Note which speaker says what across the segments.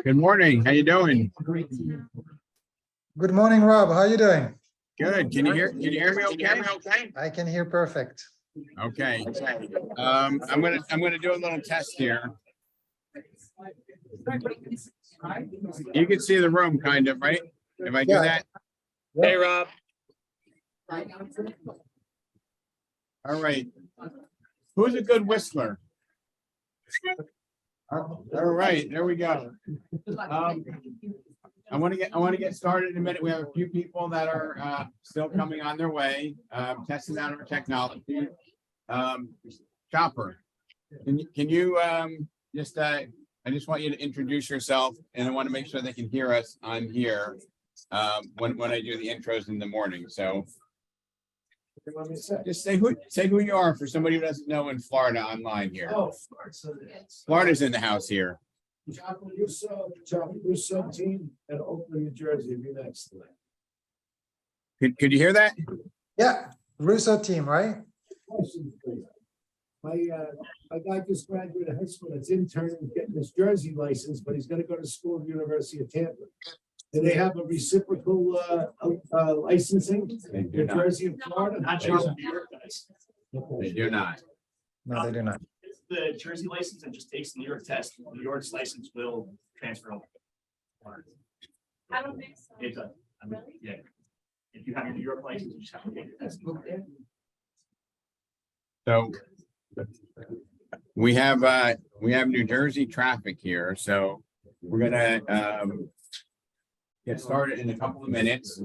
Speaker 1: Good morning. How you doing?
Speaker 2: Good morning, Rob. How are you doing?
Speaker 1: Good. Can you hear me okay?
Speaker 2: I can hear perfect.
Speaker 1: Okay. I'm gonna do a little test here. You can see the room kind of, right? If I do
Speaker 2: Yeah.
Speaker 1: that?
Speaker 3: Hey, Rob.
Speaker 1: All right. Who's a good whistler? All right, there we go. I want to get started in a minute. We have a few people that are still coming on their way, testing out our technology. Chopper, can you just I just want you to introduce yourself, and I want to make sure they can hear us on here when I do the intros in the morning. So just say who you are for somebody who doesn't know in Florida online here.
Speaker 4: Oh,
Speaker 1: Florida's in the house here.
Speaker 4: Russo team at Oakland, New Jersey, be next.
Speaker 1: Could you hear that?
Speaker 2: Yeah, Russo team, right?
Speaker 4: My guy just graduated high school, that's interning, getting his Jersey license, but he's gonna go to school at the University of Tampa. Do they have a reciprocal licensing
Speaker 1: They do
Speaker 4: in
Speaker 1: not.
Speaker 4: Jersey and Florida?
Speaker 3: Not sure what New York does.
Speaker 1: They do not.
Speaker 2: No, they do not.
Speaker 3: It's the Jersey license and just takes the New York test. New York's license will transfer over.
Speaker 5: I don't think so.
Speaker 3: It does. I mean, yeah. If you have your New York license, you just have to take the test.
Speaker 1: So we have New Jersey traffic here, so we're gonna get started in a couple of minutes.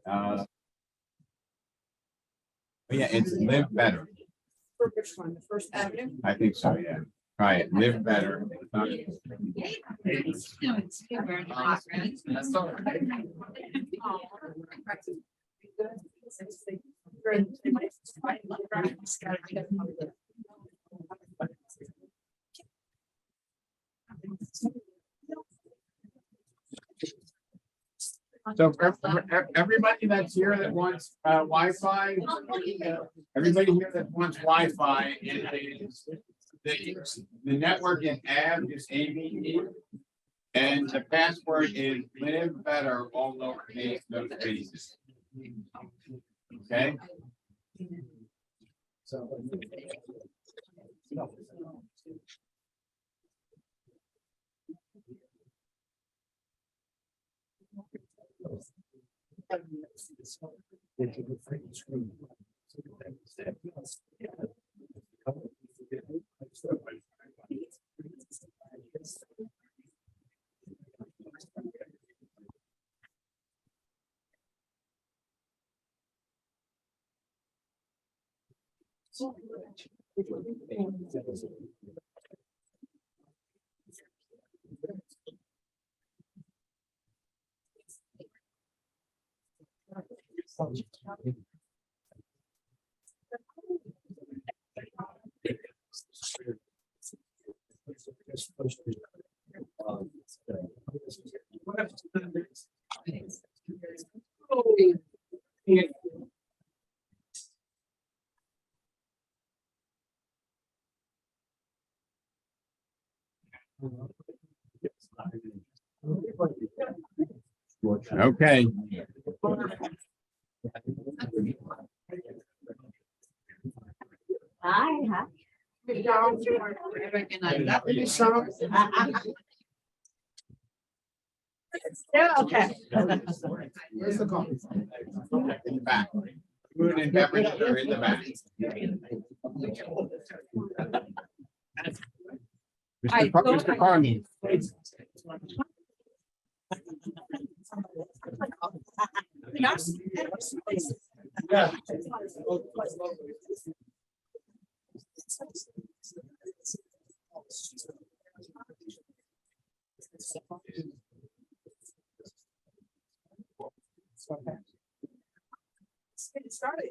Speaker 1: But yeah, it's live better.
Speaker 5: For which one, the First Avenue?
Speaker 1: I think so, yeah. Try it, live better. So for everybody that's here that wants Wi-Fi, everybody here that wants Wi-Fi, it is the network is AB, just ABE, and the password is live better, all lowercase, no spaces. Okay. Okay.
Speaker 5: Hi. Yeah, okay.
Speaker 1: Where's the coffee? In the back. Food and beverages are in the back. Mr. Carney.
Speaker 4: Yeah.
Speaker 5: Let's get started.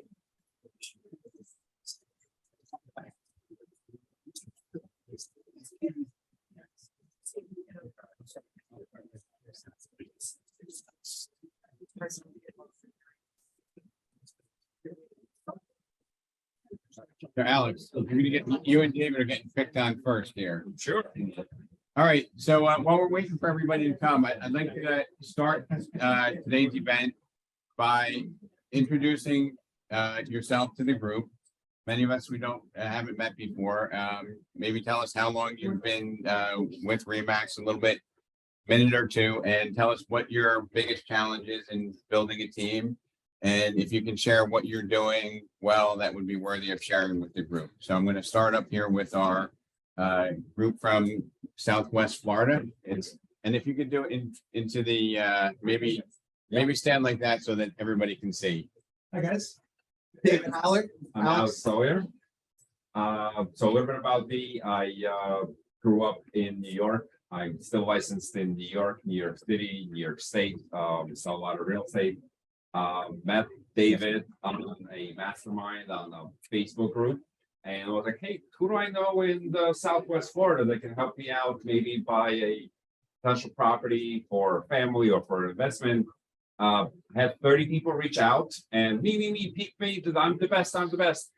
Speaker 1: So Alex, you're gonna get, you and David are getting picked on first here.
Speaker 3: Sure.
Speaker 1: All right, so while we're waiting for everybody to come, I'd like to start today's event by introducing yourself to the group. Many of us we haven't met before. Maybe tell us how long you've been with Remax, a little bit, minute or two, and tell us what your biggest challenge is in building a team. And if you can share what you're doing well, that would be worthy of sharing with the group. So I'm going to start up here with our group from Southwest Florida. And if you could do it into the maybe stand like that so that everybody can see.
Speaker 6: Hi, guys. David Haller.
Speaker 7: I'm Alex Sawyer. So a little bit about me. I grew up in New York. I'm still licensed in New York City, New York State. Sell a lot of real estate. Met David on a mastermind on a Facebook group. And I was like, hey, who do I know in the Southwest Florida that can help me out, maybe buy a potential property for family or for investment? Had 30 people reach out and me, pick me, I'm the best.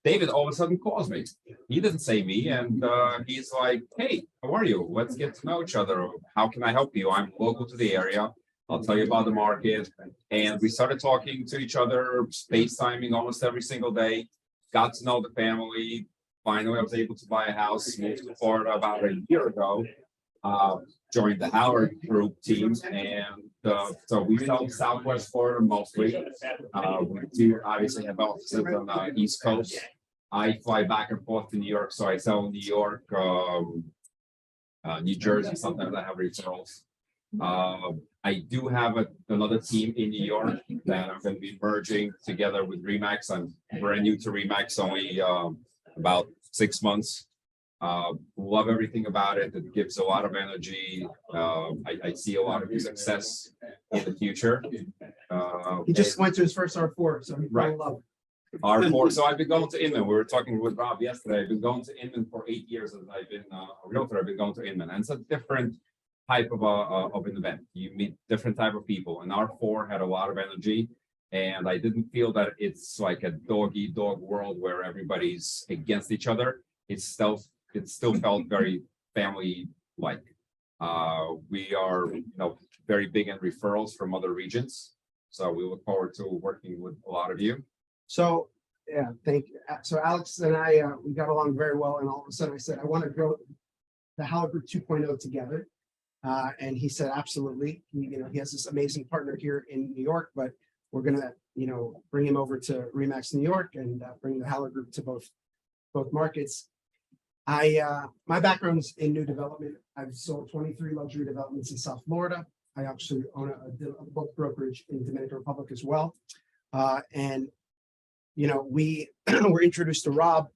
Speaker 7: David all of a sudden calls me. He doesn't say me, and he's like, hey, how are you? Let's get to know each other. How can I help you? I'm local to the area. I'll tell you about the market. And we started talking to each other, FaceTiming almost every single day. Got to know the family. Finally, I was able to buy a house, moved to Florida about a year ago. Joined the Howard Group team, and so we sell Southwest Florida mostly. We do obviously have offices on the East Coast. I fly back and forth to New York, so I sell New York, New Jersey. Sometimes I have referrals. I do have another team in New York that I'm going to be merging together with Remax. I'm brand new to Remax, only about 6 months. Love everything about it. It gives a lot of energy. I see a lot of success in the future.
Speaker 6: He just went to his first R4, so he fell in love.
Speaker 7: R4. So I've been going to Inman. We were talking with Rob yesterday. I've been going to Inman for 8 years as I've been a realtor. I've been going to Inman, and it's a different type of an event. You meet different type of people, and R4 had a lot of energy. And I didn't feel that it's like a dog-eat-dog world where everybody's against each other. It still felt very family-like. We are, very big in referrals from other regions. So we look forward to working with a lot of you.
Speaker 6: So, yeah, thank you. So Alex and I, we got along very well, and all of a sudden I said, I want to grow the Howard Group 2.0 together. And he said, absolutely. He has this amazing partner here in New York, but we're gonna, bring him over to Remax New York and bring the Howard Group to both markets. My background is in new development. I've sold 23 luxury developments in South Florida. I actually own a book brokerage in Dominican Republic as well. We were introduced to Rob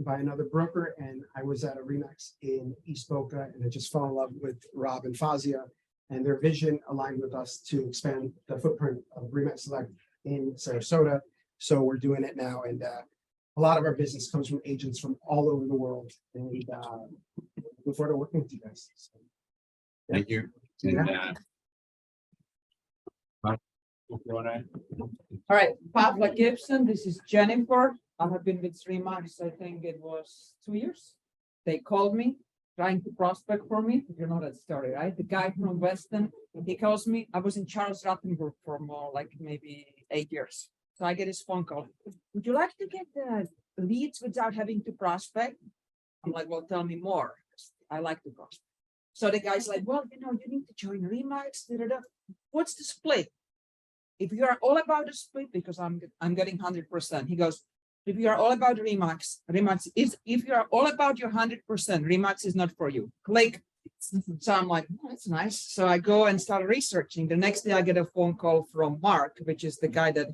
Speaker 6: by another broker, and I was at a Remax in East Boca, and I just fell in love with Rob and Fazia, and their vision aligned with us to expand the footprint of Remax Select in Sarasota. So we're doing it now, and a lot of our business comes from agents from all over the world, and looking forward to working with you guys. So,
Speaker 1: Thank you. And,
Speaker 8: All right, Pavla Gibson, this is Jennifer. I have been with Remax, I think it was 2 years. They called me, trying to prospect for me. You know that story, right? The guy from Weston, he calls me. I was in Charles Rottenberg for more like maybe 8 years. So I get his phone call. Would you like to get the leads without having to prospect? I'm like, well, tell me more. I like to prospect. So the guy's like, well, you need to join Remax. What's the split? If you are all about the split, because I'm getting 100%. He goes, if you are all about Remax is, if you are all about your 100%, Remax is not for you. Click. So I'm like, oh, that's nice. So I go and start researching. The next day I get a phone call from Mark, which is the guy that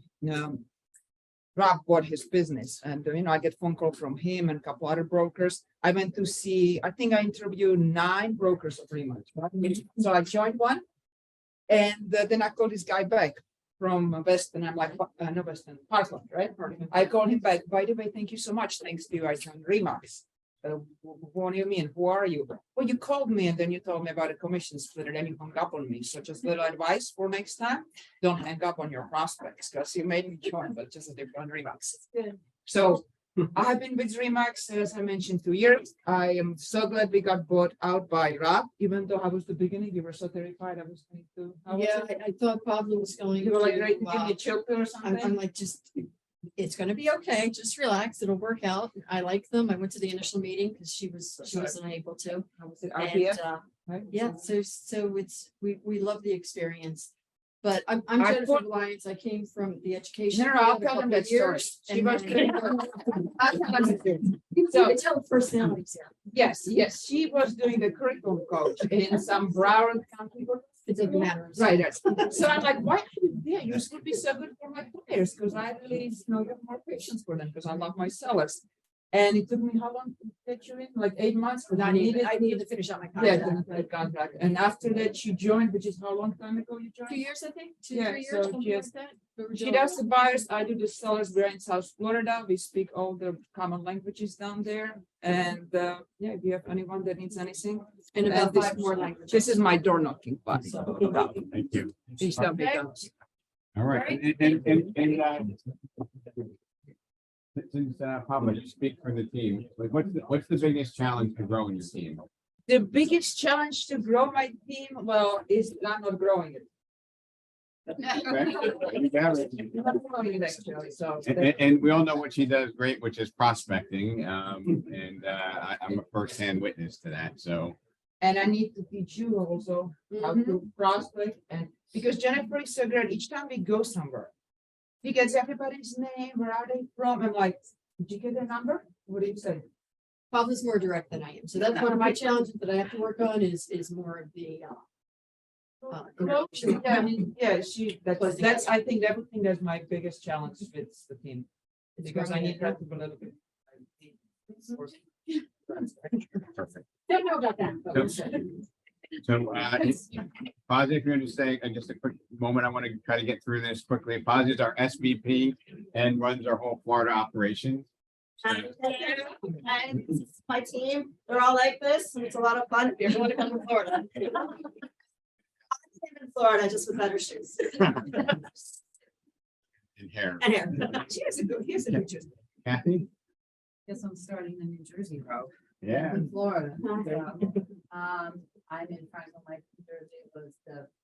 Speaker 8: Rob bought his business. And, I get phone call from him and a couple other brokers. I went to see, I think I interviewed 9 brokers of Remax. Right? So I joined one. And then I called this guy back from Weston. I'm like, no, Weston, Parkland, right? I called him back. By the way, thank you so much. Thanks to you, I joined Remax. What do you mean? Who are you? Well, you called me and then you told me about a commission split and then you hung up on me. So just little advice for next time, don't hang up on your prospects because you made me join, but just a different Remax. So I have been with Remax, as I mentioned, 2 years. I am so glad we got bought out by Rob, even though I was the beginning, you were so terrified. I was going to. how was
Speaker 9: Yeah,
Speaker 8: it?
Speaker 9: I thought Pablo was going
Speaker 8: You were like
Speaker 9: to,
Speaker 8: ready to give me a choke or
Speaker 9: I'm
Speaker 8: something.
Speaker 9: like, just, it's gonna be okay, just relax, it'll work out. I like them. I went to the initial meeting because she wasn't able to.
Speaker 8: How was it?
Speaker 9: And,
Speaker 8: RPF, right?
Speaker 9: yeah, so it's, we love the experience. But I'm
Speaker 8: I
Speaker 9: Jennifer
Speaker 8: put-
Speaker 9: Lyons. I came from the education.
Speaker 8: No, no, I'll
Speaker 9: field a
Speaker 8: tell them
Speaker 9: couple
Speaker 8: that
Speaker 9: of
Speaker 8: story.
Speaker 9: years,
Speaker 8: She
Speaker 9: and
Speaker 8: was.
Speaker 9: then-
Speaker 8: I'll tell them the story.
Speaker 9: You
Speaker 8: So-
Speaker 9: can tell the personalities, yeah.
Speaker 8: Yes, she was doing the curriculum coach in some Broward County.
Speaker 9: It doesn't matter.
Speaker 8: Right, right. So I'm like, why are you there? You should be so good for my players, because I really, have more patience for them, because I love my sellers. And it took me how long to get you in? Like 8 months? Because
Speaker 9: I needed to finish out my
Speaker 8: Yeah,
Speaker 9: contract.
Speaker 8: the contract. And after that, she joined, which is how long time ago you
Speaker 9: 2
Speaker 8: joined?
Speaker 9: years, I think,
Speaker 8: Yeah,
Speaker 9: 3 years,
Speaker 8: so
Speaker 9: something
Speaker 8: she
Speaker 9: like
Speaker 8: has-
Speaker 9: that. We were
Speaker 8: She
Speaker 9: doing-
Speaker 8: does the buyers, I do the sellers. We're in South Florida. We speak all the common languages down there. And yeah, if you have anyone that needs anything,
Speaker 9: And about
Speaker 8: this-
Speaker 9: 5 more languages.
Speaker 8: this is my door knocking button.
Speaker 1: Thank you.
Speaker 8: Please don't be done.
Speaker 1: All right, since Pablo, you speak for the team, like, what's the biggest challenge to growing your team?
Speaker 8: The biggest challenge to grow my team, well, is that I'm not growing it.
Speaker 1: You got it.
Speaker 8: I'm not growing it actually, so.
Speaker 1: And we all know what she does great, which is prospecting, I'm a firsthand witness to that, so.
Speaker 8: And I need to teach you also how to prospect, and because Jennifer is so great, each time we go somewhere. She gets everybody's name, where are they from? I'm like, did you get their number? What do you say?
Speaker 9: Pablo's more direct than I am, so that's one of my challenges that I have to work on is more of the.
Speaker 8: Well, yeah, I mean, yeah, that's, I think everything that's my biggest challenge fits the team. Because I need that a little bit.
Speaker 1: Perfect.
Speaker 9: Don't know about that. but we'll see.
Speaker 1: So, Fozzie, if you're going to say, just a quick moment, I want to try to get through this quickly. Fozzie is our SVP and runs our whole Florida operation.
Speaker 5: And this is my team, they're all like this, and it's a lot of fun if you're going to come to Florida. I came in Florida just with better shoes.
Speaker 1: And hair.
Speaker 5: And hair.
Speaker 8: He has a good juice.
Speaker 1: Kathy?
Speaker 10: Guess I'm starting the New Jersey route
Speaker 1: Yeah.
Speaker 10: in Florida. I'm in Franklin, like New Jersey was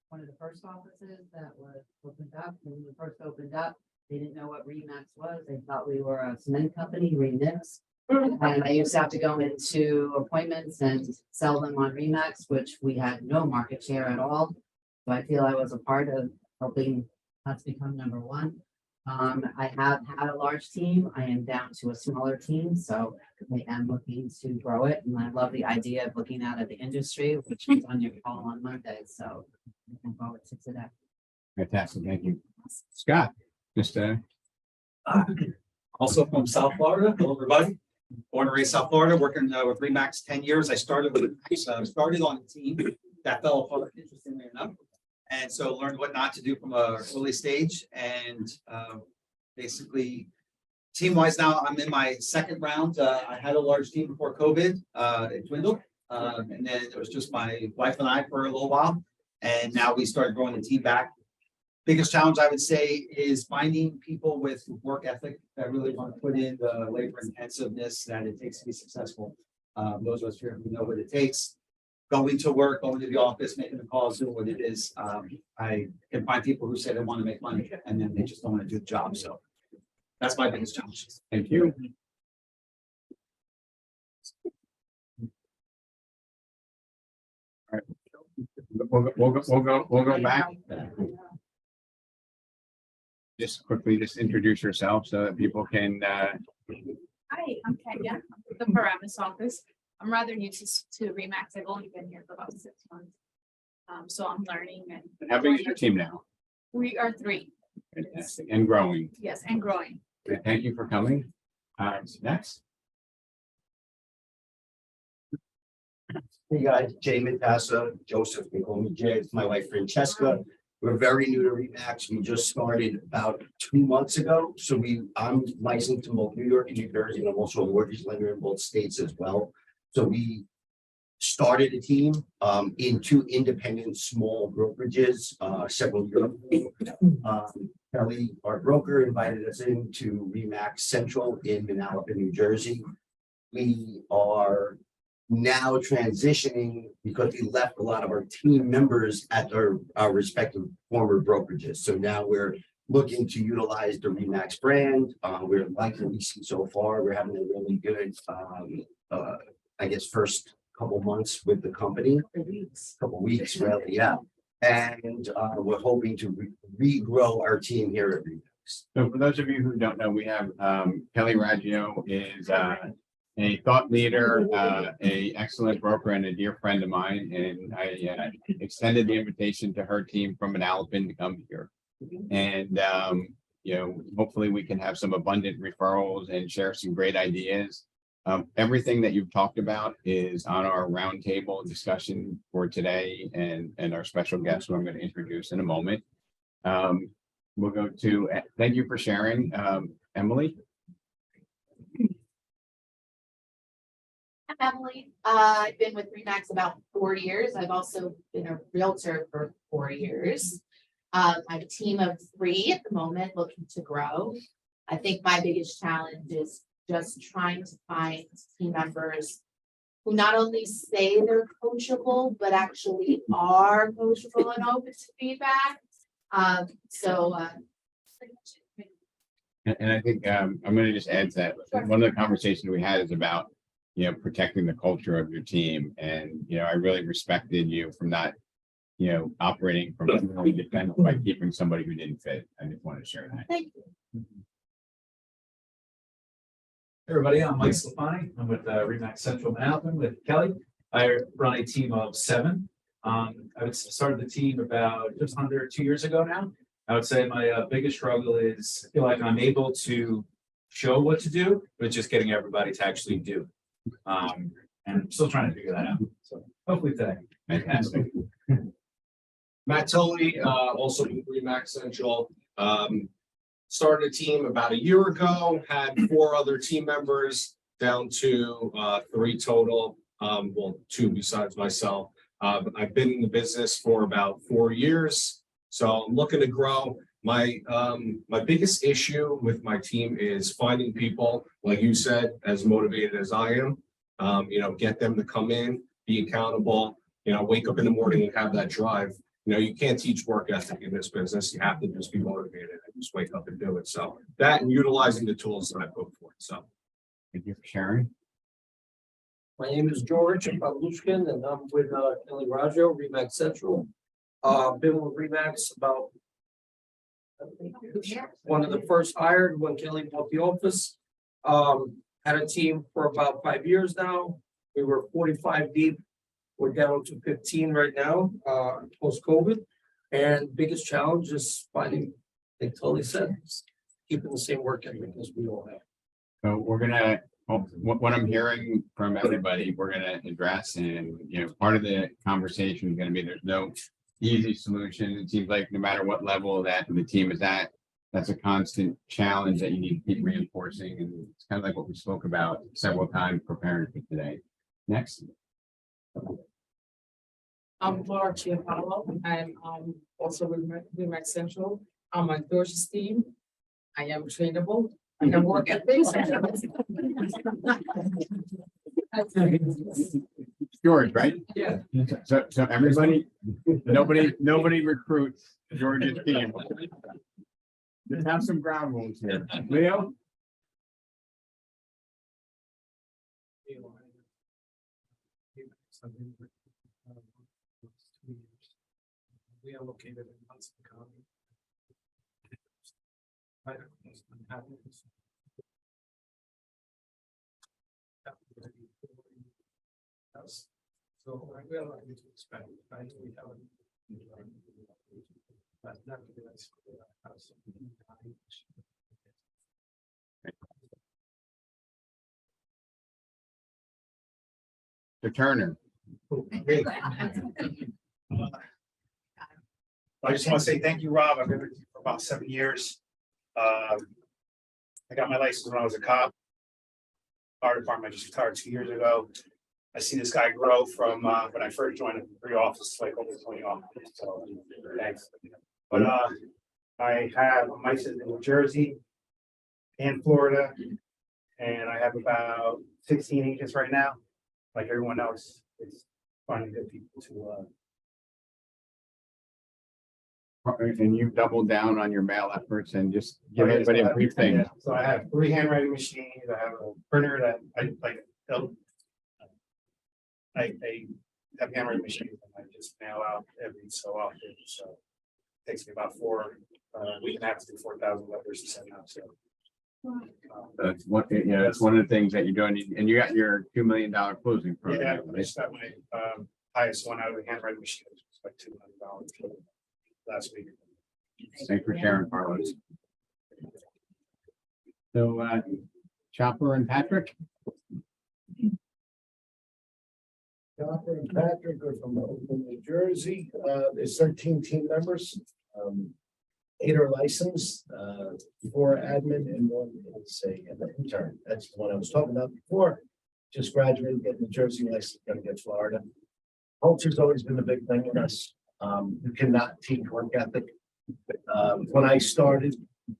Speaker 10: one of the first offices that was opened up. When we first opened up, they didn't know what Remax was. They thought we were a cement company, Remix. And I used to have to go into appointments and sell them on Remax, which we had no market share at all. So I feel I was a part of helping us become #1. I have had a large team. I am down to a smaller team, so I am looking to grow it. And I love the idea of looking out at the industry, which is on your call on Monday. So looking forward to today.
Speaker 1: Fantastic, thank you. Scott, just,
Speaker 3: Also from South Florida. Hello, everybody. Born and raised South Florida, working with Remax 10 years. I started started on a team that fell apart, interestingly enough. And so learned what not to do from a early stage. And basically, team-wise now, I'm in my second round. I had a large team before COVID. It dwindled. And then it was just my wife and I for a little while. And now we started growing the team back. Biggest challenge I would say is finding people with work ethic that really want to put in the labor intensiveness that it takes to be successful. Those of us here who know what it takes, going to work, going to the office, making the calls, doing what it is. I can find people who say they want to make money and then they just don't want to do the job. So that's my biggest challenge.
Speaker 1: thank you. All right. We'll go back. Just quickly, just introduce yourself so that people can,
Speaker 11: Hi, I'm Kenya, with the Paramus office. I'm rather new to Remax. I've only been here for about 6 months. So I'm learning and.
Speaker 1: how big is your team now?
Speaker 11: We are 3,
Speaker 1: Fantastic, and growing.
Speaker 11: yes, and growing.
Speaker 1: Thank you for coming. Next.
Speaker 12: Hey guys, Jay Matassa, Joseph, they call me Jay, it's my wife Francesca. We're very new to Remax. We just started about 2 months ago. So I'm licensed in both New York and New Jersey, and I'm also a mortgage lender in both states as well. So we started a team in 2 independent small brokerages several years ago. Kelly, our broker, invited us into Remax Central in Manalapan, New Jersey. We are now transitioning because we left a lot of our team members at our respective former brokerages. So now we're looking to utilize the Remax brand. We're liking what we see so far. We're having a really good, I guess, first couple months with the company. Couple weeks, really, yeah. And we're hoping to regrow our team here at Remax.
Speaker 1: So for those of you who don't know, we have Kelly Raggio is a thought leader, a excellent broker and a dear friend of mine. And I extended the invitation to her team from Manalapan to come here. And you know, hopefully we can have some abundant referrals and share some great ideas. Everything that you've talked about is on our roundtable discussion for today and our special guest who I'm going to introduce in a moment. We'll go to, thank you for sharing, Emily.
Speaker 13: I'm Emily. I've been with Remax about 4 years. I've also been a realtor for 4 years. I have a team of 3 at the moment looking to grow. I think my biggest challenge is just trying to find team members who not only say they're coachable, but actually are coachable and open to feedback.
Speaker 1: And I think I'm going to just add to that. One of the conversations we had is about, you know, protecting the culture of your team. And, you know, I really respected you from not, you know, operating from defense by keeping somebody who didn't fit. I just wanted to share that.
Speaker 13: Thank you.
Speaker 14: Hey everybody, I'm Mike Slafani. I'm with Remax Central Manalapan with Kelly. I run a team of 7. I started the team about just under 2 years ago now. I would say my biggest struggle is I feel like I'm able to show what to do, but it's just getting everybody to actually do. And I'm still trying to figure that out. So hopefully today.
Speaker 1: Fantastic.
Speaker 15: Matt Tully, also with Remax Central. Started a team about a year ago, had 4 other team members down to 3 total. Well, 2 besides myself. I've been in the business for about 4 years, so I'm looking to grow. My biggest issue with my team is finding people, like you said, as motivated as I am. You know, get them to come in, be accountable, you know, wake up in the morning and have that drive. You know, you can't teach work ethic in this business. You have to just be motivated and just wake up and do it. So that and utilizing the tools that I put forth. So
Speaker 1: Thank you for sharing.
Speaker 16: My name is George Pavlushkin and I'm with Kelly Raggio, Remax Central. Been with Remax about one of the first hired when Kelly bought the office. Had a team for about 5 years now. We were 45 deep. We're down to 15 right now, post-COVID. And biggest challenge is finding, like Tully said, keeping the same work ethic as we all have.
Speaker 1: So we're gonna, what I'm hearing from everybody, we're gonna address, and you know, part of the conversation is gonna be there's no easy solution. It seems like no matter what level that the team is at, that's a constant challenge that you need to keep reinforcing. And it's kind of like what we spoke about several times preparing for today. Next.
Speaker 8: I'm Laura Chiapalo, and I'm also with Remax Central. I'm on George's team. I am trainable. I can work at things.
Speaker 1: George, right?
Speaker 8: Yeah.
Speaker 1: So everybody, nobody recruits George's team. Just have some ground rules here. Leo?
Speaker 16: We are located in Hudson County. So I will not need to expand. I know we have. But not to be nice.
Speaker 1: The Turner.
Speaker 17: I just want to say thank you, Rob. I've been with you for about 7 years. I got my license when I was a cop. Fire department, I just retired 2 years ago. I see this guy grow from when I first joined the 3 offices, like over 20 offices. So thanks. But I have, I'm licensed in New Jersey and Florida. And I have about 16 agents right now. Like everyone else, it's finding good people to,
Speaker 1: And you double down on your mail efforts and just give everybody a brief thing.
Speaker 17: Yeah, so I have 3 handwriting machines. I have a printer that I like. I have handwriting machines and I just mail out every so often. So it takes me about 4 week and a half to do 4,000 letters to send out. So
Speaker 1: That's one, it's one of the things that you're doing, and you got your $2 million closing
Speaker 17: yeah,
Speaker 1: program.
Speaker 17: I just got my highest one out of the handwriting machine. It was like $200 last week.
Speaker 1: Thanks for sharing, Carlos. So, Chopper and Patrick?
Speaker 4: Chopper and Patrick are from Oakland, New Jersey. There's 13 team members. 8 are licensed, 4 admin, and 1 is an intern. That's the one I was talking about before. Just graduated, getting the Jersey license, gonna get Florida. Culture's always been a big thing with us. You cannot teach work ethic. When I started,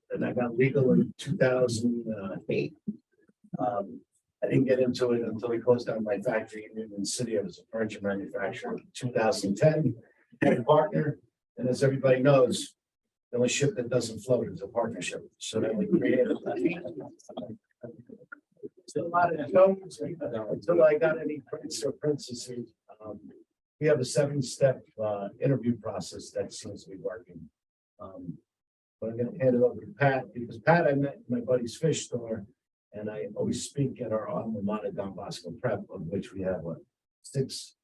Speaker 4: and I got legal in 2008, I didn't get into it until we closed down my factory in Union City. I was a furniture manufacturer in 2010. Had a partner, and as everybody knows, the only ship that doesn't float is a partnership. So then we created still a lot of stones until I got any prince or princesses. We have a 7-step interview process that seems to be working. But I'm gonna hand it over to Pat, because Pat, I met my buddy's fish store, and I always speak at our alma mater, Don Bosco Prep, of which we have 6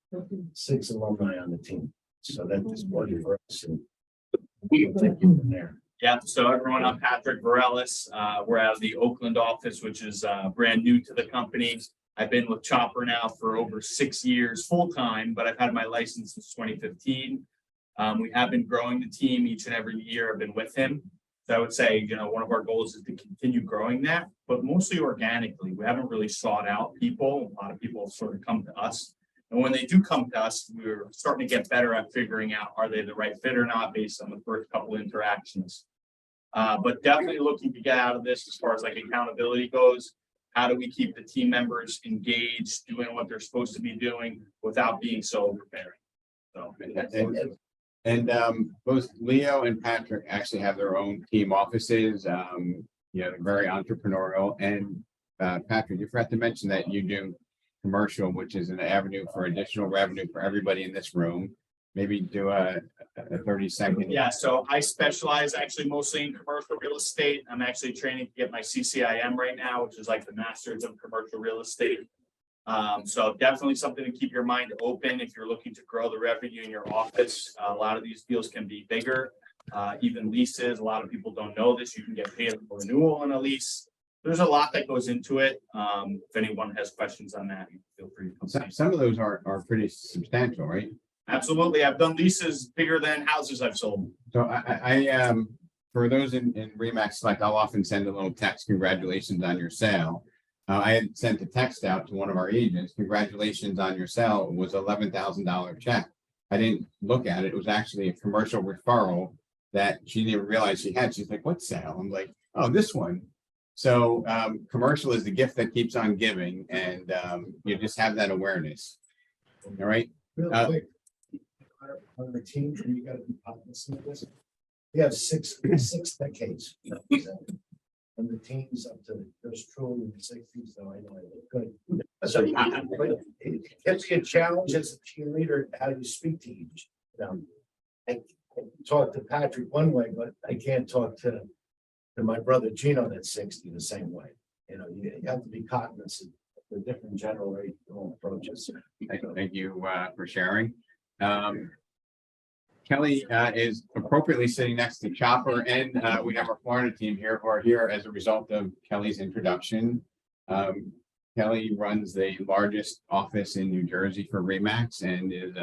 Speaker 4: alumni on the team. So that is working for us, and we'll take you from there.
Speaker 18: Yeah, so everyone, I'm Patrick Varellis. We're out of the Oakland office, which is brand new to the company. I've been with Chopper now for over 6 years full-time, but I've had my license since 2015. We have been growing the team each and every year I've been with him. So I would say, one of our goals is to continue growing that, but mostly organically. We haven't really sought out people. A lot of people sort of come to us. And when they do come to us, we're starting to get better at figuring out, are they the right fit or not based on the first couple of interactions. But definitely looking to get out of this as far as like accountability goes. How do we keep the team members engaged, doing what they're supposed to be doing without being so overbearing? So,
Speaker 1: And both Leo and Patrick actually have their own team offices. They're very entrepreneurial. And Patrick, you forgot to mention that you do commercial, which is an avenue for additional revenue for everybody in this room. Maybe do a 30-second.
Speaker 18: Yeah, so I specialize actually mostly in commercial real estate. I'm actually training to get my CCIM right now, which is like the Masters of Commercial Real Estate. So definitely something to keep your mind open if you're looking to grow the revenue in your office. A lot of these deals can be bigger, even leases. A lot of people don't know this. You can get paid for renewal on a lease. There's a lot that goes into it. If anyone has questions on that, feel free to come.
Speaker 1: Some of those are pretty substantial, right?
Speaker 18: Absolutely. I've done leases bigger than houses I've sold.
Speaker 1: So I for those in Remax Select, I'll often send a little text, congratulations on your sale. I had sent a text out to one of our agents, congratulations on your sale. It was $11,000 check. I didn't look at it. It was actually a commercial referral that she didn't even realize she had. She's like, what sale? I'm like, oh, this one. So commercial is the gift that keeps on giving, and you just have that awareness. All right.
Speaker 4: Real quick, on the team, and you gotta be cognizant of this. We have six decades. And the team's up to, there's truly in the 60s, though, I know I look good. So it gets you a challenge as a cheerleader, how you speak to each. I can talk to Patrick one way, but I can't talk to my brother Gino that's 60 the same way. You have to be cognizant of the different generational approaches.
Speaker 1: Thank you for sharing. Kelly is appropriately sitting next to Chopper, and we have our Florida team here who are here as a result of Kelly's introduction. Kelly runs the largest office in New Jersey for Remax and is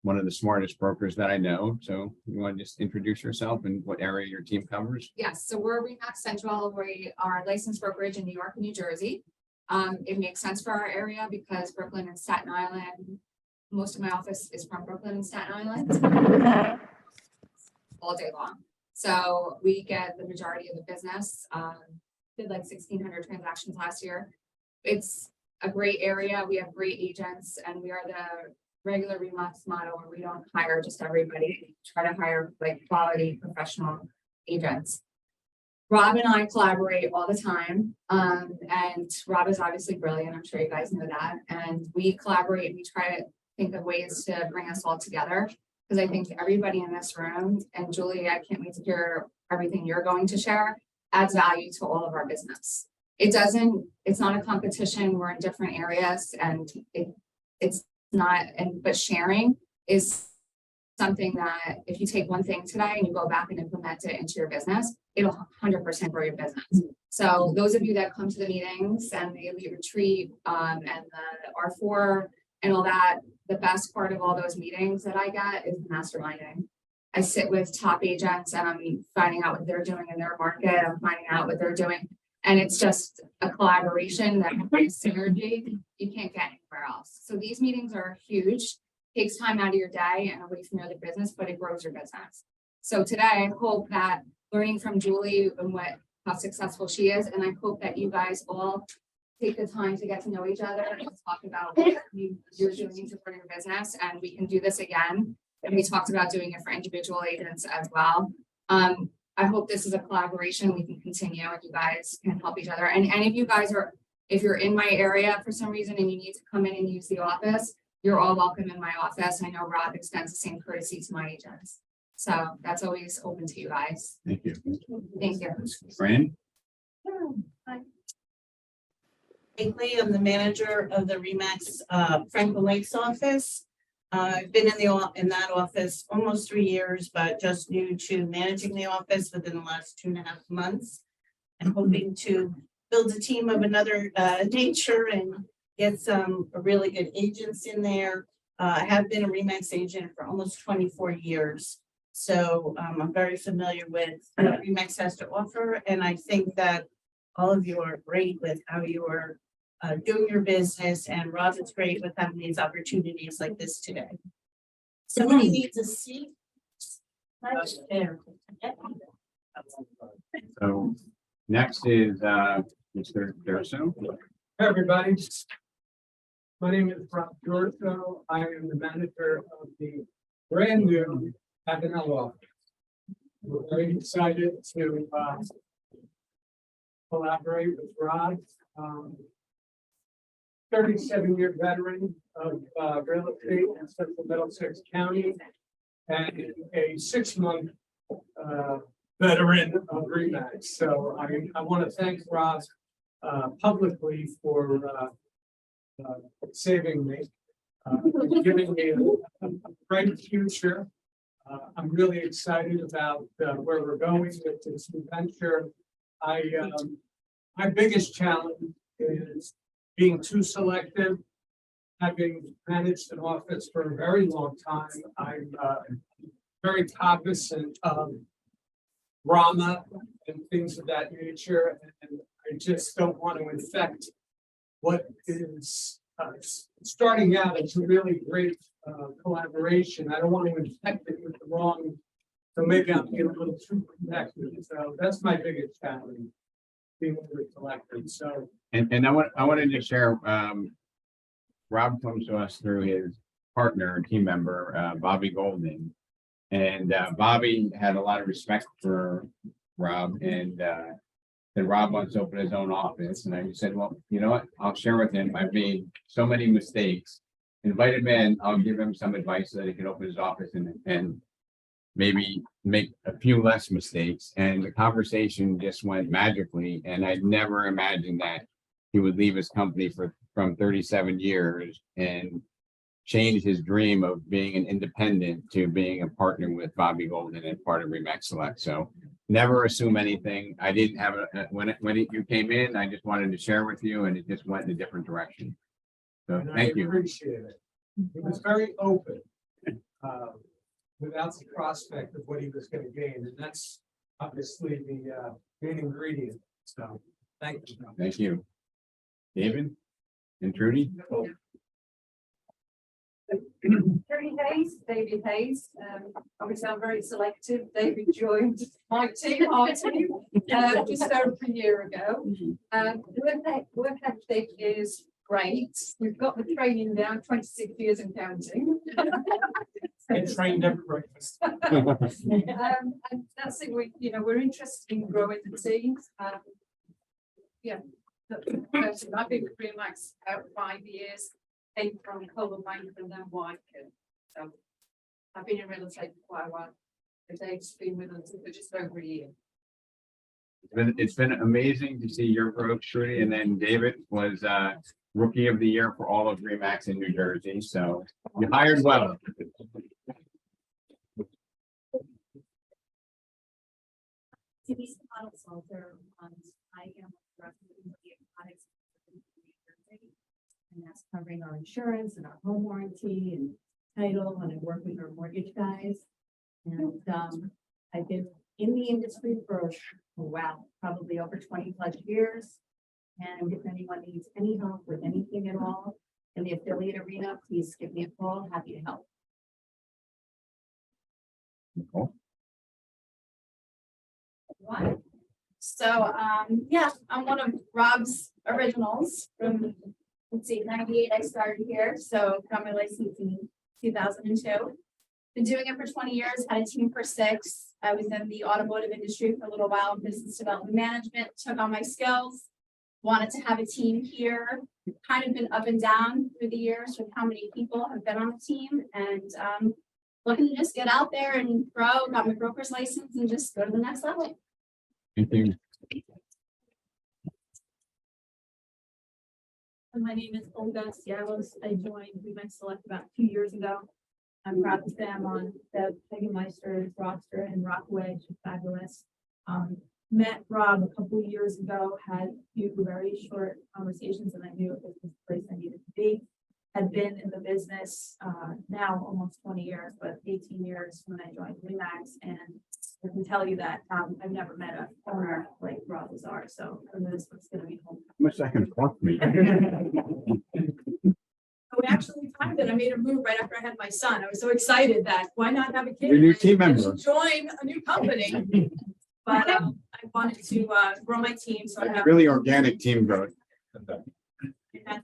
Speaker 1: one of the smartest brokers that I know. So you want to just introduce yourself and what area your team covers?
Speaker 19: Yes, so we're Remax Central. We are a licensed brokerage in New York and New Jersey. It makes sense for our area because Brooklyn and Staten Island, most of my office is from Brooklyn and Staten Island all day long. So we get the majority of the business, did like 1,600 transactions last year. It's a great area. We have great agents and we are the regular Remax model where we don't hire just everybody. We try to hire like quality professional agents. Rob and I collaborate all the time. And Rob is obviously brilliant. I'm sure you guys know that. And we collaborate. We try to think of ways to bring us all together. Because I think everybody in this room, and Julie, I can't wait to hear everything you're going to share, adds value to all of our business. It's not a competition. We're in different areas and it's not, but sharing is something that if you take one thing today and you go back and implement it into your business, it'll 100% grow your business. So those of you that come to the meetings and the elite retreat and the R4 and all that, the best part of all those meetings that I get is masterminding. I sit with top agents and I'm finding out what they're doing in their market. I'm finding out what they're doing. And it's just a collaboration that brings synergy you can't get anywhere else. So these meetings are huge. Takes time out of your day and away from your other business, but it grows your business. So today I hope that learning from Julie and how successful she is, and I hope that you guys all take the time to get to know each other and talk about what you're doing to grow your business. And we can do this again. And we talked about doing it for individual agents as well. I hope this is a collaboration we can continue and you guys can help each other. And if you guys are, if you're in my area for some reason and you need to come in and use the office, you're all welcome in my office. I know Rob extends the same courtesy to my agents. So that's always open to you guys.
Speaker 1: Thank you.
Speaker 19: Thank you.
Speaker 1: Fran?
Speaker 5: Lately, I'm the manager of the Remax Franklin Lakes office. I've been in that office almost 3 years, but just new to managing the office within the last 2.5 months. I'm hoping to build a team of another nature and get some really good agents in there. I have been a Remax agent for almost 24 years. So I'm very familiar with what Remax has to offer. And I think that all of you are great with how you are doing your business, and Rob is great with having these opportunities like this today. Somebody needs a seat. Right there.
Speaker 1: So next is Mr. Durso.
Speaker 16: Hey, everybody. My name is Rob Giorgio. I am the manager of the brand new Avenel office. We're very excited to collaborate with Rob. 37-year veteran of real estate in Central Middlesex County and a 6-month veteran of Remax. So I want to thank Rob publicly for saving me, giving me a bright future. I'm really excited about where we're going with this new venture. My biggest challenge is being too selective. Having managed an office for a very long time, I'm very cognizant of drama and things of that nature, and I just don't want to infect what is starting out as a really great collaboration. I don't want to infect it with the wrong, so maybe I'm being a little too connected. So that's my biggest challenge, being really selective. So.
Speaker 1: And I wanted to share, Rob comes to us through his partner and team member, Bobby Golden. And Bobby had a lot of respect for Rob, and then Rob wants to open his own office. And I said, well, you know what, I'll share with him. I've made so many mistakes. Invite him in, I'll give him some advice so that he can open his office and maybe make a few less mistakes. And the conversation just went magically. And I never imagined that he would leave his company from 37 years and change his dream of being an independent to being a partner with Bobby Golden and part of Remax Select. So never assume anything. I didn't have when you came in, I just wanted to share with you, and it just went in a different direction. So
Speaker 16: And
Speaker 1: thank
Speaker 16: I
Speaker 1: you.
Speaker 16: appreciate it. He was very open, without the prospect of what he was going to gain, and that's obviously the main ingredient. So thank you.
Speaker 1: Thank you. David and Trudy.
Speaker 8: David Hayes. Obviously, I'm very selective. David joined my team, our team, just over a year ago. Work ethic is great. We've got the training down, 26 years and counting.
Speaker 17: Get trained every breakfast.
Speaker 8: And that's it. We're interested in growing the team. Yeah. I've been with Remax about 5 years. Came from Coal Bank and then Wycombe. So I've been in real estate for quite a while. Dave's been with us for just over a year.
Speaker 1: It's been amazing to see your growth, Trudy, and then David was Rookie of the Year for all of Remax in New Jersey, so you hired well.
Speaker 10: I am representing the products and that's covering our insurance and our home warranty and title, and I work with our mortgage guys. And I've been in the industry for probably over 20+ years. And if anyone needs any help with anything at all in the affiliate arena, please give me a call. Happy to help.
Speaker 11: What? So, yeah, I'm one of Rob's originals from, let's see, 98, I started here. So got my license in 2002. Been doing it for 20 years, had a team for 6. I was in the automotive industry for a little while, business development management, took on my skills, wanted to have a team here. Kind of been up and down through the years with how many people have been on the team, and looking to just get out there and grow, got my broker's license and just go to the next level.
Speaker 1: Thank you.
Speaker 20: My name is Olga Sierros. I joined Remax Select about 2 years ago. I'm proud to say I'm on the Peggy Meister's roster and Rockaway, which is fabulous. Met Rob a couple of years ago, had a few very short conversations, and I knew it was the place I needed to be. Had been in the business now almost 20 years, but 18 years when I joined Remax, and I can tell you that I've never met a owner like Rob Lazar, so I know this one's going to be home.
Speaker 1: How much that can cost me?
Speaker 20: We actually timed it. I made a move right after I had my son. I was so excited that why not have a kid?
Speaker 1: Your new team
Speaker 20: I
Speaker 1: member.
Speaker 20: should join a new company. But I wanted to grow my team, so I have
Speaker 1: Really organic team growth.
Speaker 20: I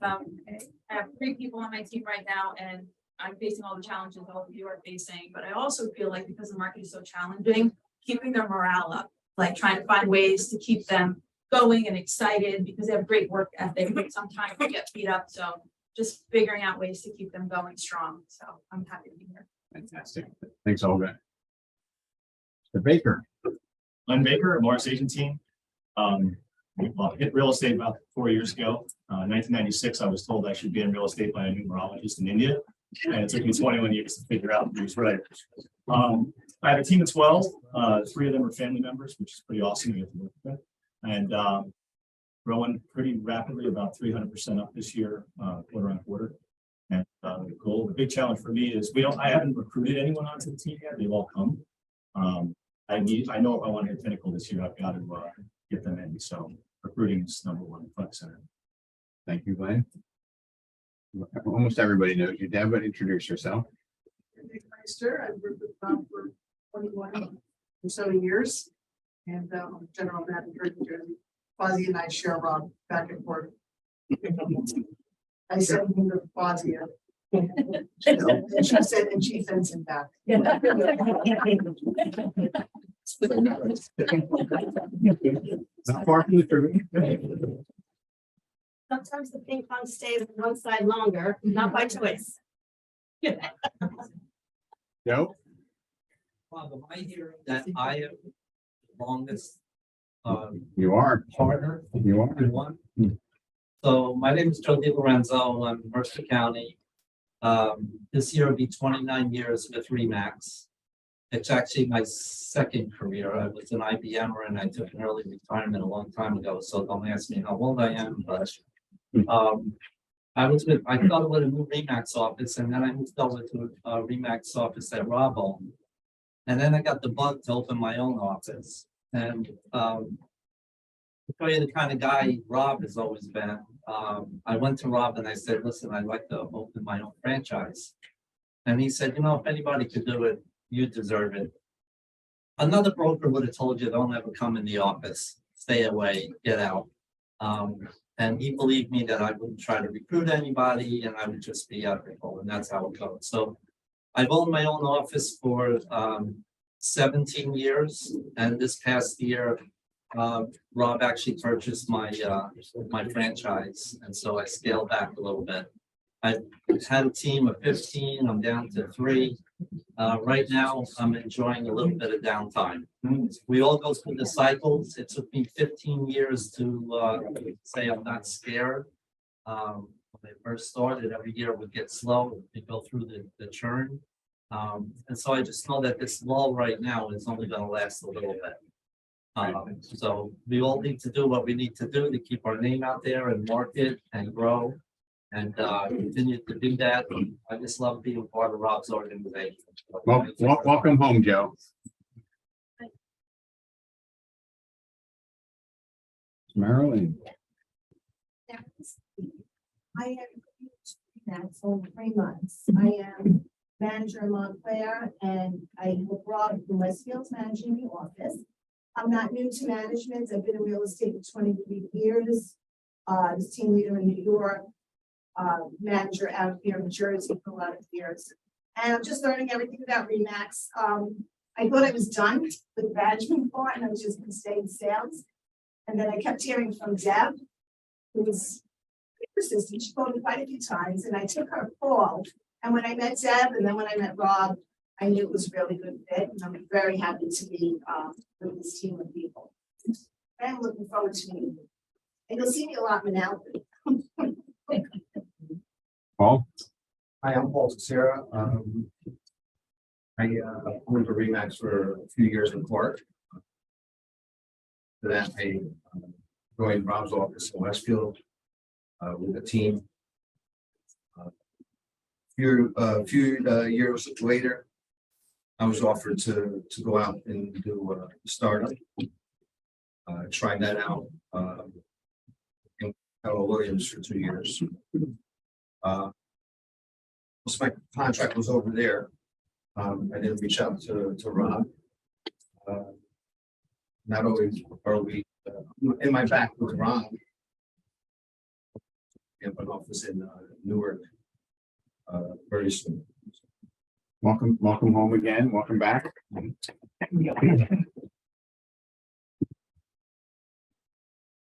Speaker 20: have 3 people on my team right now, and I'm facing all the challenges all of you are facing. But I also feel like because the market is so challenging, keeping their morale up, like trying to find ways to keep them going and excited because they have great work ethic, but sometimes they get beat up. So just figuring out ways to keep them going strong. So I'm happy to be here.
Speaker 1: Fantastic. Thanks, Olga. Mr. Baker.
Speaker 21: Len Baker, Morris Agent Team. Hit real estate about 4 years ago. 1996, I was told I should be in real estate by a numerologist in India. And it took me 21 years to figure out who was right. I have a team of 12. 3 of them are family members, which is pretty awesome to get to work with. And growing pretty rapidly, about 300% up this year, quarter on quarter. And the goal, the big challenge for me is I haven't recruited anyone onto the team yet. They've all come. I know if I want to hit pinnacle this year, I've got to get them in. So recruiting is #1 front center.
Speaker 1: Thank you, Glenn. Almost everybody knows you, Deb, but introduce yourself.
Speaker 22: Meister. I've worked with Bob for 21 or so years, and general manager in New Jersey. Fozzie and I share Rob back and forth. I sent him to Fozzie. And she sends him back.
Speaker 1: Not far from the truth.
Speaker 5: Sometimes the ping pong stays on one side longer, not by choice.
Speaker 1: Joe?
Speaker 23: Bob, am I hearing that I am the longest
Speaker 1: You are.
Speaker 23: partner?
Speaker 1: You are.
Speaker 23: One. So my name is Joe DiLorenzo. I'm in Mercer County. This year will be 29 years with Remax. It's actually my second career. I was an IBMer and I took an early retirement a long time ago. So don't ask me how old I am, but I started with a new Remax office, and then I moved over to a Remax office at Rob owned. And then I got the bug to open my own office. And to tell you the kind of guy Rob has always been, I went to Rob and I said, listen, I'd like to open my own franchise. And he said, you know, if anybody could do it, you deserve it. Another broker would have told you, don't ever come in the office, stay away, get out. And he believed me that I wouldn't try to recruit anybody and I would just be ethical, and that's how it goes. So I've owned my own office for 17 years, and this past year, Rob actually purchased my franchise, and so I scaled back a little bit. I had a team of 15, I'm down to 3. Right now, I'm enjoying a little bit of downtime. We all go through the cycles. It took me 15 years to say I'm not scared. When I first started, every year it would get slow. We go through the churn. And so I just know that this lull right now is only going to last a little bit. So we all need to do what we need to do to keep our name out there and market and grow and continue to do that. I just love being part of Rob's organization.
Speaker 1: Well, welcome home, Joe. Marilyn.
Speaker 2: I am for 3 months. I am manager in Montclair and I have Rob from Westfield managing the office. I'm not new to management. I've been in real estate for 23 years. I was team leader in New York, manager out here in Jersey for a lot of years. And I'm just learning everything about RE/MAX. I thought I was done with the management part and I was just going to stay in sales. And then I kept hearing from Deb, who was persistent. She called me quite a few times and I took her call. And when I met Deb and then when I met Rob, I knew it was a really good fit. And I'm very happy to be with this team of people. I'm looking forward to meeting you. And you'll see me a lot in Alfred.
Speaker 1: Paul?
Speaker 6: Hi, I'm Paul Sarah. I went to RE/MAX for a few years in Clark. For that, I joined Rob's office in Westfield with a team. A few years later, I was offered to go out and do a startup. Tried that out. In Keller Williams for 2 years. So my contract was over there. I didn't reach out to Rob. Not always are we in my back with Rob. We have an office in Newark very soon.
Speaker 1: Welcome home again. Welcome back.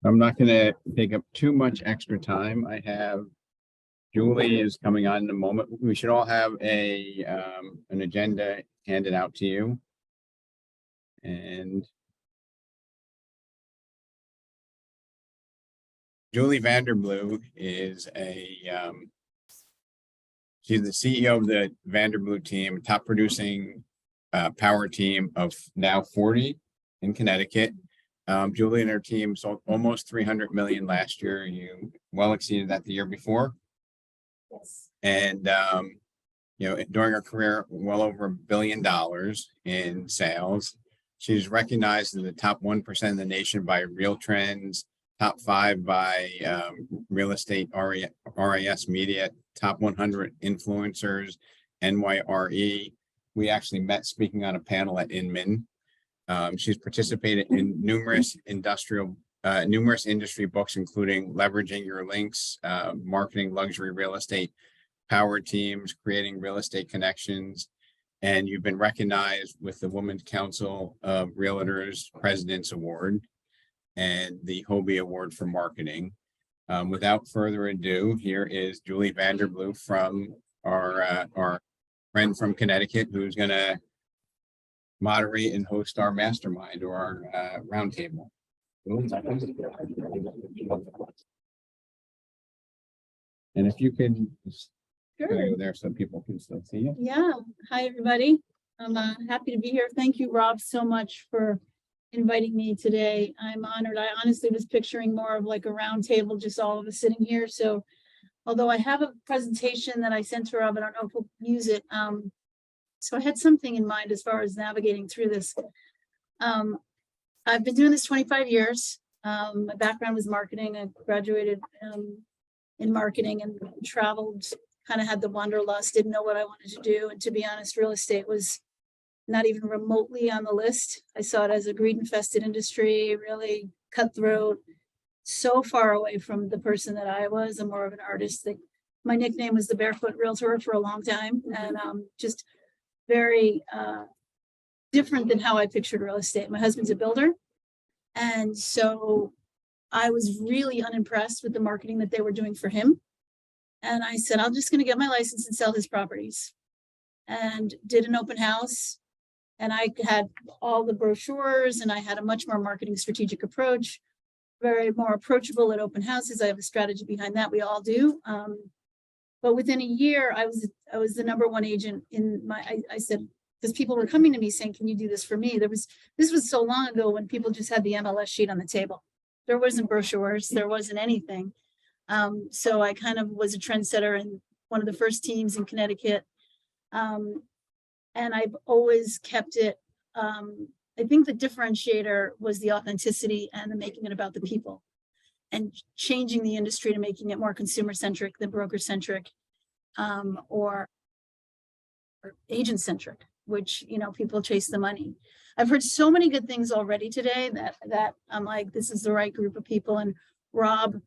Speaker 1: I'm not going to take up too much extra time. I have Julie is coming on in a moment. We should all have an agenda handed out to you. And Julie Vanderblue is she's the CEO of the Vanderblue Team, top producing power team of now 40 in Connecticut. Julie and her team sold almost 300 million last year. You well exceeded that the year before.
Speaker 2: Yes.
Speaker 1: And during her career, well over $1 billion in sales. She's recognized in the top 1% of the nation by Real Trends, top 5 by Real Estate RIS Media, top 100 influencers, NYRE. We actually met speaking on a panel at Inman. She's participated in numerous industry books, including Leveraging Your Links, Marketing Luxury Real Estate, Power Teams, Creating Real Estate Connections. And you've been recognized with the Women's Council of Realtors President's Award and the Hobie Award for Marketing. Without further ado, here is Julie Vanderblue from our friend from Connecticut, who's going to moderate and host our mastermind or our roundtable. And if you could just go there so people can still see you.
Speaker 20: Yeah. Hi, everybody. I'm happy to be here. Thank you, Rob, so much for inviting me today. I'm honored. I honestly was picturing more of like a round table, just all of us sitting here. So although I have a presentation that I sent to Rob, I don't know if we'll use it. So I had something in mind as far as navigating through this. I've been doing this 25 years. My background was marketing. I graduated in marketing and traveled kind of had the wanderlust, didn't know what I wanted to do. And to be honest, real estate was not even remotely on the list. I saw it as a greed infested industry, really cutthroat, so far away from the person that I was. I'm more of an artist. My nickname was the Barefoot Realtor for a long time, and just very different than how I pictured real estate. My husband's a builder, and so I was really unimpressed with the marketing that they were doing for him. And I said, I'm just going to get my license and sell his properties. And did an open house. And I had all the brochures, and I had a much more marketing strategic approach, very more approachable at open houses. I have a strategy behind that. We all do. But within a year, I was the number one agent in I said, because people were coming to me saying, can you do this for me? This was so long ago when people just had the MLS sheet on the table. There wasn't brochures, there wasn't anything. So I kind of was a trendsetter in one of the first teams in Connecticut. And I've always kept it. I think the differentiator was the authenticity and the making it about the people, and changing the industry to making it more consumer centric than broker centric, or agent centric, which, people chase the money. I've heard so many good things already today that I'm like, this is the right group of people. And Rob,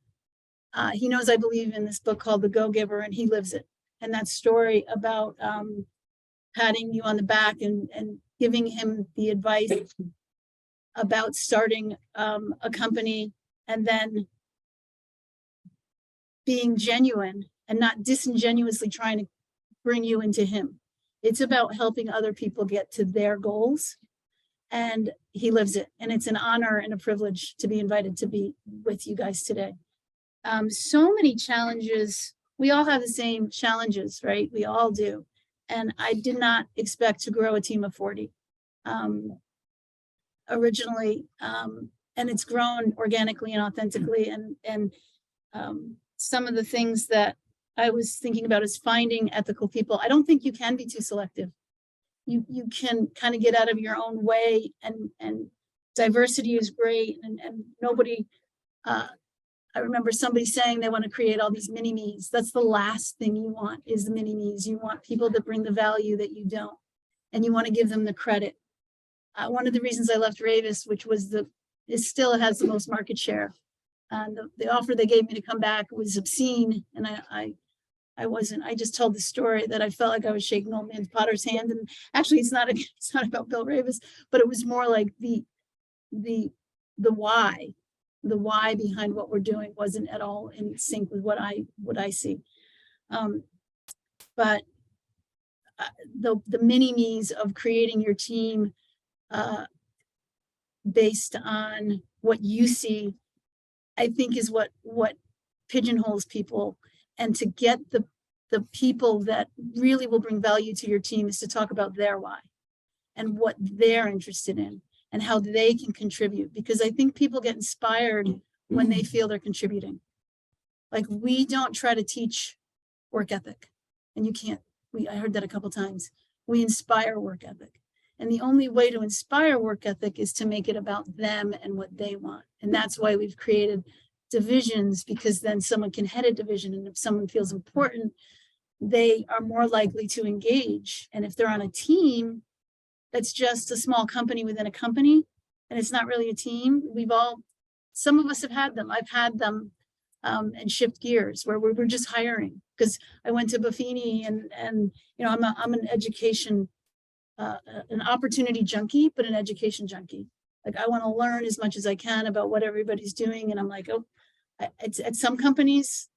Speaker 20: he knows I believe in this book called The Go-Giver, and he lives it. And that story about patting you on the back and giving him the advice about starting a company, and then being genuine and not disingenuously trying to bring you into him. It's about helping other people get to their goals. And he lives it. And it's an honor and a privilege to be invited to be with you guys today. So many challenges. We all have the same challenges, right? We all do. And I did not expect to grow a team of 40 originally. And it's grown organically and authentically. And some of the things that I was thinking about is finding ethical people. I don't think you can be too selective. You can kind of get out of your own way, and diversity is great. And nobody, I remember somebody saying they want to create all these mini-me's. That's the last thing you want, is the mini-me's. You want people that bring the value that you don't, and you want to give them the credit. One of the reasons I left Ravis, which was it still has the most market share. And the offer they gave me to come back was obscene. And I wasn't, I just told the story that I felt like I was shaking old man Potter's hand. And actually it's not about Bill Ravis, but it was more like the why behind what we're doing wasn't at all in sync with what I see. But the mini-me's of creating your team based on what you see, I think is what pigeonholes people. And to get the people that really will bring value to your team is to talk about their why and what they're interested in and how they can contribute. Because I think people get inspired when they feel they're contributing. Like, we don't try to teach work ethic, and you can't. I heard that a couple times. We inspire work ethic. And the only way to inspire work ethic is to make it about them and what they want. And that's why we've created divisions, because then someone can head a division. And if someone feels important, they are more likely to engage. And if they're on a team that's just a small company within a company, and it's not really a team, some of us have had them. I've had them and shift gears where we're just hiring, because I went to Buffini and I'm an education, an opportunity junkie, but an education junkie. Like, I want to learn as much as I can about what everybody's doing. And I'm like, it's at some companies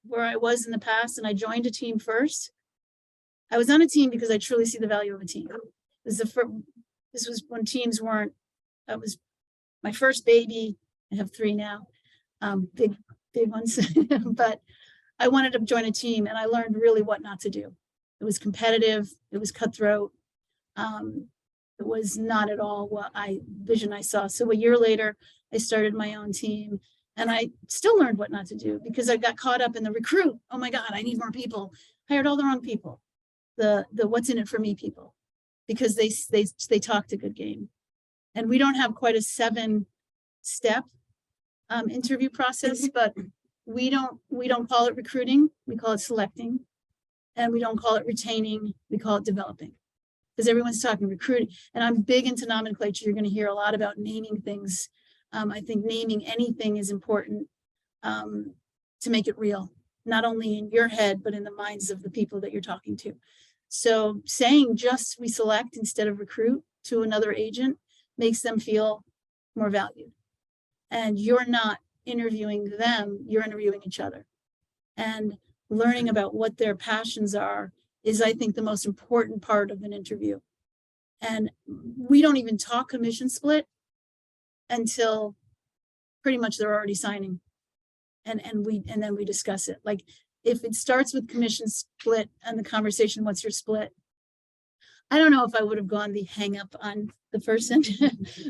Speaker 20: where I was in the past, and I joined a team first. I was on a team because I truly see the value of a team. This was when teams weren't, that was my first baby. I have 3 now, big ones, but I wanted to join a team, and I learned really what not to do. It was competitive. It was cutthroat. It was not at all what vision I saw. So a year later, I started my own team, and I still learned what not to do, because I got caught up in the recruit. Oh my God, I need more people. Hired all the wrong people. The what's in it for me people, because they talked a good game. And we don't have quite a 7-step interview process, but we don't call it recruiting. We call it selecting.
Speaker 3: And we don't call it retaining, we call it developing. Because everyone's talking recruiting, and I'm big into nomenclature. You're going to hear a lot about naming things. I think naming anything is important to make it real, not only in your head, but in the minds of the people that you're talking to. So saying just we select instead of recruit to another agent makes them feel more valued. And you're not interviewing them, you're interviewing each other. And learning about what their passions are is, I think, the most important part of an interview. And we don't even talk commission split until pretty much they're already signing. And then we discuss it. Like if it starts with commission split and the conversation, what's your split? I don't know if I would have gone the hang up on the person,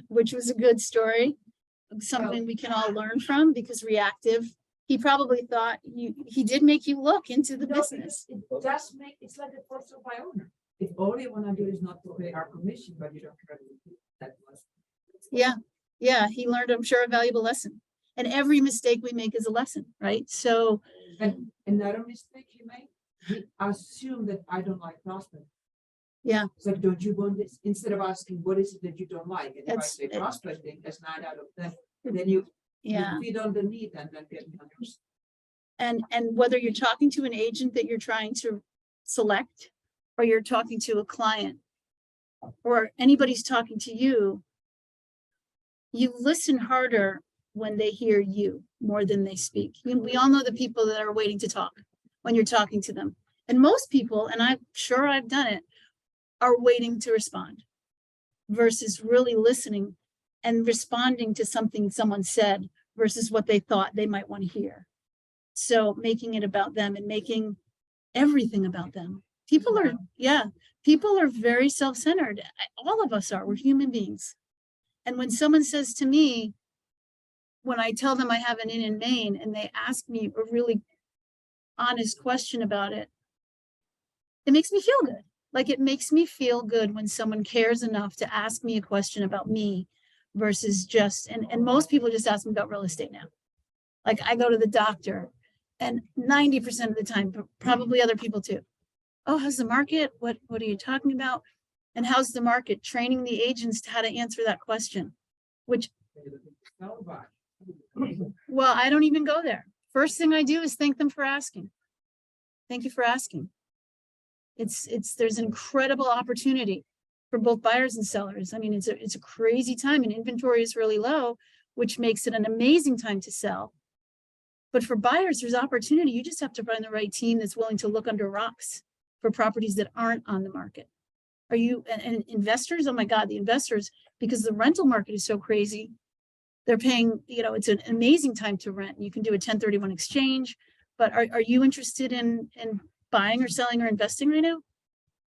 Speaker 3: which was a good story. Something we can all learn from, because reactive, he probably thought he did make you look into the business.
Speaker 8: It does make, it's like a personal by owner. If all you want to do is not to pay our commission, but you don't care that much.
Speaker 3: Yeah, he learned, I'm sure, a valuable lesson. And every mistake we make is a lesson, right? So,
Speaker 8: and another mistake he made, he assumed that I don't like prospect.
Speaker 3: Yeah.
Speaker 8: It's like, don't you want this? Instead of asking, what is it that you don't like? And if I
Speaker 3: That's-
Speaker 8: say prospecting, that's 9 out of 10. Then you feed on the need and then get others.
Speaker 3: and whether you're talking to an agent that you're trying to select, or you're talking to a client, or anybody's talking to you, you listen harder when they hear you more than they speak. We all know the people that are waiting to talk when you're talking to them. And most people, and I'm sure I've done it, are waiting to respond versus really listening and responding to something someone said versus what they thought they might want to hear. So making it about them and making everything about them. People are very self-centered. All of us are, we're human beings. And when someone says to me, when I tell them I have an in Maine and they ask me a really honest question about it, it makes me feel good. Like it makes me feel good when someone cares enough to ask me a question about me versus just, and most people just ask me about real estate now. Like I go to the doctor and 90% of the time, probably other people too. Oh, how's the market? What are you talking about? And how's the market? Training the agents to how to answer that question, which, well, I don't even go there. First thing I do is thank them for asking. Thank you for asking. There's an incredible opportunity for both buyers and sellers. I mean, it's a crazy time and inventory is really low, which makes it an amazing time to sell. But for buyers, there's opportunity. You just have to find the right team that's willing to look under rocks for properties that aren't on the market. Are you, and investors? Oh my God, the investors, because the rental market is so crazy. They're paying, it's an amazing time to rent. You can do a 1031 exchange, but are you interested in buying or selling or investing right now?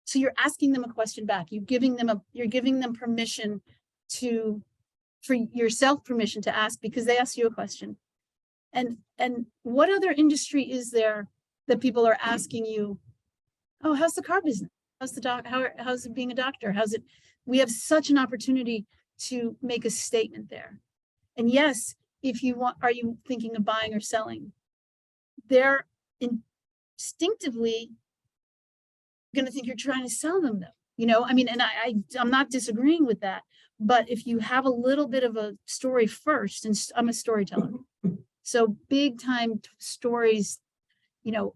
Speaker 3: So you're asking them a question back. You're giving them permission for yourself permission to ask because they asked you a question. And what other industry is there that people are asking you, oh, how's the car business? How's how's it being a doctor? We have such an opportunity to make a statement there. And yes, if you want, are you thinking of buying or selling? They're instinctively going to think you're trying to sell them though, I mean, and I'm not disagreeing with that, but if you have a little bit of a story first, and I'm a storyteller, so big time stories, you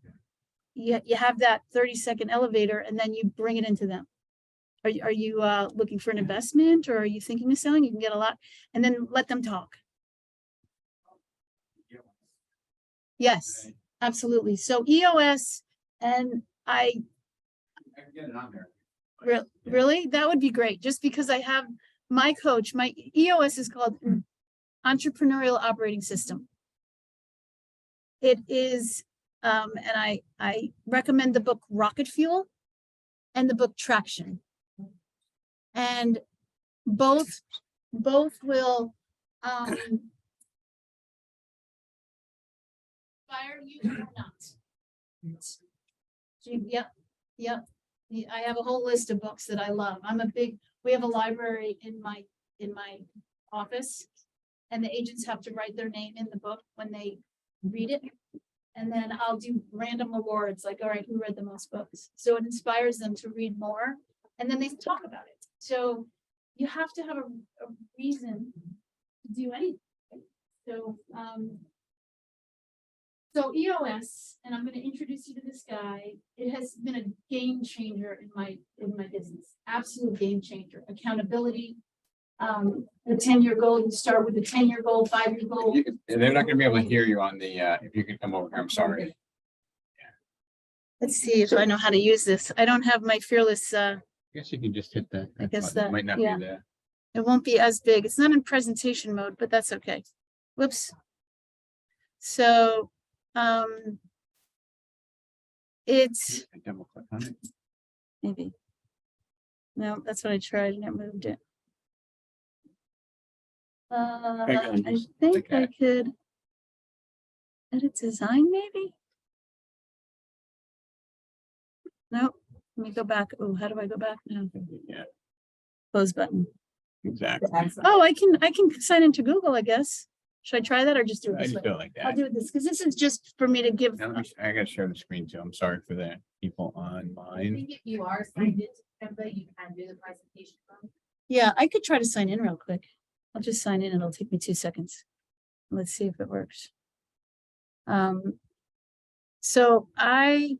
Speaker 3: have that 30-second elevator and then you bring it into them. Are you looking for an investment or are you thinking of selling? You can get a lot and then let them talk. Yes, absolutely. So EOS and
Speaker 1: I can get it on there.
Speaker 3: Really? That would be great. Just because I have my coach, my EOS is called Entrepreneurial Operating System. It is, and I recommend the book Rocket Fuel and the book Traction. And both will fire you or not. Yep. I have a whole list of books that I love. We have a library in my office, and the agents have to write their name in the book when they read it. And then I'll do random awards, like, all right, who read the most books? So it inspires them to read more, and then they talk about it. So you have to have a reason to do anything. So, so EOS, and I'm going to introduce you to this guy. It has been a game changer in my business. Absolute game changer. Accountability. The 10-year goal. You start with a 10-year goal, 5-year goal.
Speaker 1: They're not gonna be able to hear you on the, if you could come over here, I'm sorry.
Speaker 3: Let's see if I know how to use this. I don't have my fearless.
Speaker 1: I guess you can just hit that.
Speaker 3: I guess
Speaker 1: button. It
Speaker 3: that,
Speaker 1: might not
Speaker 3: yeah.
Speaker 1: be there.
Speaker 3: It won't be as big. It's not in presentation mode, but that's okay. Whoops. So, it's
Speaker 1: Double click on it.
Speaker 3: maybe. No, that's what I tried and it moved it. I think I could edit design maybe. Nope. Let me go back. Oh, how do I go back now?
Speaker 1: Yeah,
Speaker 3: Close button.
Speaker 1: exactly.
Speaker 3: Oh, I can sign into Google, I guess. Should I try that or just do it
Speaker 1: I
Speaker 3: this
Speaker 1: just
Speaker 3: way?
Speaker 1: feel like
Speaker 3: I'll
Speaker 1: that.
Speaker 3: do it this, because this is just for me to give.
Speaker 1: Now, I gotta share the screen too. I'm sorry for the people
Speaker 13: I
Speaker 1: online.
Speaker 13: think if you are signed into Canva, you can do the presentation from.
Speaker 3: Yeah, I could try to sign in real quick. I'll just sign in. It'll take me 2 seconds. Let's see if it works. So I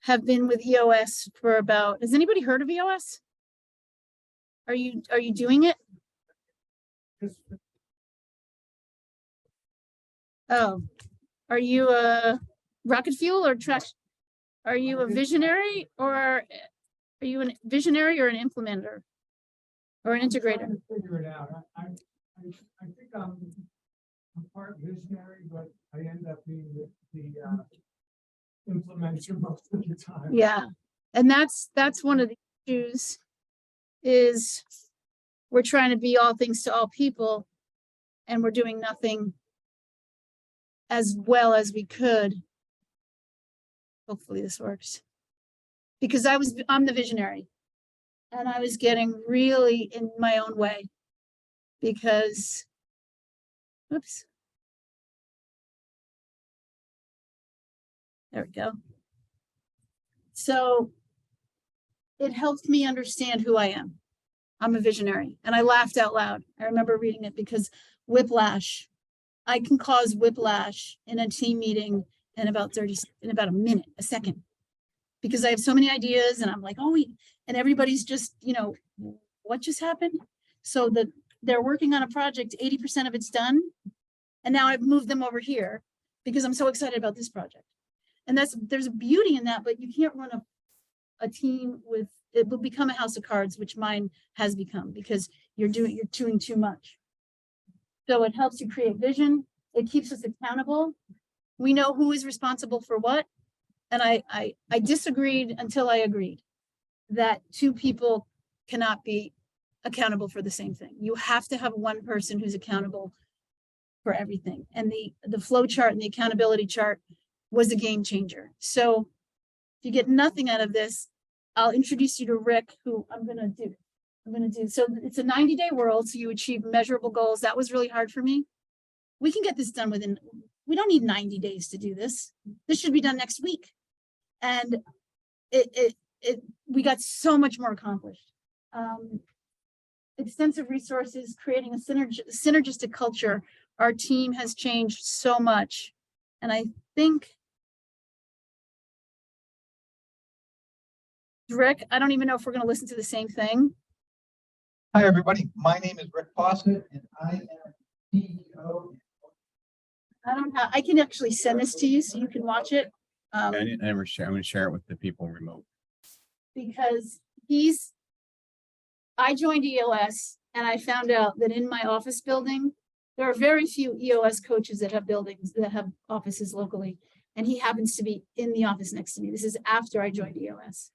Speaker 3: have been with EOS for about, has anybody heard of EOS? Are you doing it? Oh, are you a rocket fuel or trash? Are you a visionary or are you a visionary or an implementer? Or an integrator?
Speaker 7: Figure it out. I think I'm part visionary, but I end up being the implementer most of the time.
Speaker 3: Yeah, and that's one of the issues is we're trying to be all things to all people and we're doing nothing as well as we could. Hopefully this works. Because I'm the visionary. And I was getting really in my own way because, oops. There we go. So it helped me understand who I am. I'm a visionary. And I laughed out loud. I remember reading it because whiplash, I can cause whiplash in a team meeting in about a minute, a second. Because I have so many ideas and I'm like, oh, and everybody's just, what just happened? So they're working on a project, 80% of it's done. And now I've moved them over here because I'm so excited about this project. And there's a beauty in that, but you can't run a team with, it will become a house of cards, which mine has become because you're doing too much. So it helps you create vision. It keeps us accountable. We know who is responsible for what. And I disagreed until I agreed that two people cannot be accountable for the same thing. You have to have one person who's accountable for everything. And the flow chart and the accountability chart was a game changer. So if you get nothing out of this, I'll introduce you to Rick, who I'm going to do. So it's a 90-day world. So you achieve measurable goals. That was really hard for me. We can get this done we don't need 90 days to do this. This should be done next week. And we got so much more accomplished. Extensive resources, creating a synergistic culture. Our team has changed so much. And I think, Rick, I don't even know if we're going to listen to the same thing.
Speaker 9: Hi, everybody. My name is Rick Fawcett, and I am CEO.
Speaker 3: I can actually send this to you so you can watch it.
Speaker 1: I didn't ever share. I'm gonna share it with the people remote.
Speaker 3: Because I joined EOS and I found out that in my office building, there are very few EOS coaches that have buildings that have offices locally. And he happens to be in the office next to me. This is after I joined EOS.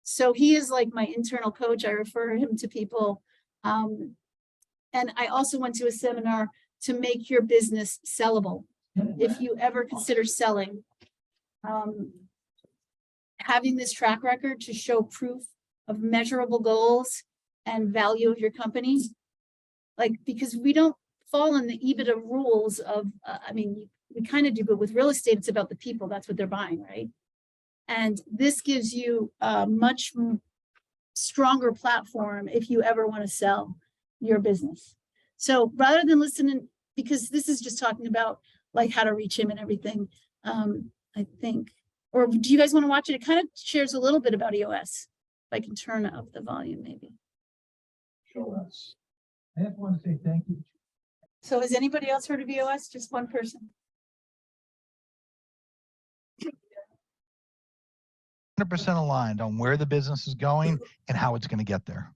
Speaker 3: So he is like my internal coach. I refer him to people. And I also went to a seminar to make your business sellable. If you ever consider selling, having this track record to show proof of measurable goals and value of your company, because we don't fall in the EBITDA rules of, we kind of do, but with real estate, it's about the people. That's what they're buying, right? And this gives you a much stronger platform if you ever want to sell your business. So rather than listening, because this is just talking about like how to reach him and everything, I think, or do you guys want to watch it? It kind of shares a little bit about EOS. If I can turn up the volume, maybe.
Speaker 9: Show us. I just want to say thank you.
Speaker 3: So has anybody else heard of EOS? Just one person?
Speaker 9: 100% aligned on where the business is going and how it's going to get there.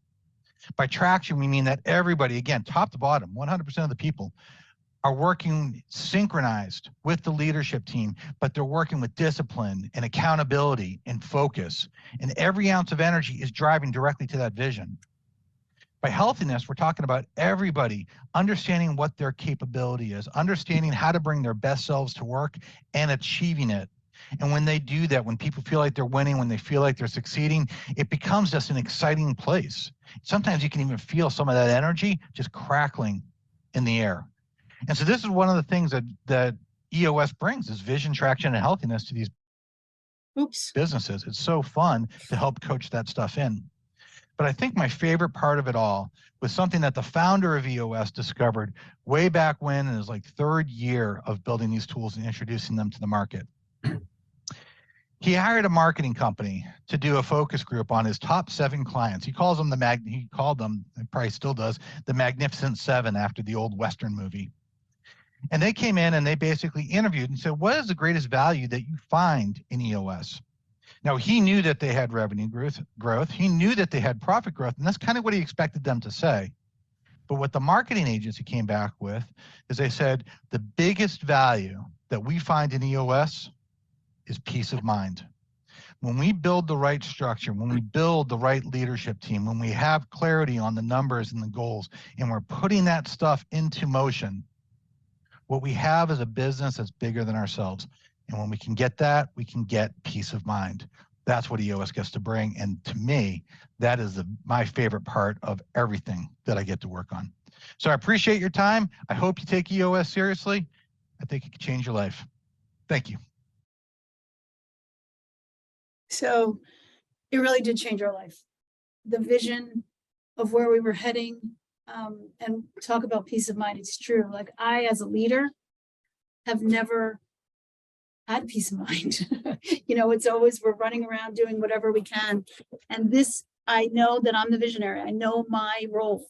Speaker 9: By traction, we mean that everybody, again, top to bottom, 100% of the people are working synchronized with the leadership team, but they're working with discipline and accountability and focus. And every ounce of energy is driving directly to that vision. By healthiness, we're talking about everybody understanding what their capability is, understanding how to bring their best selves to work and achieving it. And when they do that, when people feel like they're winning, when they feel like they're succeeding, it becomes just an exciting place. Sometimes you can even feel some of that energy just crackling in the air. And so this is one of the things that EOS brings is vision, traction, and healthiness to these businesses. It's so fun to help coach that stuff in. But I think my favorite part of it all was something that the founder of EOS discovered way back when in his like third year of building these tools and introducing them to the market. He hired a marketing company to do a focus group on his top 7 clients. He called them, he probably still does, the Magnificent Seven after the old Western movie. And they came in and they basically interviewed and said, what is the greatest value that you find in EOS? Now, he knew that they had revenue growth. He knew that they had profit growth, and that's kind of what he expected them to say. But what the marketing agency came back with is they said, the biggest value that we find in EOS is peace of mind. When we build the right structure, when we build the right leadership team, when we have clarity on the numbers and the goals, and we're putting that stuff into motion, what we have is a business that's bigger than ourselves. And when we can get that, we can get peace of mind. That's what EOS gets to bring. And to me, that is my favorite part of everything that I get to work on. So I appreciate your time. I hope you take EOS seriously. I think it could change your life. Thank you.
Speaker 3: So it really did change our life. The vision of where we were heading, and talk about peace of mind. It's true. Like I, as a leader, have never had peace of mind. You know, it's always we're running around doing whatever we can. And this, I know that I'm the visionary. I know my role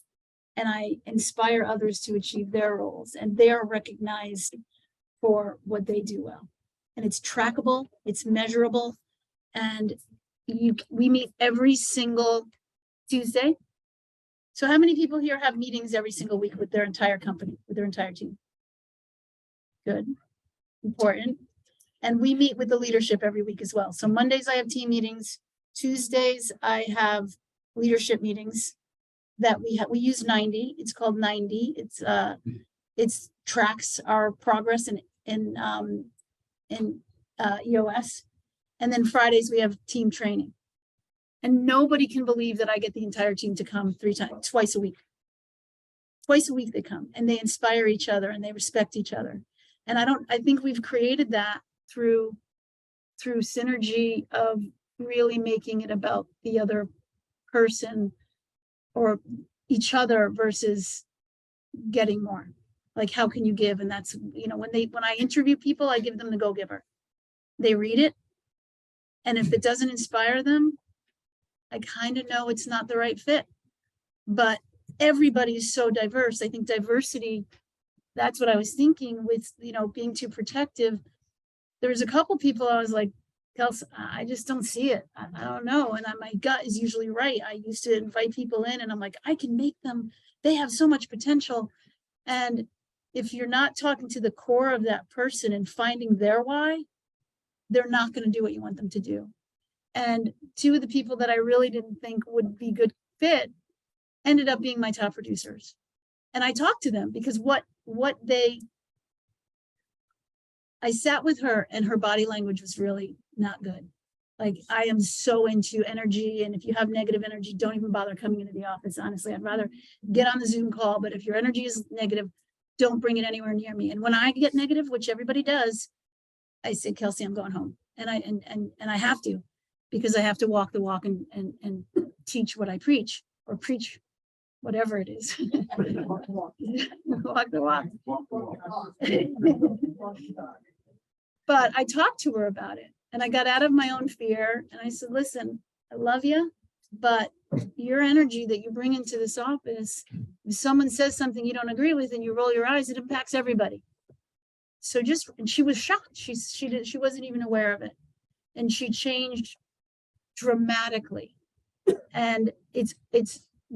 Speaker 3: and I inspire others to achieve their roles, and they are recognized for what they do well. And it's trackable, it's measurable. And we meet every single Tuesday. So how many people here have meetings every single week with their entire company, with their entire team? Good, important. And we meet with the leadership every week as well. So Mondays I have team meetings. Tuesdays I have leadership meetings that we use 90. It's called 90. It's tracks our progress in EOS. And then Fridays we have team training. And nobody can believe that I get the entire team to come twice a week. Twice a week they come and they inspire each other and they respect each other. And I think we've created that through synergy of really making it about the other person or each other versus getting more. Like, how can you give? And that's, you know, when I interview people, I give them the go-giver. They read it. And if it doesn't inspire them, I kind of know it's not the right fit. But everybody is so diverse. I think diversity, that's what I was thinking with, you know, being too protective. There was a couple people I was like, Kels, I just don't see it. I don't know. And my gut is usually right. I used to invite people in and I'm like, I can make them, they have so much potential. And if you're not talking to the core of that person and finding their why, they're not going to do what you want them to do. And two of the people that I really didn't think would be good fit ended up being my top producers. And I talked to them because I sat with her and her body language was really not good. Like, I am so into energy. And if you have negative energy, don't even bother coming into the office. Honestly, I'd rather get on the Zoom call. But if your energy is negative, don't bring it anywhere near me. And when I get negative, which everybody does, I say, Kelsey, I'm going home. And I have to, because I have to walk the walk and teach what I preach, or preach whatever it is. Walk the walk. But I talked to her about it, and I got out of my own fear, and I said, listen, I love you, but your energy that you bring into this office, if someone says something you don't agree with and you roll your eyes, it impacts everybody. So and she was shocked. She wasn't even aware of it. And she changed dramatically. And it's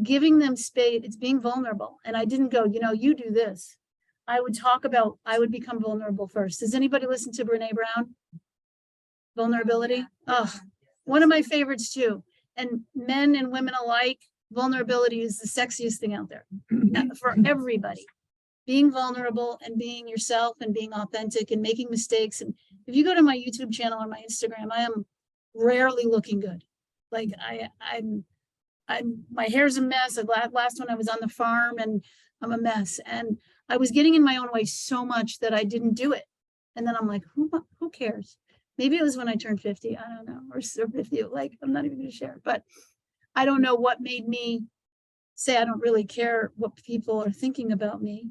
Speaker 3: giving them space, it's being vulnerable. And I didn't go, you do this. I would become vulnerable first. Does anybody listen to Brene Brown? Vulnerability? Oh, one of my favorites too. And men and women alike, vulnerability is the sexiest thing out there for everybody. Being vulnerable and being yourself and being authentic and making mistakes. And if you go to my YouTube channel or my Instagram, I am rarely looking good. Like my hair's a mess. Last one I was on the farm and I'm a mess. And I was getting in my own way so much that I didn't do it. And then I'm like, who cares? Maybe it was when I turned 50. I don't know. Or 50. Like, I'm not even going to share. But I don't know what made me say I don't really care what people are thinking about me.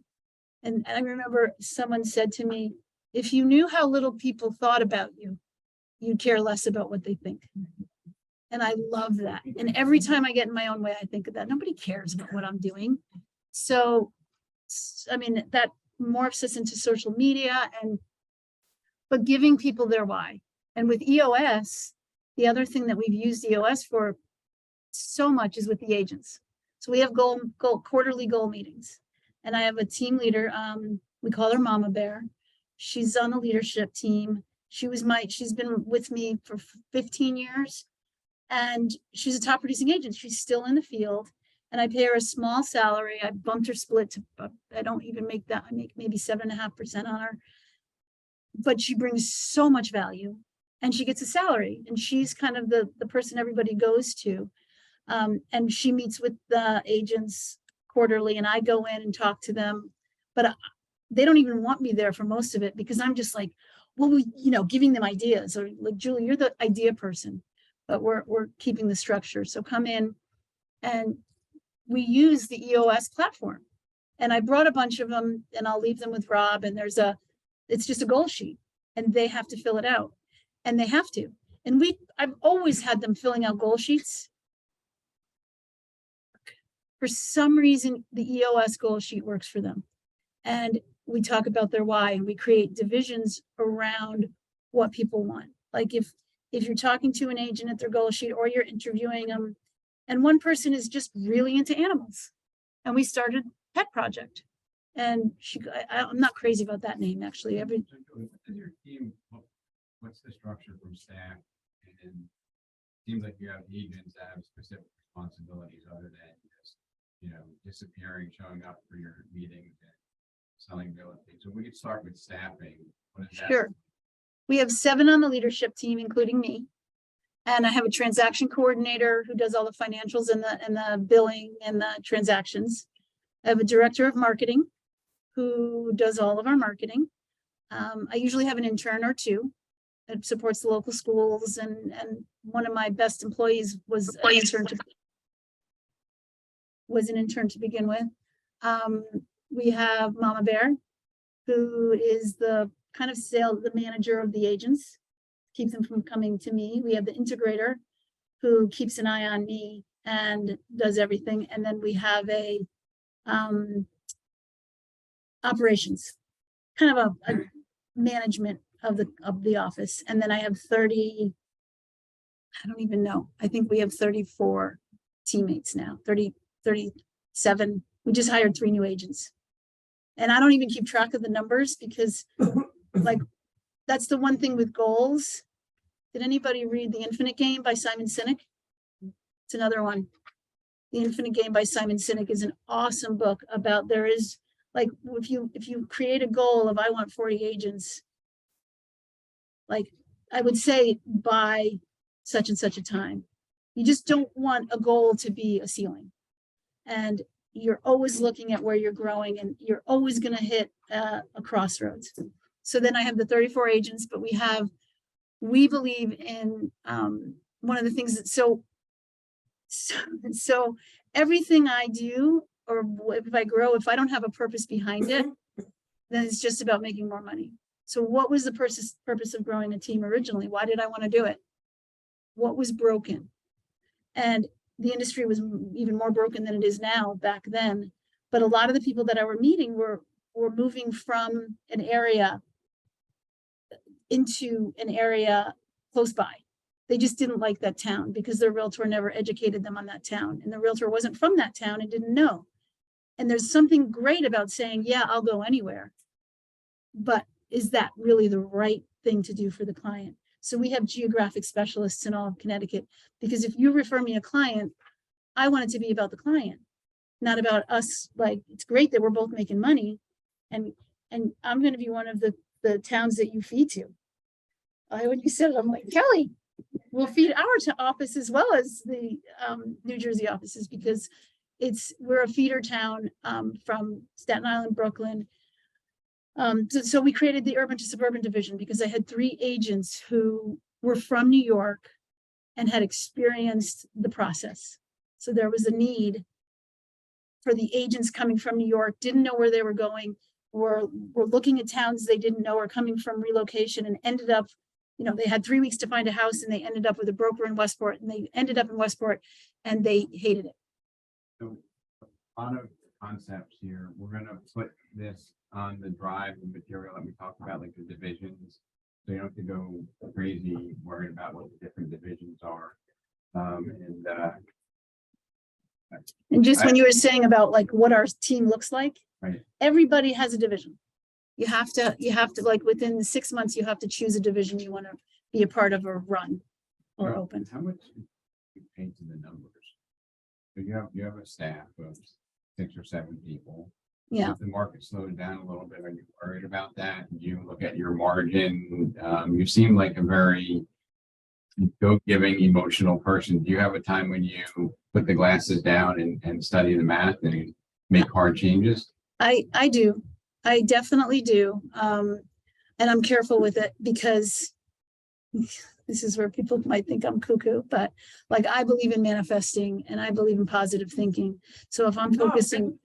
Speaker 3: And I remember someone said to me, if you knew how little people thought about you, you'd care less about what they think. And I love that. And every time I get in my own way, I think of that. Nobody cares about what I'm doing. So, I mean, that morphs us into social media, but giving people their why. And with EOS, the other thing that we've used EOS for so much is with the agents. So we have quarterly goal meetings. And I have a team leader, we call her Mama Bear. She's on the leadership team. She's been with me for 15 years. And she's a top producing agent. She's still in the field. And I pay her a small salary. I bumped her split to, I don't even make that. I make maybe 7.5% on her. But she brings so much value and she gets a salary. And she's kind of the person everybody goes to. And she meets with the agents quarterly, and I go in and talk to them. But they don't even want me there for most of it, because I'm just like, well, giving them ideas, or like, Julie, you're the idea person, but we're keeping the structure. So come in, and we use the EOS platform. And I brought a bunch of them, and I'll leave them with Rob. And it's just a goal sheet, and they have to fill it out, and they have to. And I've always had them filling out goal sheets. For some reason, the EOS goal sheet works for them. And we talk about their why, and we create divisions around what people want. Like if you're talking to an agent at their goal sheet, or you're interviewing them, and one person is just really into animals, and we started Pet Project. And I'm not crazy about that name, actually.
Speaker 1: Your team, what's the structure from staff? And it seems like you have agents that have specific responsibilities other than just, disappearing, showing up for your meetings and selling real estate. So we could start with staffing.
Speaker 3: Sure. We have 7 on the leadership team, including me. And I have a transaction coordinator who does all the financials and the billing and the transactions. I have a director of marketing who does all of our marketing. I usually have an intern or 2 that supports the local schools. And one of my best employees was an intern to begin with. We have Mama Bear, who is the kind of the manager of the agents, keep them from coming to me. We have the integrator who keeps an eye on me and does everything. And then we have a operations, kind of a management of the office. And then I have 30, I don't even know. I think we have 34 teammates now, 37. We just hired 3 new agents. And I don't even keep track of the numbers, because like, that's the one thing with goals. Did anybody read The Infinite Game by Simon Sinek? It's another one. The Infinite Game by Simon Sinek is an awesome book about, there is like, if you create a goal of, I want 40 agents, like I would say by such and such a time, you just don't want a goal to be a ceiling. And you're always looking at where you're growing and you're always going to hit a crossroads. So then I have the 34 agents, but we believe in one of the things that so everything I do, or if I grow, if I don't have a purpose behind it, then it's just about making more money. So what was the purpose of growing a team originally? Why did I want to do it? What was broken? And the industry was even more broken than it is now back then. But a lot of the people that I were meeting were moving from an area into an area close by. They just didn't like that town because their realtor never educated them on that town. And the realtor wasn't from that town and didn't know. And there's something great about saying, yeah, I'll go anywhere. But is that really the right thing to do for the client? So we have geographic specialists in all of Connecticut, because if you refer me a client, I want it to be about the client, not about us. Like, it's great that we're both making money, and I'm going to be one of the towns that you feed to. When you said it, I'm like, Kelly, we'll feed our office as well as the New Jersey offices, because we're a feeder town from Staten Island, Brooklyn. So we created the urban to suburban division because I had 3 agents who were from New York and had experienced the process. So there was a need for the agents coming from New York, didn't know where they were going, were looking at towns they didn't know, or coming from relocation, and ended up, they had 3 weeks to find a house, and they ended up with a broker in Westport, and they ended up in Westport and they hated it.
Speaker 1: So a lot of concepts here. We're gonna put this on the drive and material that we talked about, like the divisions. So you don't have to go crazy worrying about what the different divisions are.
Speaker 3: And just when you were saying about like what our team looks like,
Speaker 1: right,
Speaker 3: everybody has a division. You have to like within 6 months, you have to choose a division you want to be a part of or run or open.
Speaker 1: How much you pay to the numbers? So you have a staff of 6 or 7 people.
Speaker 3: Yeah.
Speaker 1: If the market slows down a little bit, are you worried about that? Do you look at your margin? You seem like a very go-giving, emotional person. Do you have a time when you put the glasses down and study the math and make hard changes?
Speaker 3: I do. I definitely do. And I'm careful with it because this is where people might think I'm cuckoo, but like, I believe in manifesting and I believe in positive thinking. So if I'm focusing,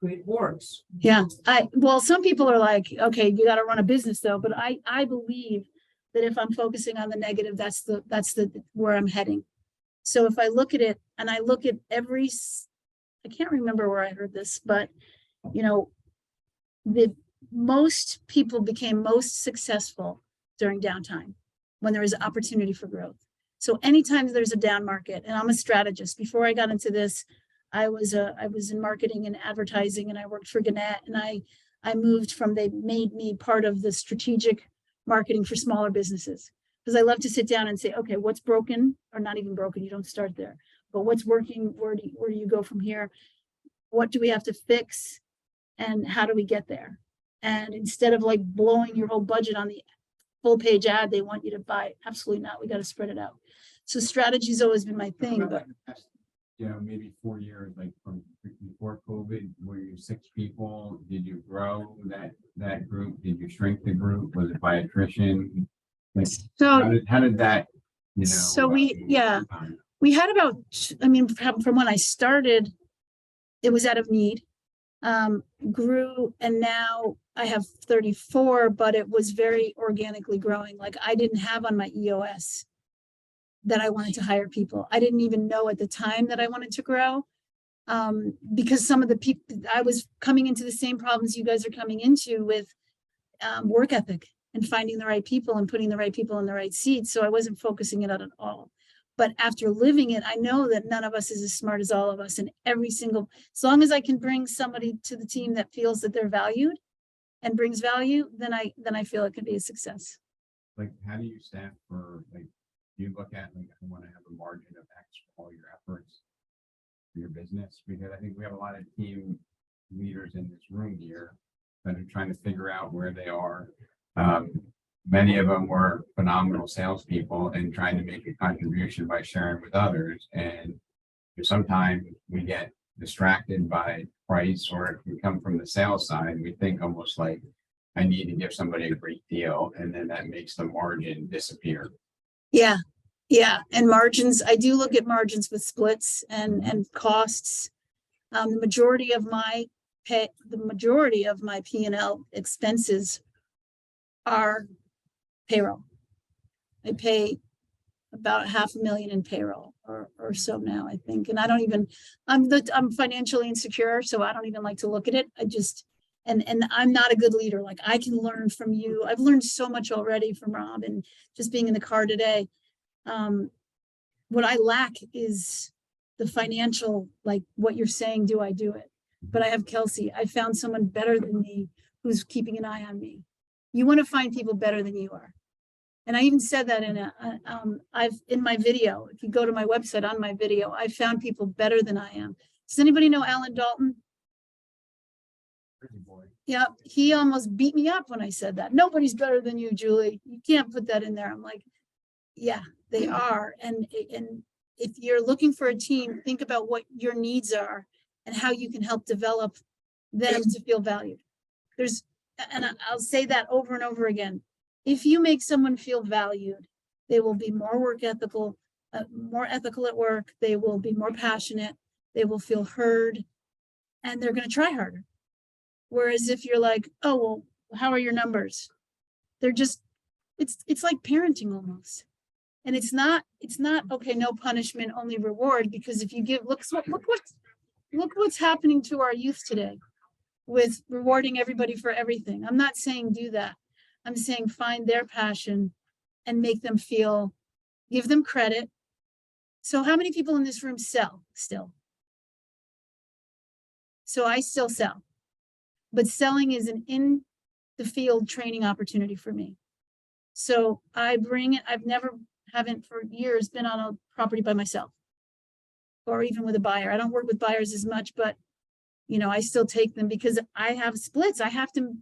Speaker 16: It works.
Speaker 3: yeah, well, some people are like, okay, you got to run a business though, but I believe that if I'm focusing on the negative, that's the where I'm heading. So if I look at it and I look at I can't remember where I heard this, but the most people became most successful during downtime when there is opportunity for growth. So anytime there's a down market, and I'm a strategist. Before I got into this, I was in marketing and advertising, and I worked for Gannett, and I moved from, they made me part of the strategic marketing for smaller businesses, because I love to sit down and say, okay, what's broken, or not even broken, you don't start there, but what's working, where do you go from here? What do we have to fix? And how do we get there? And instead of like blowing your whole budget on the full page ad they want you to buy, absolutely not. We got to spread it out. So strategy's always been my thing. But
Speaker 1: maybe 4 years, like from before COVID, were you 6 people? Did you grow that group? Did you shrink the group? Was it by attrition? Like,
Speaker 3: so
Speaker 1: how did that,
Speaker 3: so we had about, I mean, from when I started, it was out of need, grew, and now I have 34, but it was very organically growing. Like, I didn't have on my EOS that I wanted to hire people. I didn't even know at the time that I wanted to grow, because some of the people, I was coming into the same problems you guys are coming into with work ethic and finding the right people and putting the right people in the right seats. So I wasn't focusing it on at all. But after living it, I know that none of us is as smart as all of us, and as long as I can bring somebody to the team that feels that they're valued and brings value, then I feel it can be a success.
Speaker 1: Like, how do you staff for, like, you look at, like, I want to have a margin of X for all your efforts for your business? Because I think we have a lot of team leaders in this room here that are trying to figure out where they are. Many of them were phenomenal salespeople and trying to make a contribution by sharing with others. And sometimes we get distracted by price, or if we come from the sales side, we think almost like I need to give somebody a great deal, and then that makes the margin disappear.
Speaker 3: Yeah, yeah, and margins, I do look at margins with splits and costs. The majority of my P&L expenses are payroll. I pay about $500,000 in payroll or so now, I think. And I don't even, I'm financially insecure, so I don't even like to look at it. I just, and I'm not a good leader. Like, I can learn from you. I've learned so much already from Rob and just being in the car today. What I lack is the financial, like what you're saying, do I do it? But I have Kelsey. I found someone better than me who's keeping an eye on me. You want to find people better than you are. And I even said that in my video. If you go to my website, on my video, I found people better than I am. Does anybody know Alan Dalton? Yeah, he almost beat me up when I said that. Nobody's better than you, Julie. You can't put that in there. I'm like, yeah, they are. And if you're looking for a team, think about what your needs are and how you can help develop them to feel valued. And I'll say that over and over again. If you make someone feel valued, they will be more ethical at work. They will be more passionate. They will feel heard, and they're going to try harder. Whereas if you're like, oh, well, how are your numbers? They're just, it's like parenting almost. And it's not, okay, no punishment, only reward, because if you give, look what's happening to our youth today with rewarding everybody for everything. I'm not saying do that. I'm saying find their passion and make them feel, give them credit. So how many people in this room sell still? So I still sell, but selling is an in the field training opportunity for me. So I bring it, haven't for years been on a property by myself or even with a buyer. I don't work with buyers as much, but I still take them because I have splits. I have to,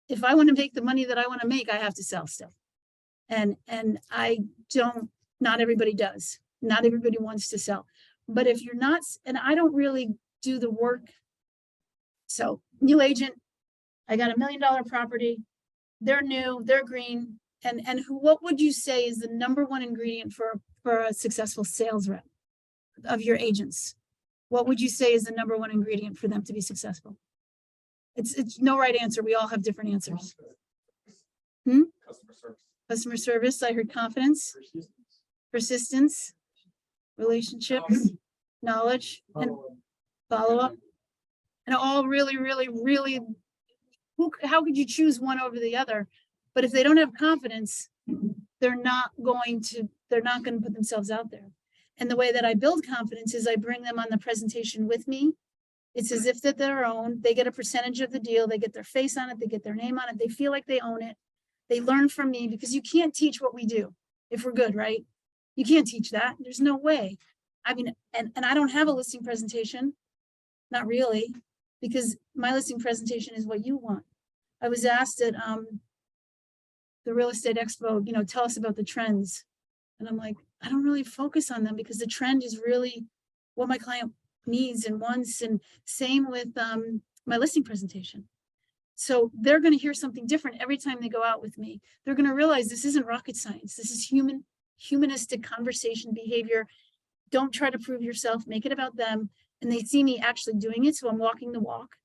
Speaker 3: if I want to make the money that I want to make, I have to sell stuff. And I don't, not everybody does. Not everybody wants to sell. But if you're not, and I don't really do the work. So new agent, I got $1 million property. They're new, they're green. And what would you say is the number one ingredient for a successful sales rep of your agents? What would you say is the number one ingredient for them to be successful? It's no right answer. We all have different answers.
Speaker 21: Customer service.
Speaker 3: Customer service. I heard confidence, persistence, relationships, knowledge, and follow-up. And all really, really, really, how could you choose one over the other? But if they don't have confidence, they're not going to put themselves out there. And the way that I build confidence is I bring them on the presentation with me. It's as if that they're own. They get a percentage of the deal. They get their face on it. They get their name on it. They feel like they own it. They learn from me because you can't teach what we do if we're good, right? You can't teach that. There's no way. I mean, and I don't have a listing presentation. Not really, because my listing presentation is what you want. I was asked at the Real Estate Expo, tell us about the trends. And I'm like, I don't really focus on them because the trend is really what my client needs and wants. And same with my listing presentation. So they're going to hear something different every time they go out with me. They're going to realize this isn't rocket science. This is humanistic conversation behavior. Don't try to prove yourself, make it about them. And they see me actually doing it. So I'm walking the walk.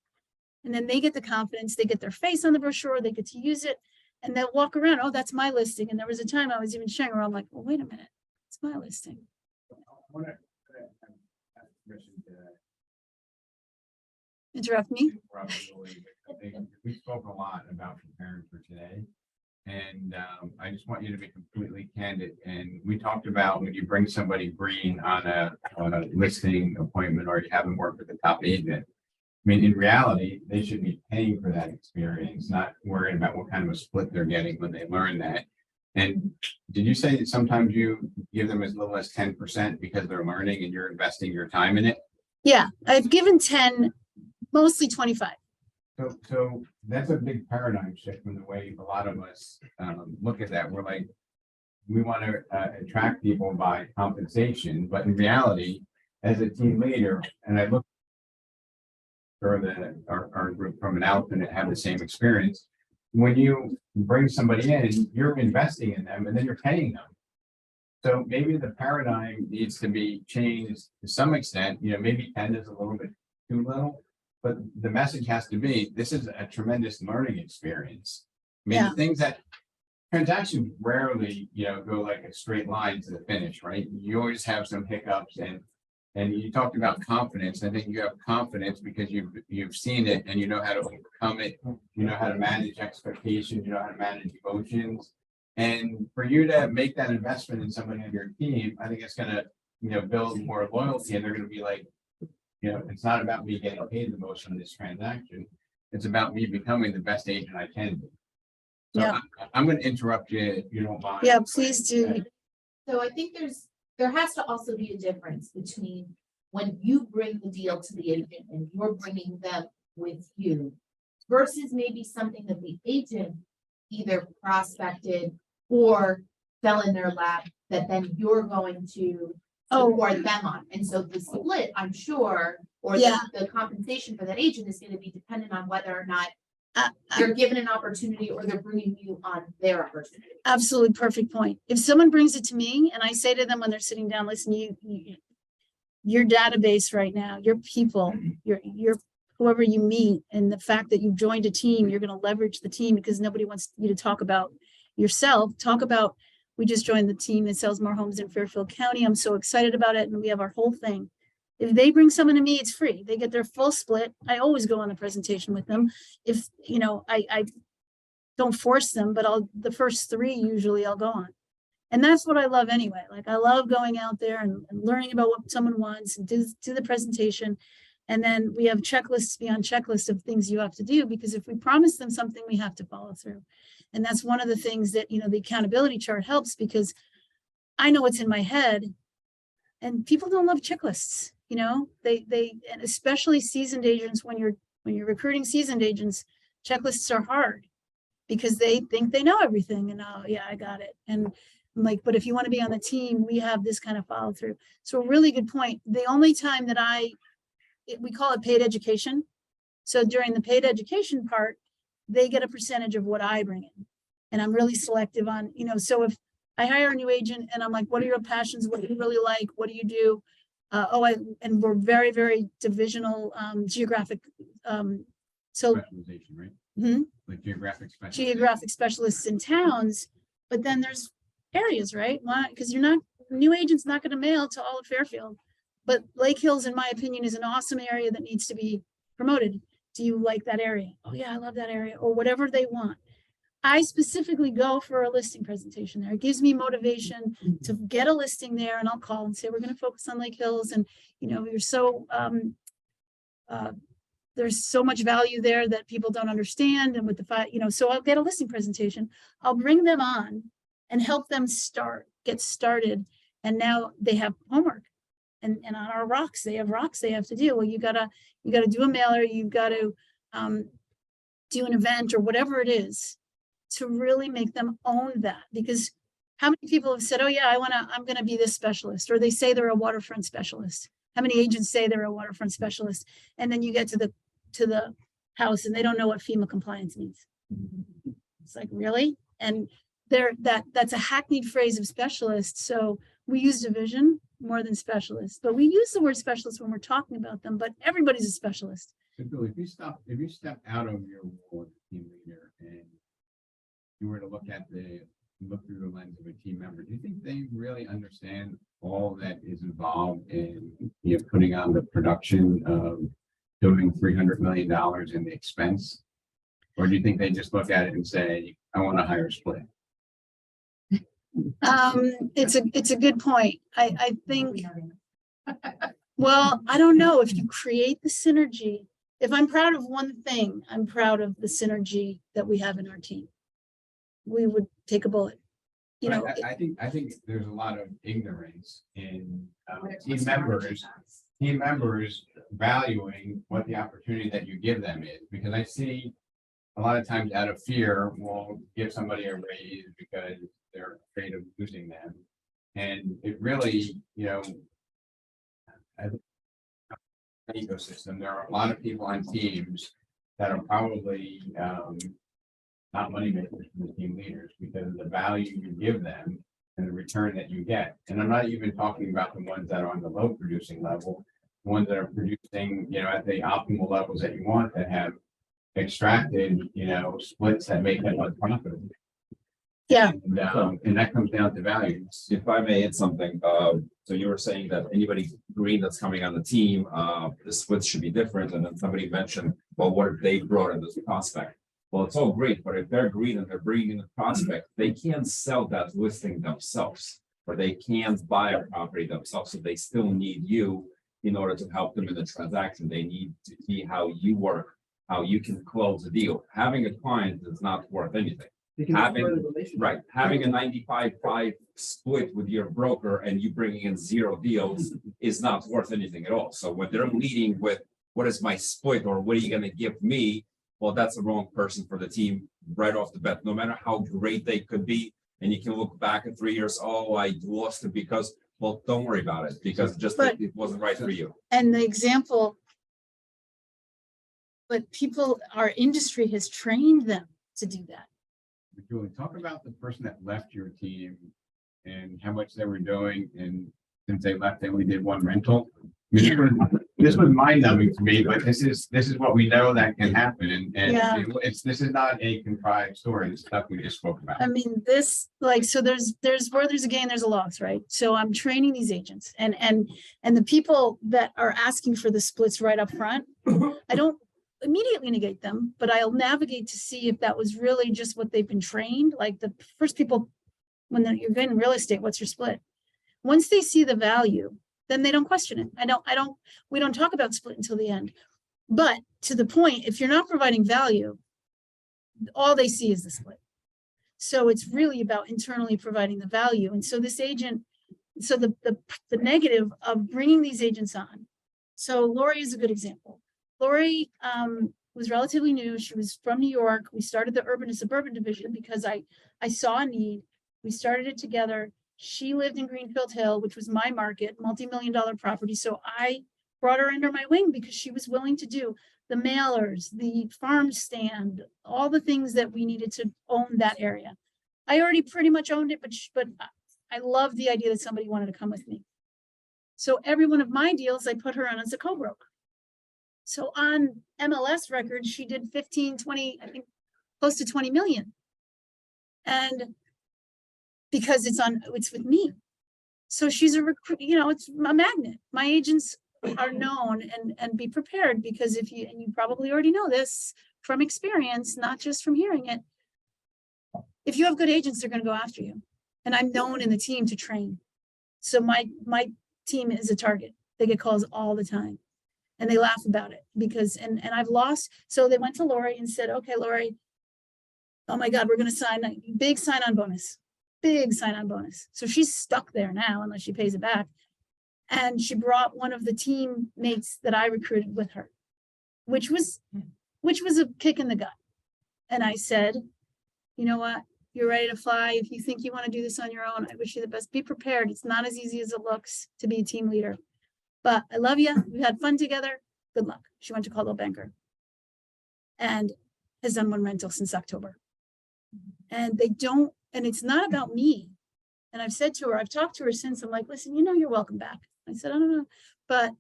Speaker 3: And then they get the confidence, they get their face on the brochure, they get to use it, and they'll walk around. Oh, that's my listing. And there was a time I was even sharing around, like, well, wait a minute, it's my listing.
Speaker 1: I want to ask permission to
Speaker 3: Interrupt me.
Speaker 1: We spoke a lot about preparing for today. And I just want you to be completely candid. And we talked about when you bring somebody green on a listing appointment or you haven't worked with the top agent. I mean, in reality, they should be paying for that experience, not worrying about what kind of a split they're getting when they learn that. And did you say that sometimes you give them as little as 10% because they're learning and you're investing your time in it?
Speaker 3: Yeah, I've given 10, mostly 25.
Speaker 1: So that's a big paradigm shift from the way a lot of us look at that. We're like, we want to attract people by compensation, but in reality, as a team leader, and I look or our group from an outfit have the same experience. When you bring somebody in, you're investing in them and then you're paying them. So maybe the paradigm needs to be changed to some extent, maybe 10 is a little bit too little. But the message has to be, this is a tremendous learning experience. I mean,
Speaker 3: Yeah.
Speaker 1: the things that transactions rarely, go like a straight line to the finish, right? You always have some hiccups and you talked about confidence. I think you have confidence because you've seen it and you know how to overcome it. You know how to manage expectations, you know how to manage emotions. And for you to make that investment in somebody on your team, I think it's gonna, build more loyalty, and they're gonna be like, it's not about me getting paid the most on this transaction. It's about me becoming the best agent I can be. So
Speaker 3: Yeah.
Speaker 1: I'm gonna interrupt you if you don't mind.
Speaker 3: Yeah, please do.
Speaker 13: So I think there has to also be a difference between when you bring the deal to the agent and you're bringing them with you versus maybe something that the agent either prospected or fell in their lap that then you're going to support them on. And so the split, I'm sure, or the compensation for that agent is going to be dependent on whether or not they're given an opportunity or they're bringing you on their opportunity.
Speaker 3: Absolutely perfect point. If someone brings it to me and I say to them when they're sitting down, listen, your database right now, your people, your whoever you meet, and the fact that you've joined a team, you're going to leverage the team because nobody wants you to talk about yourself. Talk about, we just joined the team that sells more homes in Fairfield County. I'm so excited about it. And we have our whole thing. If they bring someone to me, it's free. They get their full split. I always go on a presentation with them. If, I don't force them, but the first 3 usually I'll go on. And that's what I love anyway. Like I love going out there and learning about what someone wants and do the presentation. And then we have checklists beyond checklists of things you have to do, because if we promise them something, we have to follow through. And that's one of the things that, the accountability chart helps, because I know what's in my head and people don't love checklists. And especially seasoned agents, when you're recruiting seasoned agents, checklists are hard because they think they know everything and I got it. And I'm like, but if you want to be on the team, we have this kind of follow through. So a really good point. The only time that we call it paid education. So during the paid education part, they get a percentage of what I bring in. And I'm really selective on, so if I hire a new agent and I'm like, what are your passions? What do you really like? What do you do? And we're very, very divisional, geographic.
Speaker 1: Specialization, right? Like
Speaker 3: geographic specialists in towns, but then there's areas, right? Because new agent's not going to mail to all of Fairfield, but Lake Hills, in my opinion, is an awesome area that needs to be promoted. Do you like that area? Oh yeah, I love that area, or whatever they want. I specifically go for a listing presentation there. It gives me motivation to get a listing there, and I'll call and say, we're going to focus on Lake Hills. And, you're so, there's so much value there that people don't understand. And with the so I'll get a listing presentation. I'll bring them on and help them get started. And now they have homework. And on our rocks, they have rocks they have to do. Well, you gotta do a mailer, you've got to do an event or whatever it is to really make them own that. Because how many people have said, oh yeah, I'm gonna be this specialist, or they say they're a waterfront specialist. How many agents say they're a waterfront specialist? And then you get to the house and they don't know what FEMA compliance means. It's like, really? And that's a hackneyed phrase of specialist. So we use division more than specialist, but we use the word specialist when we're talking about them, but everybody's a specialist.
Speaker 1: So Bill, if you step out of your role as a team leader and you were to look through the lens of a team member, do you think they really understand all that is involved in putting on the production of doing $300 million in the expense? Or do you think they just look at it and say, I want to hire split?
Speaker 3: It's a good point. I think, well, I don't know if you create the synergy. If I'm proud of one thing, I'm proud of the synergy that we have in our team. We would take a bullet.
Speaker 1: I think there's a lot of ignorance in team members valuing what the opportunity that you give them is, because I see a lot of times out of fear, we'll give somebody a raise because they're afraid of losing them. And it really, ecosystem. There are a lot of people on teams that are probably not money makers for the team leaders because of the value you give them and the return that you get. And I'm not even talking about the ones that are on the low producing level, the ones that are producing, at the optimal levels that you want, that have extracted, splits that make them unprofitable.
Speaker 3: Yeah.
Speaker 1: And that comes down to values.
Speaker 12: If I may add something, so you were saying that anybody green that's coming on the team, the splits should be different, and then somebody mentioned, well, what if they brought in this prospect? Well, it's all great, but if they're green and they're bringing in a prospect, they can't sell that listing themselves, or they can't buy a property themselves, so they still need you in order to help them in the transaction. They need to see how you work, how you can close a deal. Having a client is not worth anything. Having a 95-5 split with your broker and you bringing in 0 deals is not worth anything at all. So when they're leading with what is my split or what are you going to give me, well, that's the wrong person for the team right off the bat. No matter how great they could be, and you can look back at 3 years, oh, I lost it because, well, don't worry about it because it wasn't right for you.
Speaker 3: And the example, but our industry has trained them to do that.
Speaker 1: Julie, talk about the person that left your team and how much they were doing, and since they left, they only did 1 rental. This was mind-numbing to me, but this is what we know that can happen, and this is not a contrived story. It's stuff we just spoke about.
Speaker 3: I mean, so there's where there's a gain, there's a loss, right? So I'm training these agents, and the people that are asking for the splits right up front, I don't immediately negate them, but I'll navigate to see if that was really just what they've been trained. Like the first people, when you're getting real estate, what's your split? Once they see the value, then they don't question it. We don't talk about split until the end. But to the point, if you're not providing value, all they see is the split. So it's really about internally providing the value. And so this agent, so the negative of bringing these agents on. So Lori is a good example. Lori was relatively new. She was from New York. We started the urban and suburban division because I saw a need. We started it together. She lived in Greenfield Hill, which was my market, multi-million-dollar property. So I brought her under my wing because she was willing to do the mailers, the farm stand, all the things that we needed to own that area. I already pretty much owned it, but I loved the idea that somebody wanted to come with me. So every one of my deals, I put her on as a co-broker. So on MLS records, she did 15, 20, I think close to 20 million. And because it's with me. So she's a recruit, it's a magnet. My agents are known, and be prepared, because and you probably already know this from experience, not just from hearing it. If you have good agents, they're going to go after you. And I'm known in the team to train. So my team is a target. They get calls all the time. And they laugh about it because, and I've lost. So they went to Lori and said, okay, Lori, oh my God, we're going to sign a big sign-on bonus. So she's stuck there now unless she pays it back. And she brought one of the teammates that I recruited with her, which was a kick in the gut. And I said, you know what? You're ready to fly. If you think you want to do this on your own, I wish you the best. Be prepared. It's not as easy as it looks to be a team leader. But I love you. We've had fun together. Good luck. She went to Coldwell Banker and has done 1 rental since October. And and it's not about me. And I've said to her, I've talked to her since, I'm like, listen, you're welcome back. I said, I don't know, but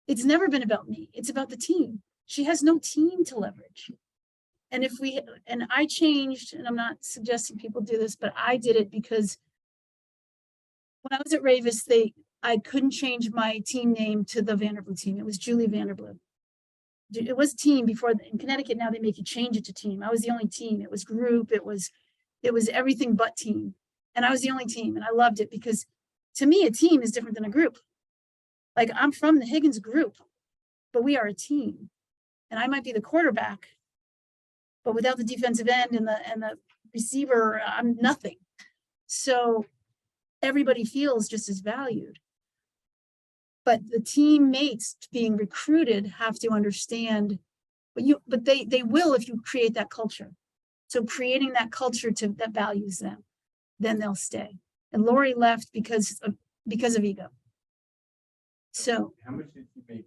Speaker 3: it's never been about me. It's about the team. She has no team to leverage. And I changed, and I'm not suggesting people do this, but I did it because when I was at Ravis, I couldn't change my team name to the Vanderblue Team. It was Julie Vanderblue. It was team before. In Connecticut, now they make you change it to team. I was the only team. It was group. It was everything but team. And I was the only team. And I loved it because to me, a team is different than a group. Like, I'm from the Higgins group, but we are a team. And I might be the quarterback, but without the defensive end and the receiver, I'm nothing. So everybody feels just as valued. But the teammates being recruited have to understand, but they will if you create that culture. So creating that culture that values them, then they'll stay. And Lori left because of ego. So
Speaker 1: How much did you make?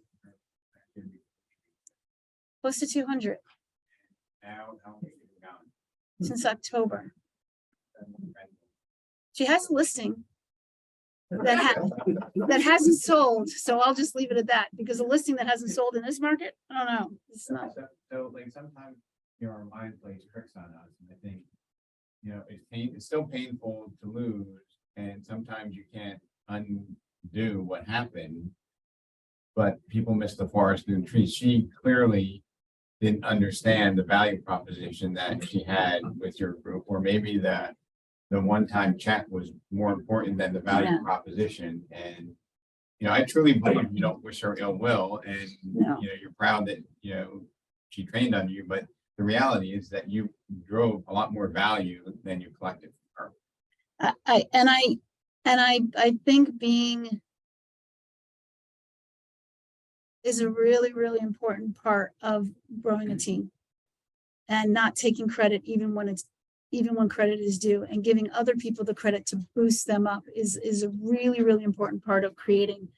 Speaker 3: close to 200
Speaker 1: Now, how much have you gotten?
Speaker 3: since October. She has a listing that hasn't sold, so I'll just leave it at that, because a listing that hasn't sold in this market, I don't know. It's not.
Speaker 1: So like sometimes, our mind plays tricks on us, and I think, it's still painful to lose, and sometimes you can't undo what happened. But people miss the forest through the trees. She clearly didn't understand the value proposition that she had with your group, or maybe the one-time chat was more important than the value
Speaker 3: Yeah.
Speaker 1: proposition. And, I truly believe you don't wish her ill will, and,
Speaker 3: No.
Speaker 1: you're proud that, she trained under you, but the reality is that you drove a lot more value than you collected from her.
Speaker 3: I think being is a really, really important part of growing a team, and not taking credit even when credit is due, and giving other people the credit to boost them up is a really, really important part of creating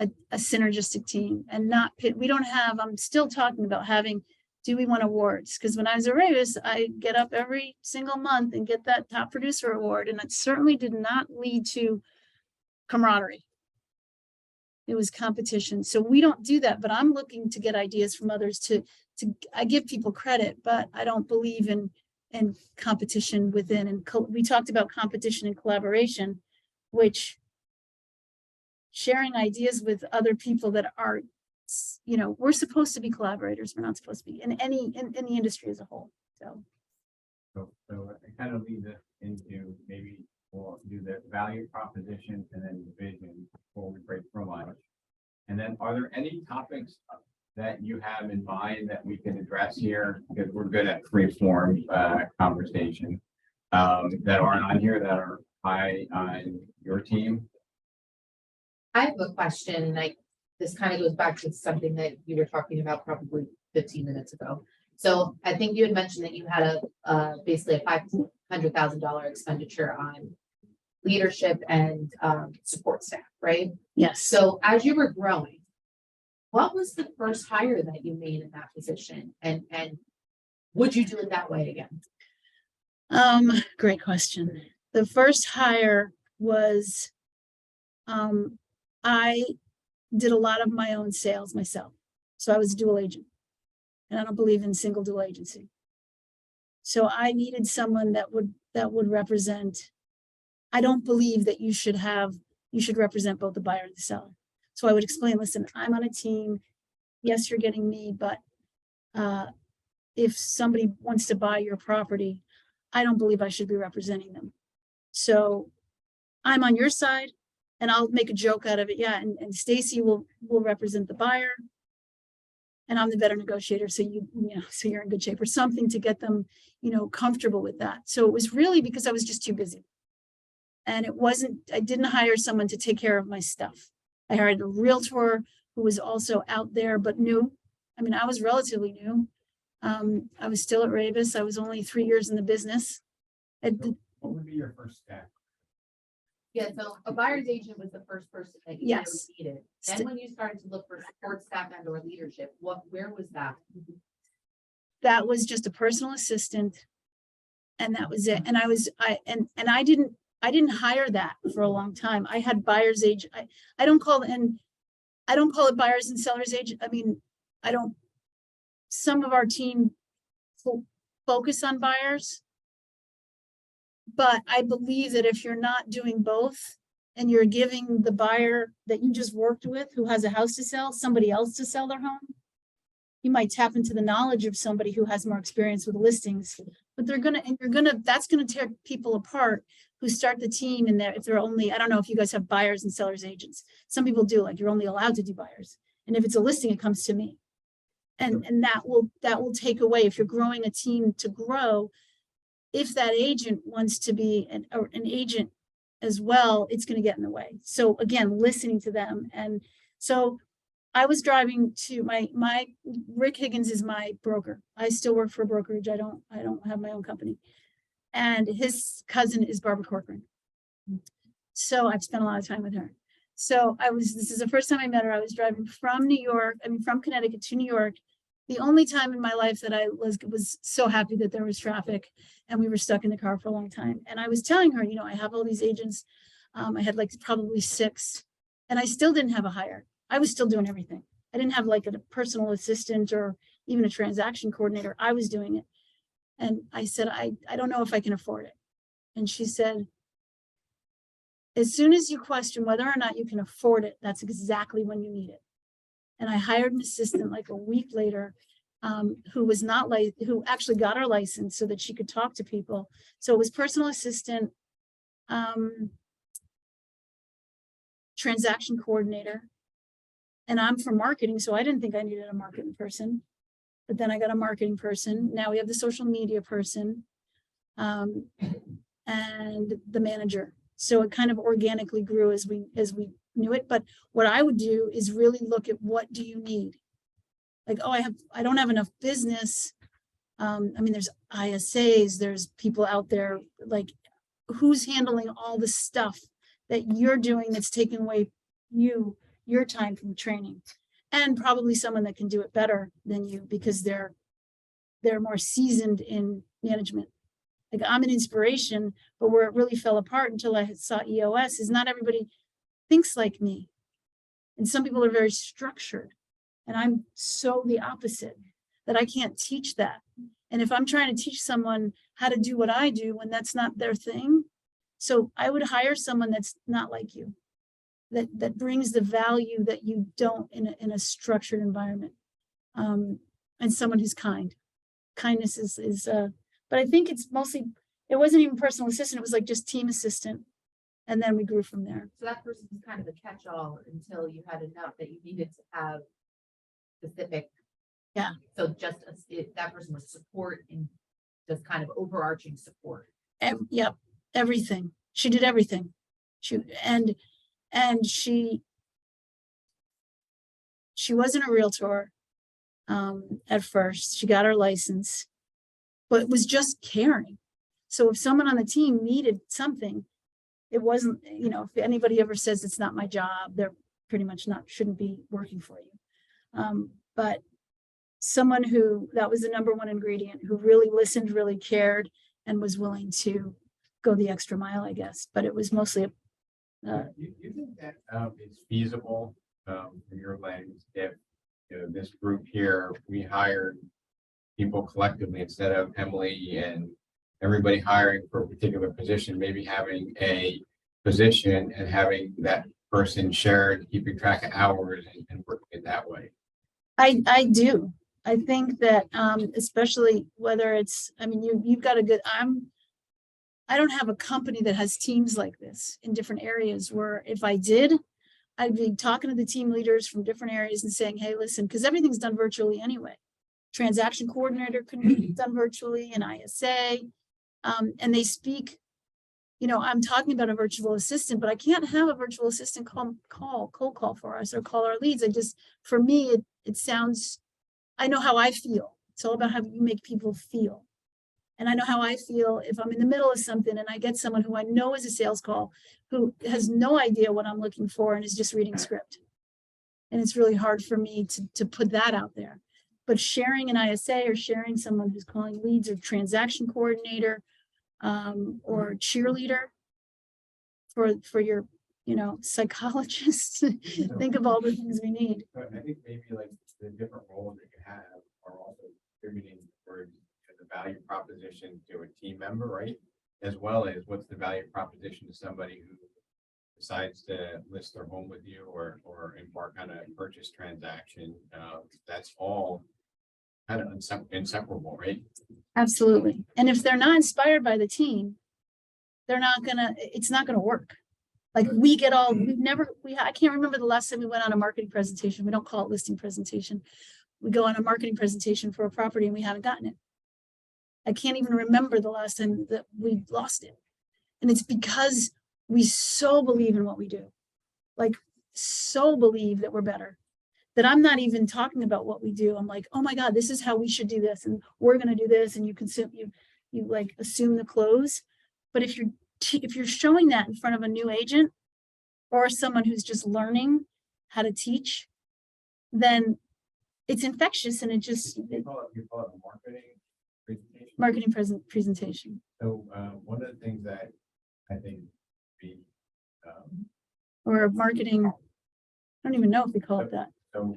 Speaker 3: a synergistic team. And I'm still talking about do we want awards? Because when I was at Ravis, I get up every single month and get that top producer award, and it certainly did not lead to camaraderie. It was competition. So we don't do that, but I'm looking to get ideas from others I give people credit, but I don't believe in competition within. And we talked about competition and collaboration, which sharing ideas with other people that are, we're supposed to be collaborators. We're not supposed to be in the industry as a whole. So
Speaker 1: I kind of lead this into maybe we'll do the value proposition and then the vision before we break for lunch. And then are there any topics that you have in mind that we can address here? Because we're good at free form conversation that aren't on here, that are high on your team.
Speaker 13: I have a question, like, this kind of goes back to something that you were talking about probably 15 minutes ago. So I think you had mentioned that you had basically a $500,000 expenditure on leadership and support staff, right?
Speaker 3: yes.
Speaker 13: So as you were growing, what was the first hire that you made in that position? And would you do it that way again?
Speaker 3: Great question. The first hire was, I did a lot of my own sales myself. So I was a dual agent, and I don't believe in single dual agency. So I needed someone that would represent. I don't believe that you should represent both the buyer and the seller. So I would explain, listen, I'm on a team. Yes, you're getting me, but if somebody wants to buy your property, I don't believe I should be representing them. So I'm on your side, and I'll make a joke out of it. Yeah, and Stacy will represent the buyer, and I'm the better negotiator. So so you're in good shape, or something to get them, comfortable with that. So it was really because I was just too busy. And I didn't hire someone to take care of my stuff. I hired a realtor who was also out there, but new. I mean, I was relatively new. I was still at Ravis. I was only 3 years in the business.
Speaker 1: What would be your first step?
Speaker 13: Yeah, so a buyer's agent was the first person that you
Speaker 3: Yes.
Speaker 13: needed. Then when you started to look for support staff and or leadership, where was that?
Speaker 3: That was just a personal assistant. And that was it. And I didn't hire that for a long time. I had buyer's agent. I don't call it buyers and sellers agent. I mean, some of our team focus on buyers. But I believe that if you're not doing both, and you're giving the buyer that you just worked with, who has a house to sell, somebody else to sell their home, you might tap into the knowledge of somebody who has more experience with listings. But that's gonna tear people apart who start the team, and if they're only, I don't know if you guys have buyers and sellers agents. Some people do, like you're only allowed to do buyers. And if it's a listing, it comes to me. And that will take away, if you're growing a team to grow, if that agent wants to be an agent as well, it's going to get in the way. So again, listening to them. And so I was driving to my Rick Higgins is my broker. I still work for a brokerage. I don't have my own company. And his cousin is Barbara Corcoran. So I've spent a lot of time with her. So this is the first time I met her. I was driving from from Connecticut to New York. The only time in my life that I was so happy that there was traffic and we were stuck in the car for a long time. And I was telling her, I have all these agents. I had like probably 6 and I still didn't have a hire. I was still doing everything. I didn't have like a personal assistant or even a transaction coordinator. I was doing it. And I said, I don't know if I can afford it. And she said, as soon as you question whether or not you can afford it, that's exactly when you need it. And I hired an assistant like a week later, who actually got her license so that she could talk to people. So it was personal assistant, transaction coordinator, and I'm from marketing, so I didn't think I needed a marketing person. But then I got a marketing person. Now we have the social media person, and the manager. So it kind of organically grew as we knew it. But what I would do is really look at what do you need? Like, oh, I don't have enough business. There's ISAs, there's people out there, like who's handling all the stuff that you're doing that's taking away your time from training, and probably someone that can do it better than you because they're more seasoned in management. Like I'm an inspiration, but where it really fell apart until I saw EOS is not everybody thinks like me. And some people are very structured. And I'm so the opposite, that I can't teach that. And if I'm trying to teach someone how to do what I do when that's not their thing, so I would hire someone that's not like you, that brings the value that you don't in a structured environment, and someone who's kind. Kindness is but I think it's mostly, it wasn't even personal assistant, it was like just team assistant. And then we grew from there.
Speaker 13: So that person was kind of a catch-all until you had enough that you needed to have specific.
Speaker 3: Yeah.
Speaker 13: So just that person was support and just kind of overarching support.
Speaker 3: Yep, everything. She did everything. She wasn't a realtor at first. She got her license, but it was just caring. So if someone on the team needed something, it wasn't, if anybody ever says it's not my job, they're pretty much shouldn't be working for you. But someone that was the number one ingredient, who really listened, really cared, and was willing to go the extra mile, I guess. But it was mostly
Speaker 1: you think that it's feasible from your lens if this group here, we hired people collectively instead of Emily and everybody hiring for a particular position, maybe having a position and having that person shared, keeping track of hours and working it that way?
Speaker 3: I do. I think that especially whether it's, you've got a good, I don't have a company that has teams like this in different areas, where if I did, I'd be talking to the team leaders from different areas and saying, hey, listen, because everything's done virtually anyway. Transaction coordinator can be done virtually, an ISA, and they speak, I'm talking about a virtual assistant, but I can't have a virtual assistant cold call for us or call our leads. For me, it sounds, I know how I feel. It's all about how you make people feel. And I know how I feel if I'm in the middle of something and I get someone who I know is a sales call, who has no idea what I'm looking for and is just reading a script. And it's really hard for me to put that out there. But sharing an ISA or sharing someone who's calling leads, or transaction coordinator, or cheerleader for your, psychologist, think of all the things we need.
Speaker 1: But I think maybe like the different roles that you have are also contributing towards the value proposition to a team member, right? As well as what's the value proposition to somebody who decides to list their home with you or embark on a purchase transaction. That's all kind of inseparable, right?
Speaker 3: Absolutely. And if they're not inspired by the team, it's not gonna work. Like I can't remember the last time we went on a marketing presentation. We don't call it listing presentation. We go on a marketing presentation for a property and we haven't gotten it. I can't even remember the last time that we lost it. And it's because we so believe in what we do, like so believe that we're better, that I'm not even talking about what we do. I'm like, oh my God, this is how we should do this. And we're going to do this. And you like assume the close. But if you're showing that in front of a new agent or someone who's just learning how to teach, then it's infectious and it just
Speaker 1: You call it a marketing presentation.
Speaker 3: marketing presentation.
Speaker 1: So, one of the things that I think we,
Speaker 3: Or marketing, I don't even know if we call it that.
Speaker 1: so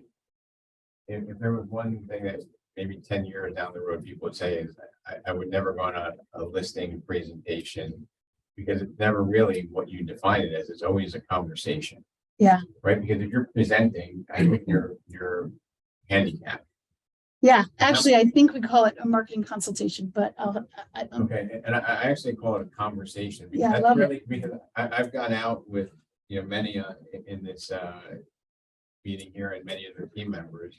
Speaker 1: if there was one thing that maybe 10 years down the road, people would say is I would never go on a listing presentation because it's never really what you define it as. It's always a conversation.
Speaker 3: Yeah.
Speaker 1: Right? Because if you're presenting, I think you're handicapped.
Speaker 3: Yeah, actually, I think we call it a marketing consultation, but
Speaker 1: Okay, and I actually call it a conversation. Because
Speaker 3: Yeah, I
Speaker 1: that's
Speaker 3: love it.
Speaker 1: really, because I've gone out with, many in this meeting here and many of their team members.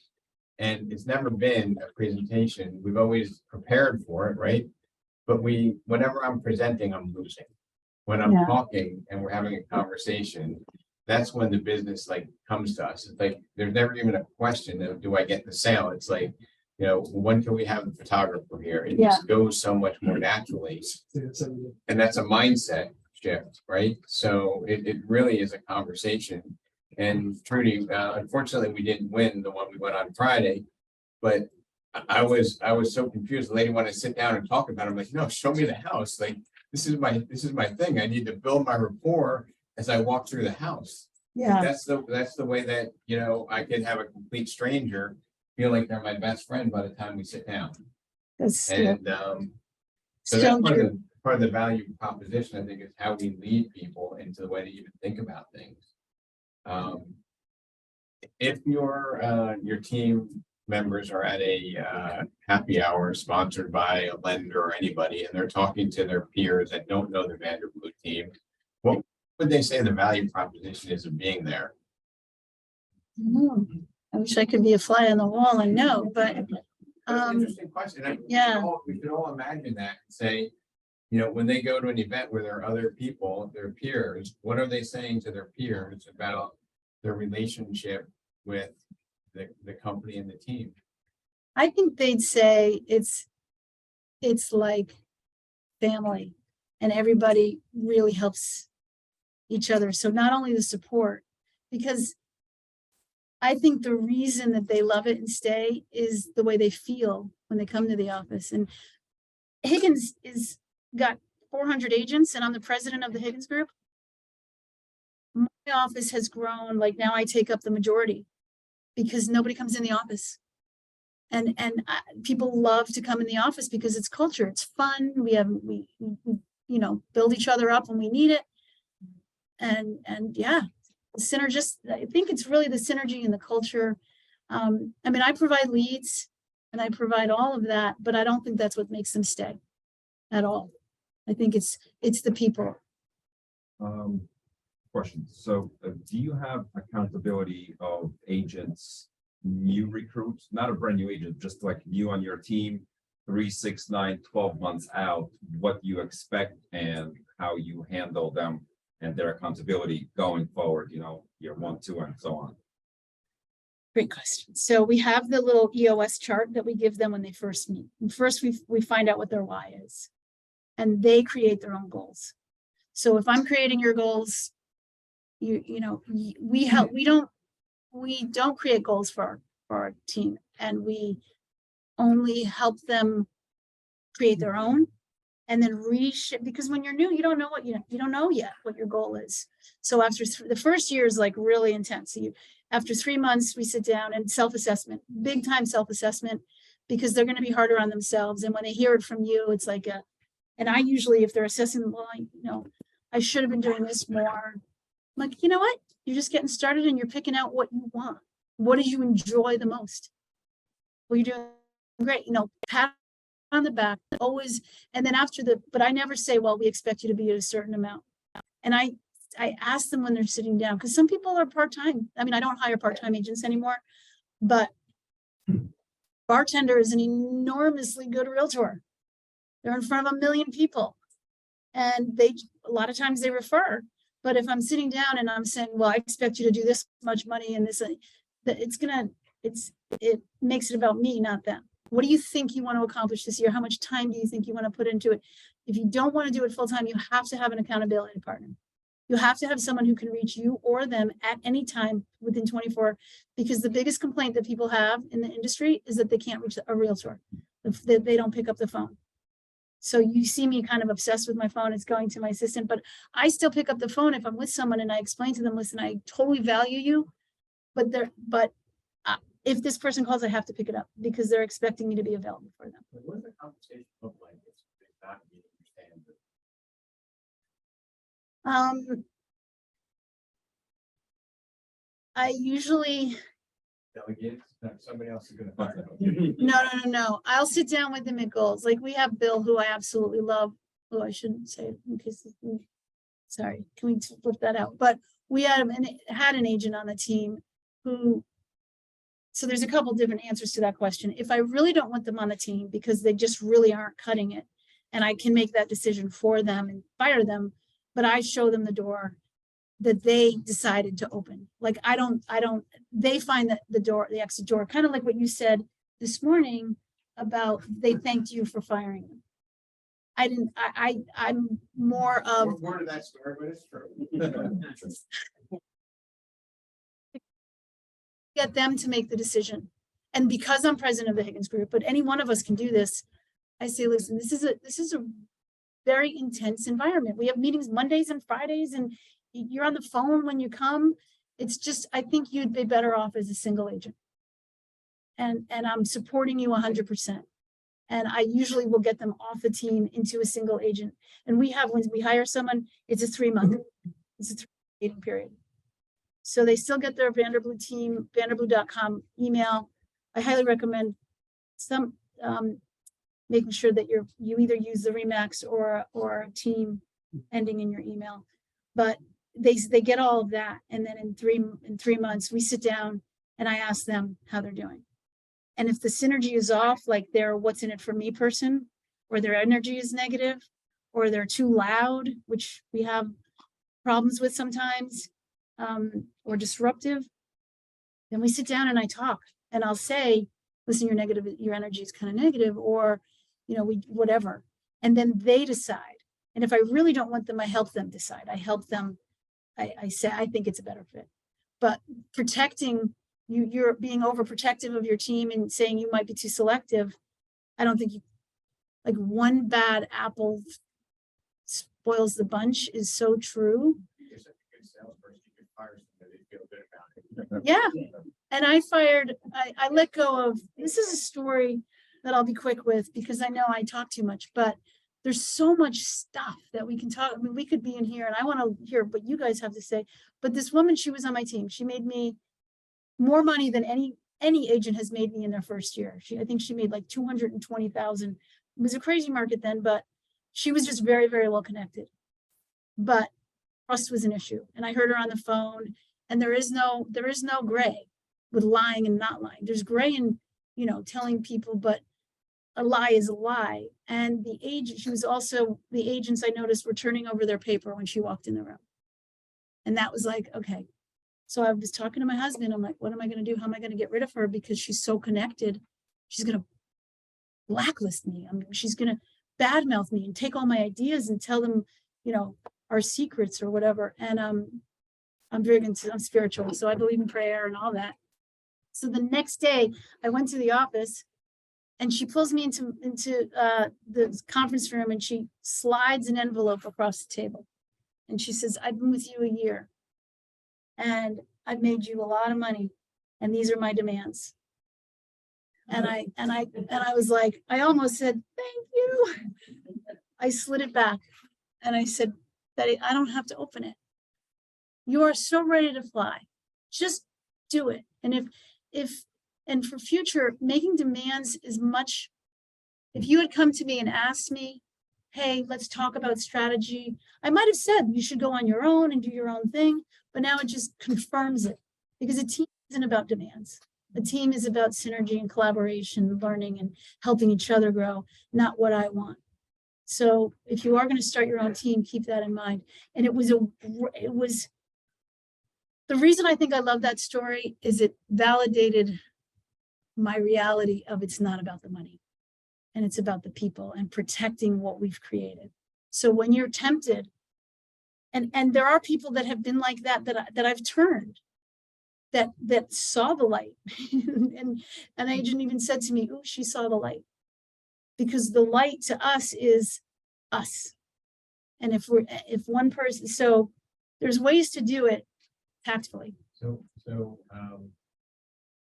Speaker 1: And it's never been a presentation. We've always prepared for it, right? But whenever I'm presenting, I'm losing. When I'm
Speaker 3: Yeah.
Speaker 1: talking and we're having a conversation, that's when the business like comes to us. It's like, there's never even a question of, do I get the sale? It's like, when can we have the photographer here? It just goes so much more naturally. And that's a mindset shift, right? So it really is a conversation. And Trudy, unfortunately, we didn't win the one we went on Friday, but I was so confused. The lady wanted to sit down and talk about it. I'm like, no, show me the house. Like, this is my thing. I need to build my rapport as I walk through the house.
Speaker 3: Yeah.
Speaker 1: That's the way that, I could have a complete stranger feel like they're my best friend by the time we sit down.
Speaker 3: That's
Speaker 1: So
Speaker 3: so
Speaker 1: that's
Speaker 3: true.
Speaker 1: part of the value proposition, I think, is how we lead people into the way to even think about things. If your team members are at a happy hour sponsored by a lender or anybody, and they're talking to their peers that don't know the Vanderblue team, what would they say the value proposition is of being there?
Speaker 3: I wish I could be a fly on the wall and know, but
Speaker 1: That's an interesting question.
Speaker 3: yeah.
Speaker 1: We could all imagine that and say, when they go to an event where there are other people, their peers, what are they saying to their peers about their relationship with the company and the team?
Speaker 3: I think they'd say it's like family and everybody really helps each other. So not only the support, because I think the reason that they love it and stay is the way they feel when they come to the office. And Higgins got 400 agents and I'm the president of the Higgins group. My office has grown, like now I take up the majority because nobody comes in the office. And people love to come in the office because it's culture, it's fun. We build each other up when we need it. And yeah, the synergist, I think it's really the synergy and the culture. I provide leads and I provide all of that, but I don't think that's what makes them stay at all. I think it's the people.
Speaker 12: Question. So do you have accountability of agents, new recruits, not a brand new agent, just like you on your team, 3, 6, 9, 12 months out, what you expect and how you handle them and their accountability going forward, year 1, 2, and so on?
Speaker 3: Great question. So we have the little EOS chart that we give them when they first meet. And first, we find out what their why is, and they create their own goals. So if I'm creating your goals, we help. We don't create goals for our team, and we only help them create their own, and then reshape. Because when you're new, you don't know what you don't know yet what your goal is. So after the first year is like really intense. So after 3 months, we sit down and self-assessment, big time self-assessment, because they're going to be harder on themselves. And when they hear it from you, it's like and I usually, if they're assessing, well, I should have been doing this more. I'm like, you know what? You're just getting started and you're picking out what you want. What do you enjoy the most? Well, you're doing great, pat on the back, always. And then but I never say, well, we expect you to be at a certain amount. And I ask them when they're sitting down, because some people are part-time. I don't hire part-time agents anymore, but bartender is an enormously good realtor. They're in front of 1 million people. And a lot of times they refer. But if I'm sitting down and I'm saying, well, I expect you to do this much money and this, it makes it about me, not them. What do you think you want to accomplish this year? How much time do you think you want to put into it? If you don't want to do it full time, you have to have an accountability partner. You have to have someone who can reach you or them at any time within 24, because the biggest complaint that people have in the industry is that they can't reach a realtor. That they don't pick up the phone. So you see me kind of obsessed with my phone. It's going to my assistant, but I still pick up the phone if I'm with someone and I explain to them, listen, I totally value you, but if this person calls, I have to pick it up because they're expecting me to be available for them.
Speaker 1: What does the conversation look like? If they not really understand it?
Speaker 3: I usually,
Speaker 1: Delegate, somebody else is gonna fire them.
Speaker 3: no. I'll sit down with them at goals. Like we have Bill, who I absolutely love. Oh, I shouldn't say it in case, sorry, can we flip that out? But we had an agent on the team who, so there's a couple different answers to that question. If I really don't want them on the team because they just really aren't cutting it, and I can make that decision for them and fire them, but I show them the door that they decided to open. Like they find that the exit door, kind of like what you said this morning about they thanked you for firing them. I'm more of.
Speaker 1: Where did that start, but it's true.
Speaker 3: Get them to make the decision. And because I'm president of the Higgins Group, but any one of us can do this, I say, listen, this is a very intense environment. We have meetings Mondays and Fridays, and you're on the phone when you come. It's just, I think you'd be better off as a single agent. And I'm supporting you 100%. And I usually will get them off the team into a single agent. And when we hire someone, it's a 3-month, it's a 3-month period. So they still get their Vanderblue Team, vanderblue.com email. I highly recommend making sure that you either use the Remax or team ending in your email. But they get all of that. And then in three months, we sit down and I ask them how they're doing. And if the synergy is off, like they're what's in it for me person, or their energy is negative, or they're too loud, which we have problems with sometimes, or disruptive, then we sit down and I talk and I'll say, listen, your energy is kind of negative, or, whatever. And then they decide. And if I really don't want them, I help them decide. I help them. I say, I think it's a better fit. But protecting, you're being overprotective of your team and saying you might be too selective. I don't think like one bad apple spoils the bunch is so true. Yeah. And I let go of, this is a story that I'll be quick with because I know I talk too much, but there's so much stuff that we can talk. I mean, we could be in here and I want to hear what you guys have to say, but this woman, she was on my team. She made me more money than any agent has made me in their first year. I think she made like 220,000. It was a crazy market then, but she was just very, very well connected. But trust was an issue. And I heard her on the phone, and there is no gray with lying and not lying. There's gray in, telling people, but a lie is a lie. And the agents I noticed were turning over their paper when she walked in the room. And that was like, okay. So I was talking to my husband. I'm like, what am I going to do? How am I going to get rid of her? Because she's so connected. She's going to blacklist me. She's going to badmouth me and take all my ideas and tell them, our secrets or whatever. And I'm spiritual. So I believe in prayer and all that. So the next day I went to the office and she pulls me into the conference room and she slides an envelope across the table. And she says, I've been with you a year and I've made you a lot of money. And these are my demands. And I was like, I almost said, thank you. I slid it back and I said, Betty, I don't have to open it. You are so ready to fly. Just do it. And for future, making demands is much, if you had come to me and asked me, hey, let's talk about strategy, I might have said you should go on your own and do your own thing, but now it just confirms it because a team isn't about demands. A team is about synergy and collaboration, learning and helping each other grow, not what I want. So if you are going to start your own team, keep that in mind. And it was the reason I think I love that story is it validated my reality of it's not about the money and it's about the people and protecting what we've created. So when you're tempted, And there are people that have been like that I've turned, that saw the light. And an agent even said to me, oh, she saw the light. Because the light to us is us. And if one person, so there's ways to do it tactfully.
Speaker 1: So,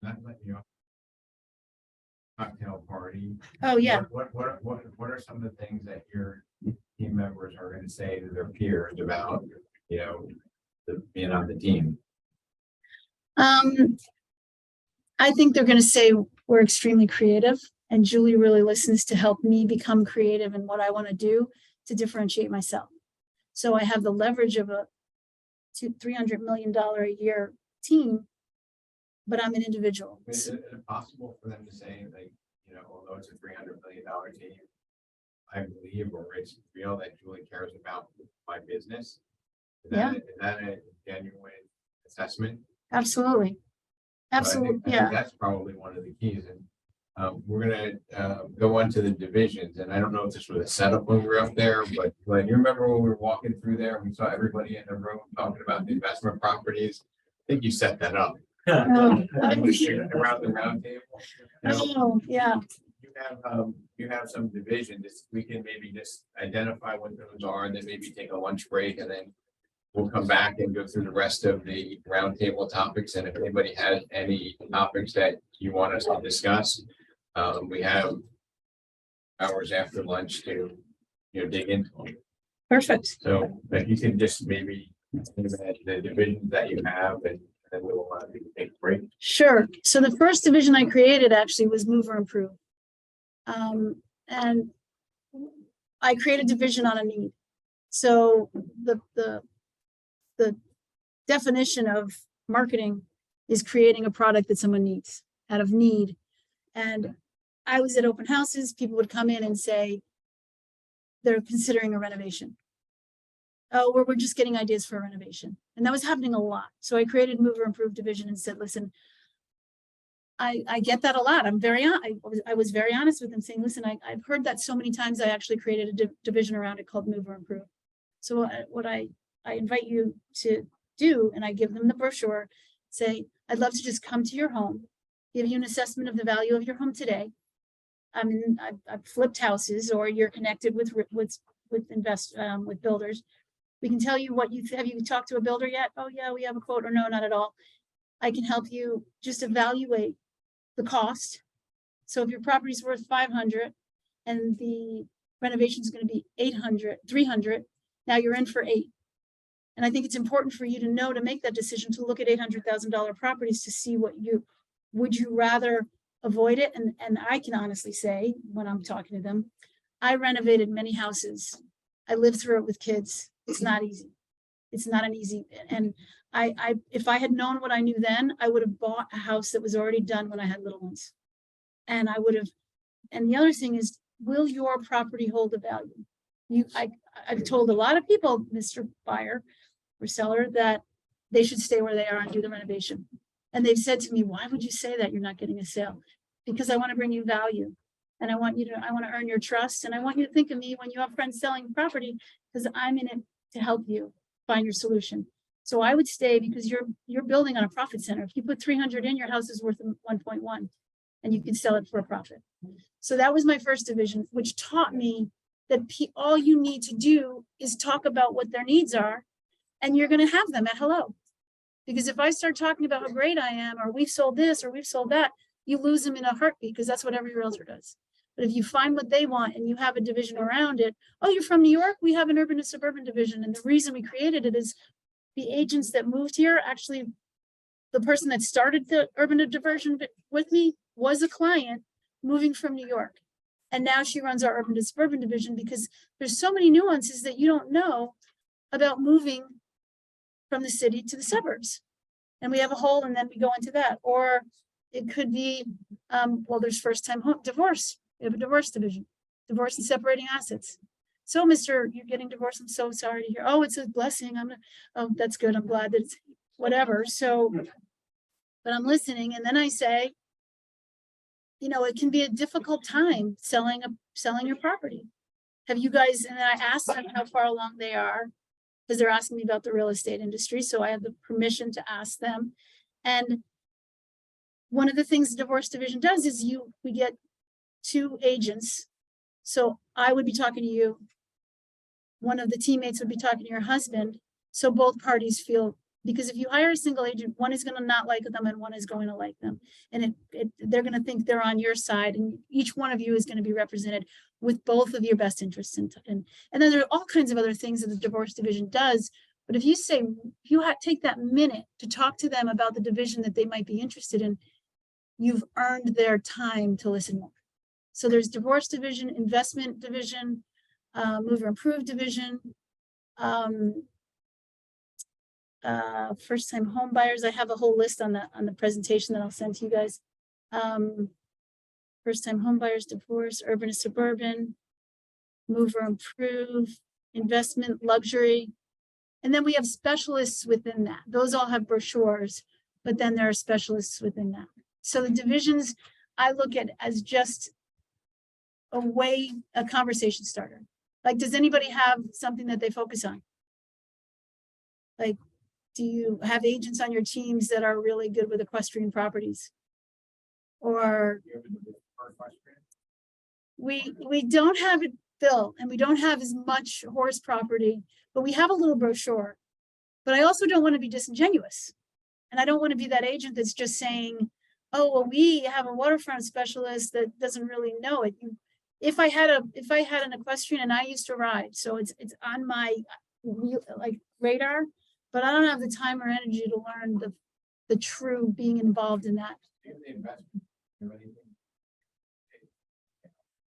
Speaker 1: not letting you off. Cocktail party.
Speaker 3: Oh, yeah.
Speaker 1: What are some of the things that your team members are gonna say to their peers about, you know, being on the team?
Speaker 3: I think they're going to say we're extremely creative, and Julie really listens to help me become creative in what I want to do to differentiate myself. So I have the leverage of a $300 million a year team, but I'm an individual.
Speaker 1: Is it possible for them to say, like, you know, although it's a $300 million team, I believe, or it's real that Julie cares about my business? Is that a genuine assessment?
Speaker 3: Absolutely. Absolutely.
Speaker 1: I think that's probably one of the keys. And we're gonna go on to the divisions. And I don't know if this was a setup when we were up there, but you remember when we were walking through there, we saw everybody in the room talking about the investment properties. I think you set that up. Around the round table.
Speaker 3: Oh, yeah.
Speaker 1: You have some divisions. We can maybe just identify what those are, and then maybe take a lunch break, and then we'll come back and go through the rest of the roundtable topics. And if anybody has any topics that you want us to discuss, we have hours after lunch to, you know, dig into them.
Speaker 3: Perfect.
Speaker 1: So if you can just maybe think about the divisions that you have, and then we'll take a break.
Speaker 3: Sure. So the first division I created actually was Move or Improve. And I created a division on a need. So the definition of marketing is creating a product that someone needs out of need. And I was at open houses, people would come in and say, they're considering a renovation. Oh, we're just getting ideas for a renovation. And that was happening a lot. So I created Move or Improve division and said, listen, I get that a lot. I was very honest with them, saying, listen, I've heard that so many times. I actually created a division around it called Move or Improve. So what I invite you to do, and I give them the brochure, say, I'd love to just come to your home, give you an assessment of the value of your home today. I mean, I've flipped houses, or you're connected with builders. We can tell you what have you talked to a builder yet? Oh yeah, we have a quote, or no, not at all. I can help you just evaluate the cost. So if your property is worth 500 and the renovation is going to be 300, now you're in for 8. And I think it's important for you to know, to make that decision, to look at $800,000 properties to see would you rather avoid it? And I can honestly say, when I'm talking to them, I renovated many houses. I lived through it with kids. It's not easy. It's not an easy, and if I had known what I knew then, I would have bought a house that was already done when I had little ones. And I would have, and the other thing is, will your property hold a value? I've told a lot of people, Mr. Buyer or seller, that they should stay where they are and do the renovation. And they've said to me, why would you say that? You're not getting a sale. Because I want to bring you value. And I want to earn your trust. And I want you to think of me when you have friends selling property, because I'm in it to help you find your solution. So I would stay, because you're building on a profit center. If you put 300 in, your house is worth 1.1, and you can sell it for a profit. So that was my first division, which taught me that all you need to do is talk about what their needs are, and you're going to have them at hello. Because if I start talking about how great I am, or we've sold this, or we've sold that, you lose them in a heartbeat, because that's what every realtor does. But if you find what they want and you have a division around it, oh, you're from New York? We have an urban to suburban division. And the reason we created it is the agents that moved here, actually, the person that started the urban to diversion with me was a client moving from New York. And now she runs our urban to suburban division, because there's so many nuances that you don't know about moving from the city to the suburbs. And we have a whole, and then we go into that. Or it could be, well, there's first time home divorce. We have a divorce division, divorce and separating assets. So, you're getting divorced. I'm so sorry to hear. Oh, it's a blessing. Oh, that's good. I'm glad that it's whatever. So, but I'm listening. And then I say, it can be a difficult time selling your property. Have you guys, and then I ask them how far along they are. because they're asking me about the real estate industry. So I have the permission to ask them. And one of the things the divorce division does is we get 2 agents. So I would be talking to you. One of the teammates would be talking to your husband. So both parties feel, because if you hire a single agent, one is going to not like them and one is going to like them. And they're going to think they're on your side, and each one of you is going to be represented with both of your best interests. And then there are all kinds of other things that the divorce division does. But if you take that minute to talk to them about the division that they might be interested in, you've earned their time to listen more. So there's divorce division, investment division, mover improved division, first time home buyers. I have a whole list on the presentation that I'll send to you guys. First time home buyers, divorce, urban and suburban, mover improve, investment, luxury. And then we have specialists within that. Those all have brochures, but then there are specialists within that. So the divisions I look at as just a conversation starter. Like, does anybody have something that they focus on? Like, do you have agents on your teams that are really good with equestrian properties? Or we don't have it built, and we don't have as much horse property, but we have a little brochure. But I also don't want to be disingenuous. And I don't want to be that agent that's just saying, oh, well, we have a waterfront specialist that doesn't really know it. If I had an equestrian, and I used to ride, so it's on my radar, but I don't have the time or energy to learn the true being involved in that.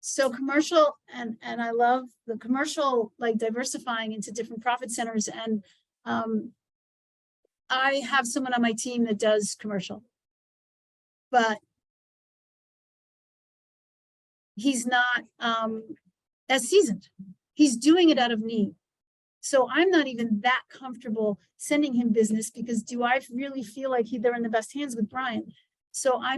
Speaker 3: So commercial, and I love the commercial, like diversifying into different profit centers. And I have someone on my team that does commercial, but he's not as seasoned. He's doing it out of need. So I'm not even that comfortable sending him business, because do I really feel like they're in the best hands with Brian? So I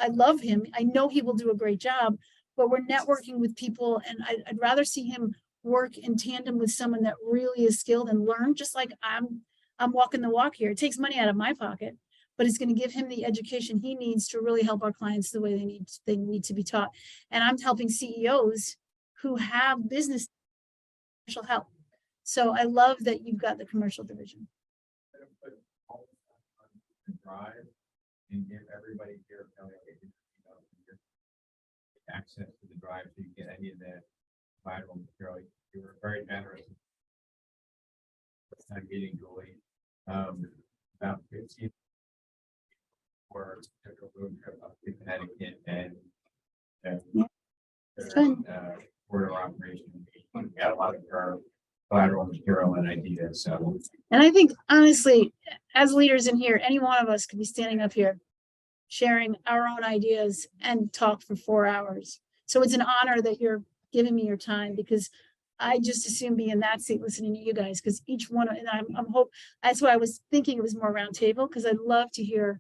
Speaker 3: love him. I know he will do a great job, but we're networking with people, and I'd rather see him work in tandem with someone that really is skilled and learn, just like I'm walking the walk here. It takes money out of my pocket, but it's going to give him the education he needs to really help our clients the way they need to be taught. And I'm helping CEOs who have business commercial help. So I love that you've got the commercial division.
Speaker 1: Drive and give everybody here access to the drive, so you get any of that viral material. You were very generous. First time meeting Julie, about 15 or took a road trip up to Connecticut, and order operation. We got a lot of our viral material and ideas. So,
Speaker 3: and I think honestly, as leaders in here, any one of us could be standing up here sharing our own ideas and talk for 4 hours. So it's an honor that you're giving me your time, because I just assume be in that seat listening to you guys, because each one, and I'm hope that's why I was thinking it was more round table, because I'd love to hear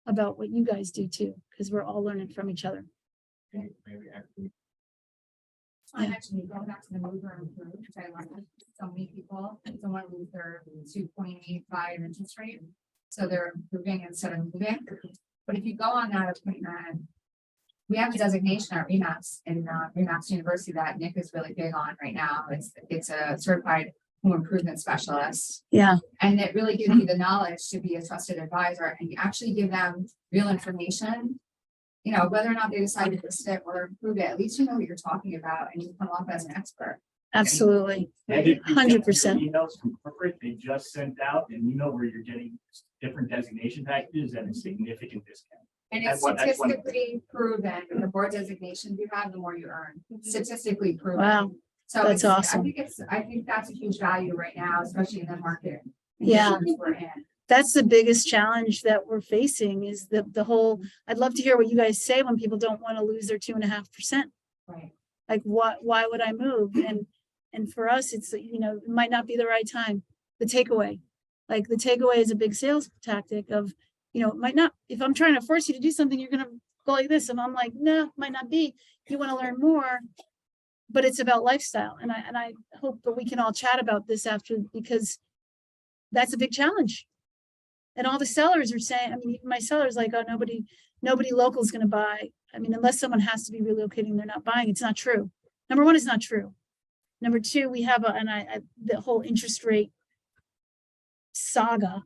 Speaker 3: about what you guys do too, because we're all learning from each other.
Speaker 1: maybe actually.
Speaker 19: I'm actually going back to the mover and improve, which I learned so many people, and someone lose their 2.85 interest rate. So they're improving instead of moving. But if you go on that appointment, we have a designation at REMAX in REMAX University that Nick is really big on right now. It's a certified home improvement specialist.
Speaker 3: Yeah.
Speaker 19: And it really gives you the knowledge to be a trusted advisor, and you actually give them real information. You know, whether or not they decide to list it or improve it, at least you know what you're talking about and you come off as an expert.
Speaker 3: Absolutely.
Speaker 21: And if you get
Speaker 3: 100%.
Speaker 21: emails from corporate they just sent out, and you know where you're getting different designation packages at a significant discount.
Speaker 19: And it's statistically proven, the more designations you have, the more you earn. Statistically proven.
Speaker 3: Wow.
Speaker 19: So
Speaker 3: That's awesome.
Speaker 19: I think that's a huge value right now, especially in the market.
Speaker 3: Yeah.
Speaker 19: We're in.
Speaker 3: That's the biggest challenge that we're facing, is the whole, I'd love to hear what you guys say when people don't want to lose their 2.5%.
Speaker 19: Right.
Speaker 3: Like, why would I move? And for us, it's, you know, it might not be the right time. The takeaway is a big sales tactic of, you know, it might not, if I'm trying to force you to do something, you're going to go like this. And I'm like, no, might not be. You want to learn more, but it's about lifestyle. And I hope that we can all chat about this after, because that's a big challenge. And all the sellers are saying, I mean, even my seller's like, oh, nobody local is going to buy. I mean, unless someone has to be relocating, they're not buying. It's not true. Number one, it's not true. Number two, we have the whole interest rate saga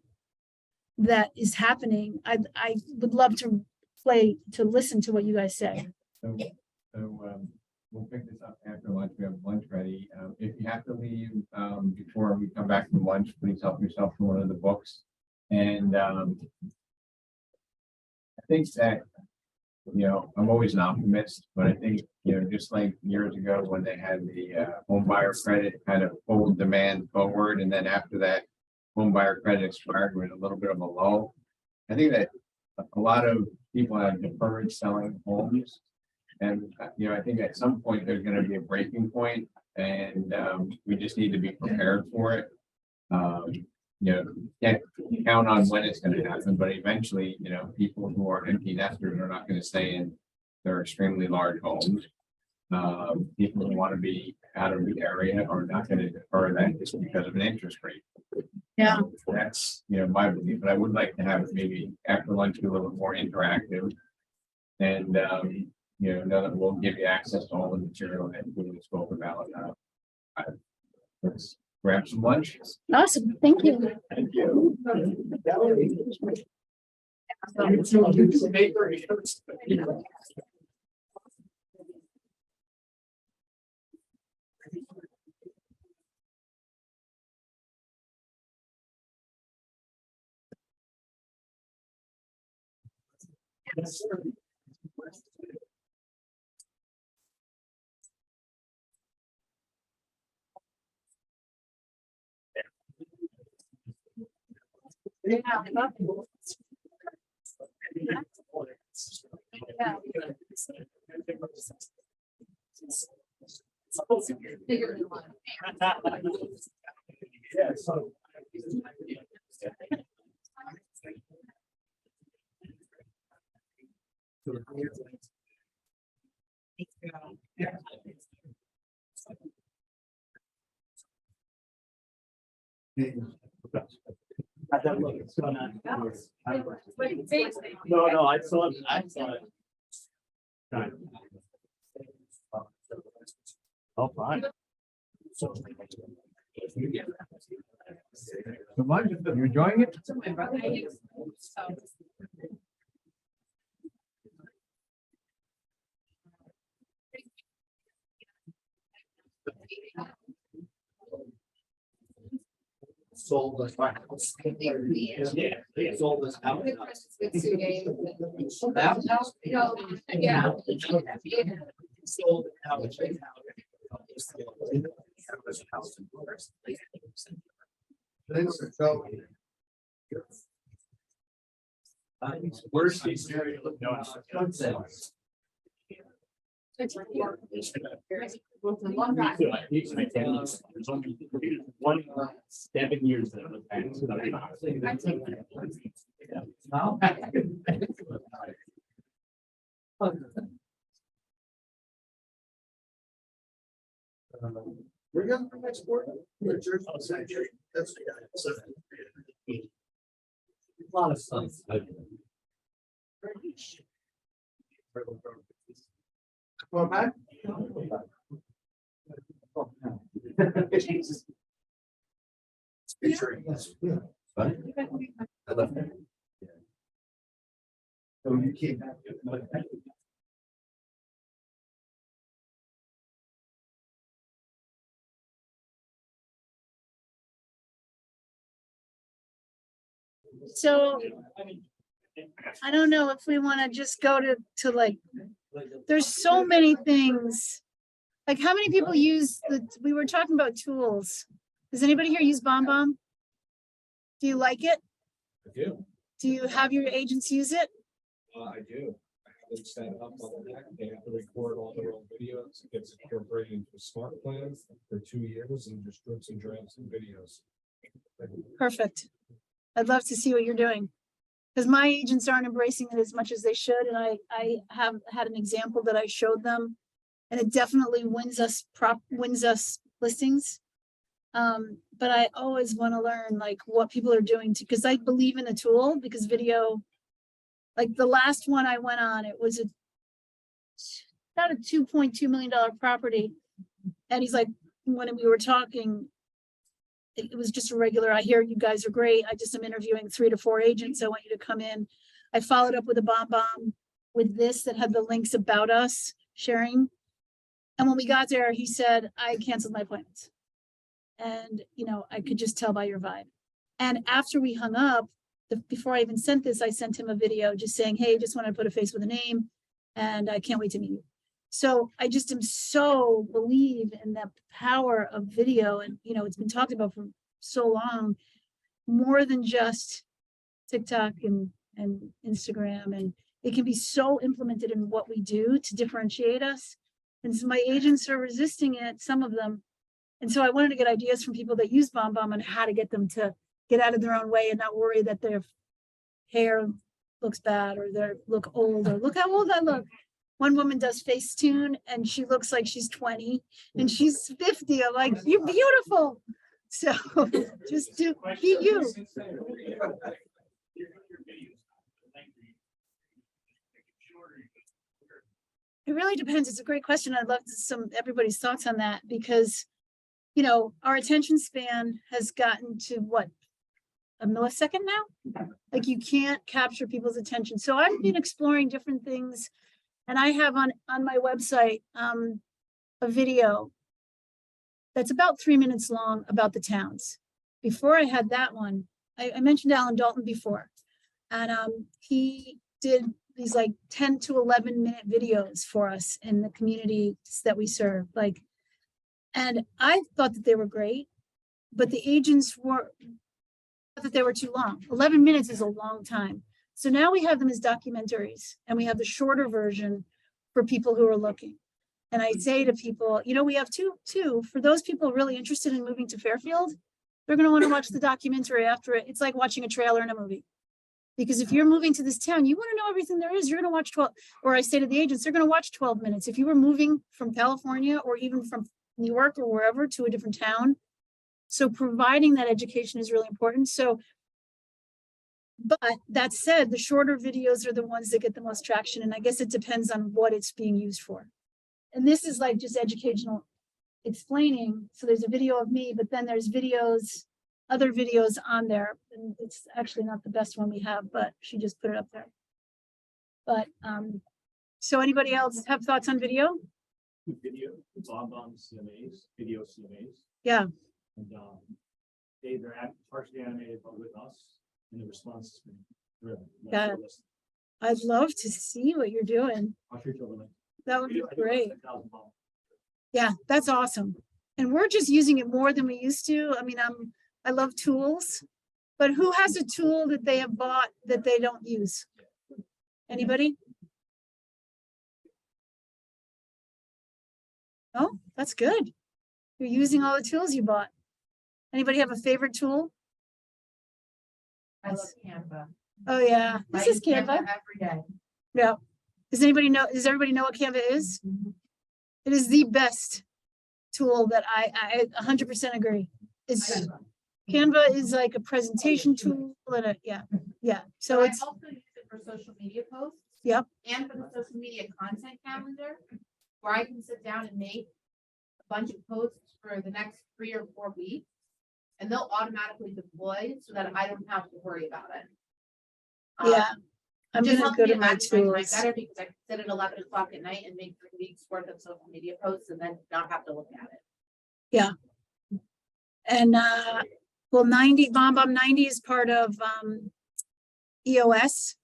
Speaker 3: that is happening. I would love to listen to what you guys say.
Speaker 1: So, we'll pick this up after lunch. We have lunch ready. If you have to leave, before we come back from lunch, please help yourself to one of the books. And, I think that, I'm always an optimist, but I think, just like years ago when they had the, home buyer credit kind of pulled demand forward. And then after that, home buyer credit expired with a little bit of a lull. I think that a lot of people have deferred selling homes. And, I think at some point there's going to be a breaking point, and we just need to be prepared for it. Can't count on when it's going to happen, but eventually, people who are empty nesters are not going to stay in their extremely large homes. People who want to be out of the area are not going to defer that just because of an interest rate.
Speaker 3: Yeah.
Speaker 1: That's, my belief, but I would like to have it maybe after lunch be a little more interactive. And, know that we'll give you access to all the material that we spoke about. Let's grab some lunch.
Speaker 3: Awesome. Thank you.
Speaker 1: Thank you. Yes, sir.
Speaker 21: No, I saw it. Oh, fine.
Speaker 1: You enjoying it?
Speaker 4: Sold this house. Yeah, sold this house. That house?
Speaker 19: Yeah.
Speaker 4: Sold the house.
Speaker 21: Where's the area? There's only 7 years that was
Speaker 4: We're going to export. That's a lot of stuff. Well, back. So you keep.
Speaker 3: So I don't know if we want to just go to like, there's so many things. Like how many people use we were talking about tools. Does anybody here use BombBomb? Do you like it?
Speaker 6: I do.
Speaker 3: Do you have your agents use it?
Speaker 6: I do. I have them set up on the Mac. They have to record all their own videos. It gets incorporated into smart plans for 2 years and just drips and drabs and videos.
Speaker 3: Perfect. I'd love to see what you're doing. Because my agents aren't embracing it as much as they should. And I have had an example that I showed them. and it definitely wins us listings. But I always want to learn like what people are doing to, because I believe in the tool, because video, like the last one I went on, it was about a $2.2 million property. And he's like, when we were talking, it was just a regular, I hear you guys are great. I just am interviewing 3 to 4 agents. I want you to come in. I followed up with a bomb with this that had the links about us sharing. And when we got there, he said, I canceled my appointments. And, you know, I could just tell by your vibe. And after we hung up, before I even sent this, I sent him a video just saying, hey, just want to put a face with a name and I can't wait to meet you. So I just am so believe in the power of video. And, you know, it's been talked about for so long, more than just TikTok and Instagram. And it can be so implemented in what we do to differentiate us. And so my agents are resisting it, some of them. And so I wanted to get ideas from people that use BombBomb on how to get them to get out of their own way and not worry that their hair looks bad or they look old or look how old I look. One woman does Facetune and she looks like she's 20 and she's 50. I'm like, you're beautiful. So just be you. It really depends. It's a great question. I'd love everybody's thoughts on that because, you know, our attention span has gotten to what, a millisecond now? Like you can't capture people's attention. So I've been exploring different things. And I have on my website a video that's about 3 minutes long about the towns. Before I had that one, I mentioned Alan Dalton before, and he did these like 10 to 11 minute videos for us in the communities that we serve. Like, and I thought that they were great, but the agents thought that they were too long. 11 minutes is a long time. So now we have them as documentaries and we have the shorter version for people who are looking. And I say to people, you know, we have two, for those people really interested in moving to Fairfield, they're going to want to watch the documentary after it. It's like watching a trailer in a movie. Because if you're moving to this town, you want to know everything there is. You're going to watch 12, or I say to the agents, they're going to watch 12 minutes. If you were moving from California or even from New York or wherever to a different town. So providing that education is really important. So, but that said, the shorter videos are the ones that get the most traction. And I guess it depends on what it's being used for. And this is like just educational explaining. So there's a video of me, but then there's other videos on there. And it's actually not the best one we have, but she just put it up there. But so anybody else have thoughts on video?
Speaker 21: Video, BombBomb CMAs, video CMAs.
Speaker 3: Yeah.
Speaker 21: And they're partially animated, but with us. And the response has been driven.
Speaker 3: Yeah. I'd love to see what you're doing.
Speaker 21: I'll shoot you over link.
Speaker 3: That would be great. Yeah, that's awesome. And we're just using it more than we used to. I mean, I love tools, but who has a tool that they have bought that they don't use? Anybody? Oh, that's good. You're using all the tools you bought. Anybody have a favorite tool?
Speaker 10: I love Canva.
Speaker 3: Oh yeah, this is Canva.
Speaker 10: Every day.
Speaker 3: Yeah. Does everybody know what Canva is? It is the best tool that I 100% agree. It's Canva is like a presentation tool and yeah. So
Speaker 13: I
Speaker 3: it's
Speaker 13: also use it for social media posts.
Speaker 3: Yep.
Speaker 13: And for the social media content calendar, where I can sit down and make a bunch of posts for the next 3 or 4 weeks. And they'll automatically deploy so that I don't have to worry about it.
Speaker 3: Yeah. I'm
Speaker 13: just
Speaker 3: gonna
Speaker 13: helping
Speaker 3: go to
Speaker 13: me
Speaker 3: my
Speaker 13: manage my time
Speaker 3: tools.
Speaker 13: better because I can sit at 11 o'clock at night and make 3 weeks worth of social media posts and then not have to look at it.
Speaker 3: Yeah. And well, BombBomb 90 is part of EOS,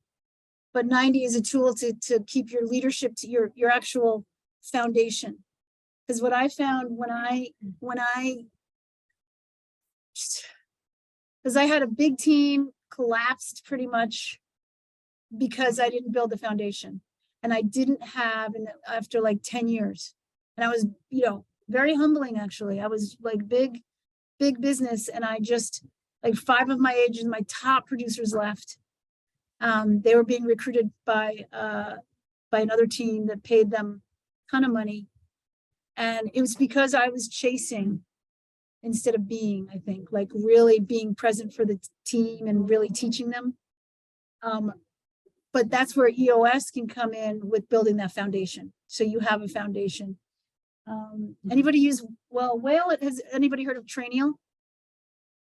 Speaker 3: but 90 is a tool to keep your leadership to your actual foundation. Because what I found because I had a big team, collapsed pretty much because I didn't build the foundation. And I didn't have, and after like 10 years, and I was, you know, very humbling actually. I was like big business. And I just, like 5 of my agents, my top producers left. They were being recruited by another team that paid them a ton of money. And it was because I was chasing instead of being, I think, like really being present for the team and really teaching them. But that's where EOS can come in with building that foundation. So you have a foundation. Anybody use, well, Whale, has anybody heard of Traineal?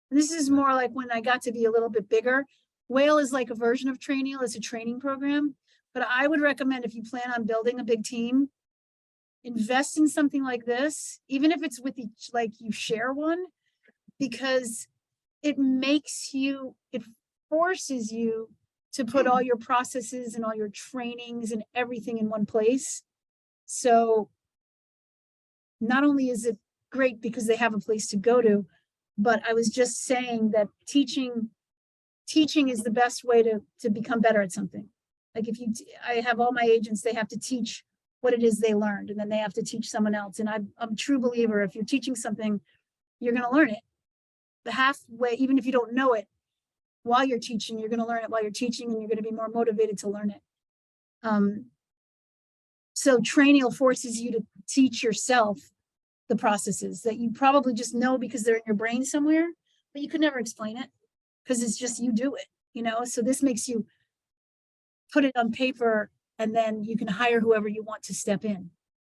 Speaker 3: This is more like when I got to be a little bit bigger. Whale is like a version of Traineal. It's a training program. But I would recommend, if you plan on building a big team, invest in something like this, even if it's with each, like you share one, because it makes you, it forces you to put all your processes and all your trainings and everything in one place. So not only is it great because they have a place to go to, but I was just saying that teaching is the best way to become better at something. Like if I have all my agents, they have to teach what it is they learned, and then they have to teach someone else. And I'm a true believer, if you're teaching something, you're going to learn it. The halfway, even if you don't know it, while you're teaching, you're going to learn it while you're teaching, and you're going to be more motivated to learn it. So Traineal forces you to teach yourself the processes that you probably just know because they're in your brain somewhere, but you could never explain it because it's just, you do it, you know? So this makes you put it on paper, and then you can hire whoever you want to step in.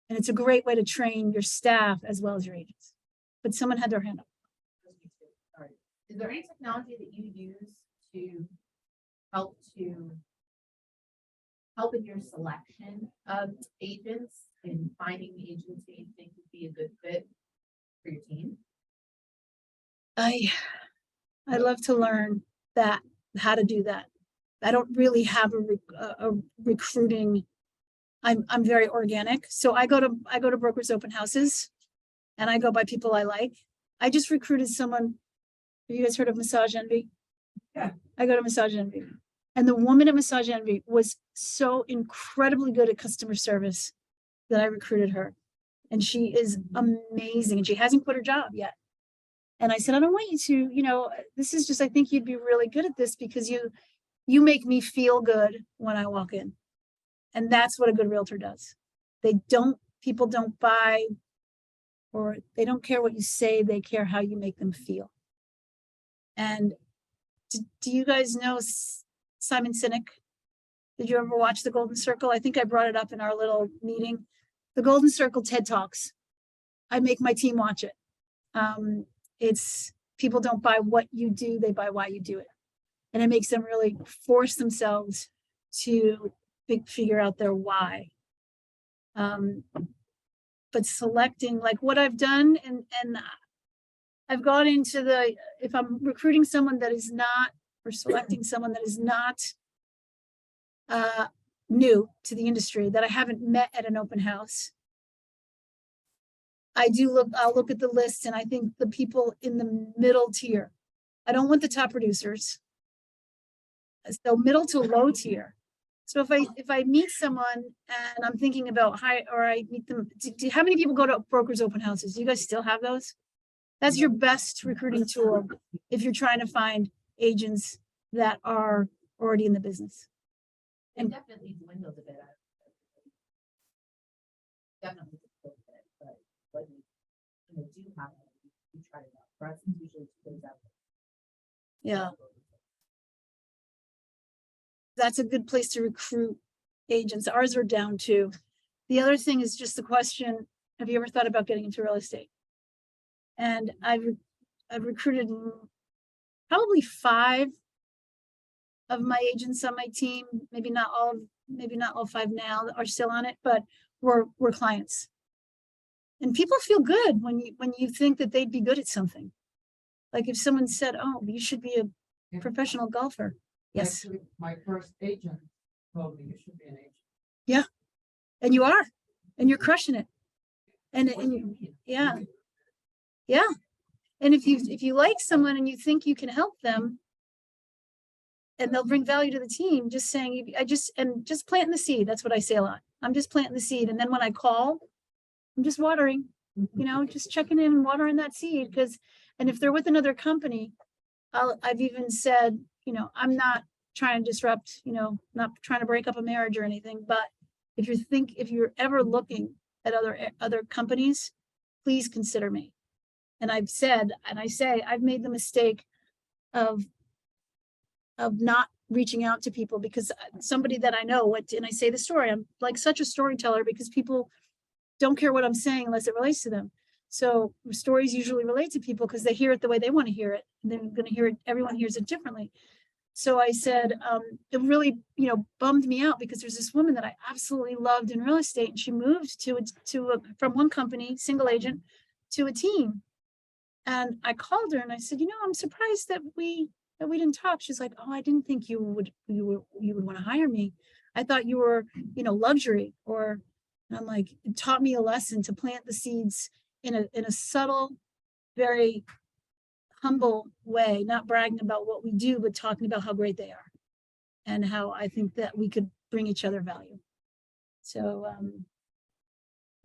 Speaker 3: And it's a great way to train your staff as well as your agents. But someone had their hand up.
Speaker 13: Is there any technology that you use to help in your selection of agents and finding agents that you think would be a good fit for your team?
Speaker 3: I'd love to learn how to do that. I don't really have a recruiting. I'm very organic. So I go to brokers' open houses, and I go by people I like. I just recruited someone. Have you guys heard of Massage Envy?
Speaker 8: Yeah.
Speaker 3: I go to Massage Envy. And the woman at Massage Envy was so incredibly good at customer service that I recruited her. And she is amazing. And she hasn't quit her job yet. And I said, I don't want you to, this is just, I think you'd be really good at this because you make me feel good when I walk in. And that's what a good realtor does. People don't buy, or they don't care what you say, they care how you make them feel. And do you guys know Simon Sinek? Did you ever watch The Golden Circle? I think I brought it up in our little meeting. The Golden Circle TED Talks. I make my team watch it. It's people don't buy what you do, they buy why you do it. And it makes them really force themselves to figure out their why. But selecting, like what I've done, and I've gone into if I'm recruiting someone that is not, or selecting someone that is not new to the industry, that I haven't met at an open house, I'll look at the list, and I think the people in the middle tier, I don't want the top producers. So middle to low tier. So if I meet someone and I'm thinking about or I meet them, how many people go to brokers' open houses? Do you guys still have those? That's your best recruiting tool if you're trying to find agents that are already in the business.
Speaker 13: And definitely dwindled a bit. Definitely a bit, but when you do have it, you try it out. For us, it's usually goes out.
Speaker 3: Yeah. That's a good place to recruit agents. Ours are down too. The other thing is just the question, have you ever thought about getting into real estate? And I've recruited probably 5 of my agents on my team, maybe not all 5 now are still on it, but we're clients. And people feel good when you think that they'd be good at something. Like if someone said, oh, you should be a professional golfer. Yes.
Speaker 8: Actually, my first agent told me you should be an agent.
Speaker 3: Yeah. And you are, and you're crushing it. And yeah. Yeah. And if you like someone and you think you can help them and they'll bring value to the team, just saying, just planting the seed. That's what I say a lot. I'm just planting the seed. And then when I call, I'm just watering, just checking in and watering that seed. And if they're with another company, I've even said, I'm not trying to disrupt, not trying to break up a marriage or anything, but if you're ever looking at other companies, please consider me. And I've said, and I say, I've made the mistake of not reaching out to people because somebody that I know went, and I say the story, I'm like such a storyteller because people don't care what I'm saying unless it relates to them. So stories usually relate to people because they hear it the way they want to hear it. And they're going to hear it, everyone hears it differently. So I said, it really, bummed me out because there's this woman that I absolutely loved in real estate, and she moved from one company, single agent, to a team. And I called her and I said, I'm surprised that we didn't talk. She's like, oh, I didn't think you would want to hire me. I thought you were, luxury. And I'm like, it taught me a lesson to plant the seeds in a subtle, very humble way, not bragging about what we do, but talking about how great they are and how I think that we could bring each other value. So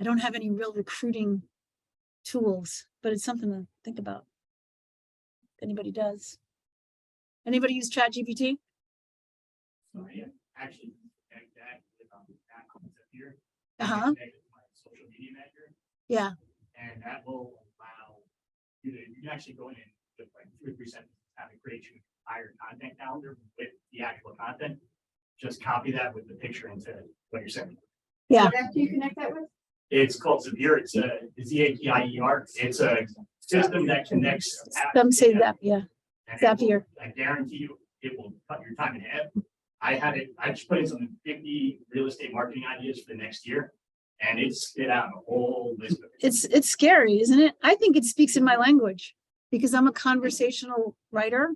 Speaker 3: I don't have any real recruiting tools, but it's something to think about. If anybody does. Anybody use ChatGPT?
Speaker 21: So I actually connect that with that concept here.
Speaker 3: Uh-huh.
Speaker 21: Connect it to my social media manager,
Speaker 3: Yeah.
Speaker 21: and that will allow you can actually go in and with like 2 or 3 sentences, have it create your entire content calendar with the actual content. Just copy that with the picture into what you're saying.
Speaker 3: Yeah.
Speaker 11: What app do you connect that with?
Speaker 21: It's called Zapier. It's a Zapier. It's a system that connects.
Speaker 3: Some say that, yeah.
Speaker 21: And
Speaker 3: Zapier.
Speaker 21: I guarantee you, it will cut your time in half. I just put in some 50 real estate marketing ideas for the next year, and it spit out a whole list of it.
Speaker 3: It's scary, isn't it? I think it speaks in my language because I'm a conversational writer,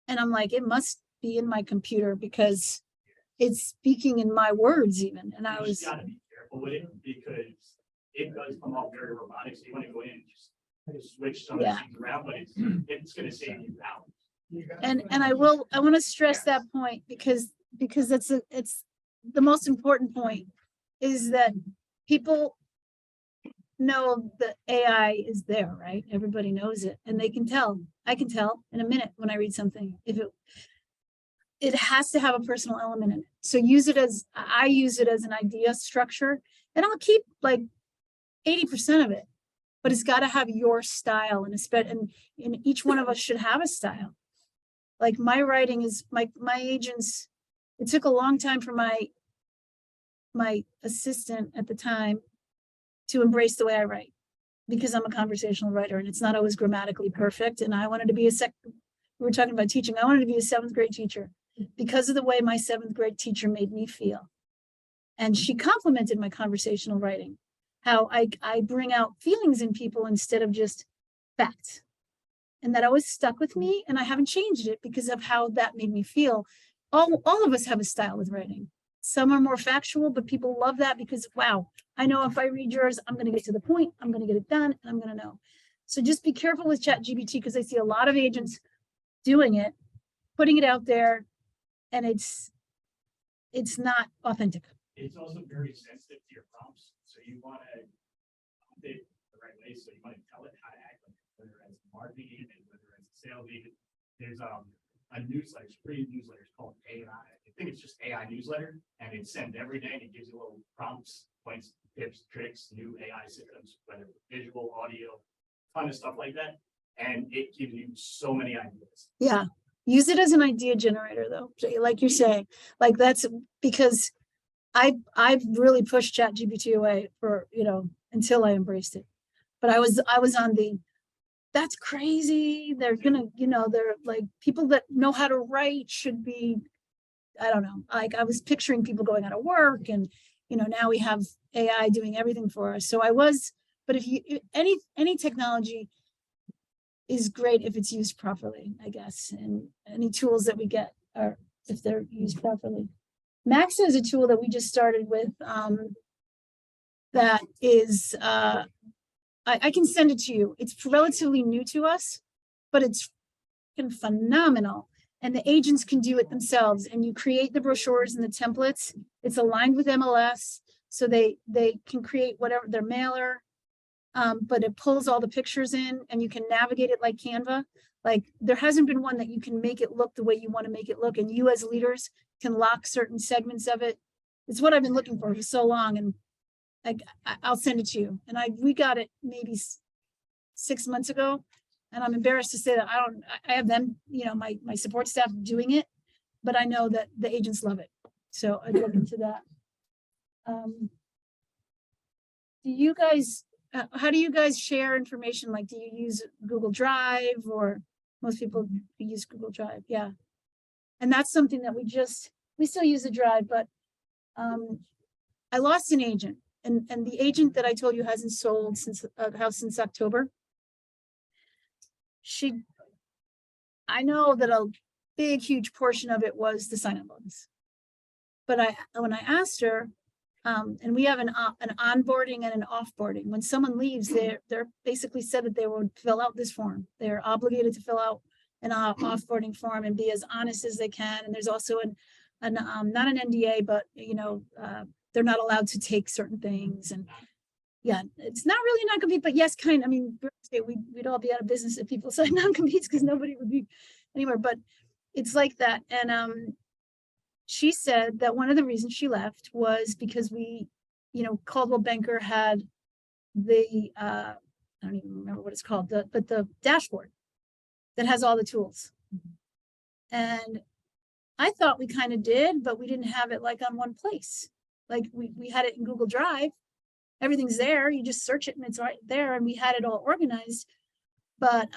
Speaker 3: and I'm like, it must be in my computer because it's speaking in my words even. And
Speaker 21: You just gotta be careful with it because it does come off very robotic. So you want to go in and just kind of switch some of the things around, but it's going to save you hours.
Speaker 3: And I want to stress that point because it's the most important point is that people know that AI is there, right? Everybody knows it and they can tell. I can tell in a minute when I read something if it has to have a personal element in it. So I use it as an idea structure, and I'll keep like 80% of it, but it's got to have your style, and each one of us should have a style. Like my writing is my agents. It took a long time for my assistant at the time to embrace the way I write because I'm a conversational writer and it's not always grammatically perfect. And I wanted to be we were talking about teaching. I wanted to be a 7th grade teacher because of the way my 7th grade teacher made me feel. And she complimented my conversational writing, how I bring out feelings in people instead of just facts. And that always stuck with me, and I haven't changed it because of how that made me feel. All of us have a style with writing. Some are more factual, but people love that because, wow, I know if I read yours, I'm going to get to the point, I'm going to get it done, and I'm going to know. So just be careful with ChatGPT because I see a lot of agents doing it, putting it out there, and it's not authentic.
Speaker 21: It's also very sensitive to your prompts. So you want to prompt it the right way. So you want to tell it how to act, like whether as a marketing agent, whether as a sales agent. There's a newsletter, it's free newsletter, it's called AI. I think it's just AI newsletter, and it's sent every day and it gives you little prompts, points, tips, tricks, new AI systems, whether visual, audio, ton of stuff like that. And it gives you so many ideas.
Speaker 3: Yeah. Use it as an idea generator though. Like you're saying, like that's because I've really pushed ChatGPT away for, until I embraced it. But I was on that's crazy. They're gonna, they're like people that know how to write should be, I don't know. Like I was picturing people going out of work and, now we have AI doing everything for us. So but if any technology is great if it's used properly, I guess. And any tools that we get are if they're used properly. Maxa is a tool that we just started with that is, I can send it to you. It's relatively new to us, but it's phenomenal. And the agents can do it themselves. And you create the brochures and the templates. It's aligned with MLS. So they can create whatever their mailer, but it pulls all the pictures in and you can navigate it like Canva. Like there hasn't been one that you can make it look the way you want to make it look. And you as leaders can lock certain segments of it. It's what I've been looking for so long. And Like, I'll send it to you. And we got it maybe 6 months ago. And I'm embarrassed to say that I have them, my support staff doing it, but I know that the agents love it. So I'd look into that. Do you guys, how do you guys share information? Like, do you use Google Drive, or most people use Google Drive? Yeah. And that's something that we still use the Drive, but I lost an agent, and the agent that I told you hasn't sold since house since October. I know that a big, huge portion of it was the sign-on bonus. But when I asked her, and we have an onboarding and an offboarding. When someone leaves, they're basically said that they would fill out this form. They're obligated to fill out an offboarding form and be as honest as they can. And there's also not an NDA, but they're not allowed to take certain things. And yeah, it's not really non-compete, but yes, kind. I mean, we'd all be out of business if people said non-competes, because nobody would be anywhere. But it's like that. And she said that one of the reasons she left was because Caldwell Banker had the I don't even remember what it's called, but the dashboard that has all the tools. And I thought we kind of did, but we didn't have it like on one place. Like we had it in Google Drive. Everything's there. You just search it and it's right there. And we had it all organized. But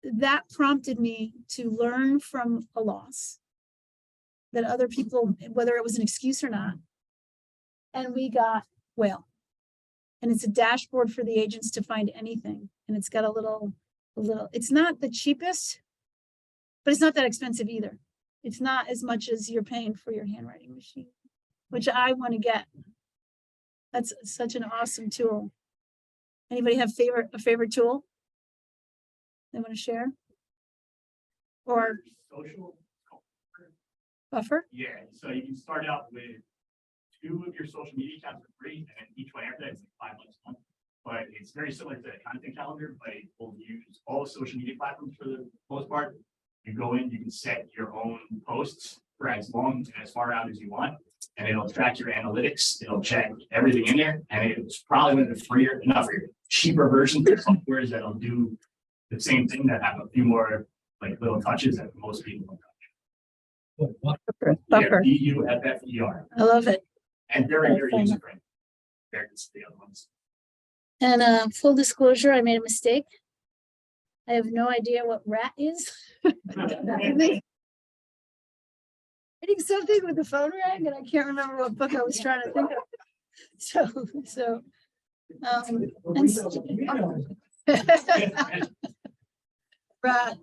Speaker 3: that prompted me to learn from a loss that other people, whether it was an excuse or not. And we got Whale. And it's a dashboard for the agents to find anything. And it's got a little, it's not the cheapest, but it's not that expensive either. It's not as much as you're paying for your handwriting machine, which I want to get. That's such an awesome tool. Anybody have a favorite tool they want to share? Or
Speaker 21: Social
Speaker 3: Buffer?
Speaker 21: Yeah, so you can start out with 2 of your social media accounts for free, and then each one after that is like $5 a month. But it's very similar to the content calendar, but it will use all the social media platforms for the most part. You go in, you can set your own posts for as long and as far out as you want, and it'll track your analytics. It'll check everything in there, and it's probably one of the cheaper versions of softwares that'll do the same thing, that have a few more like little touches that most people don't touch.
Speaker 3: Buffer.
Speaker 21: BUFFER.
Speaker 3: I love it.
Speaker 21: And very user friendly. There's the other ones.
Speaker 3: And full disclosure, I made a mistake. I have no idea what rat is. Reading something with the phone rang, and I can't remember what book I was trying to think of. Rat.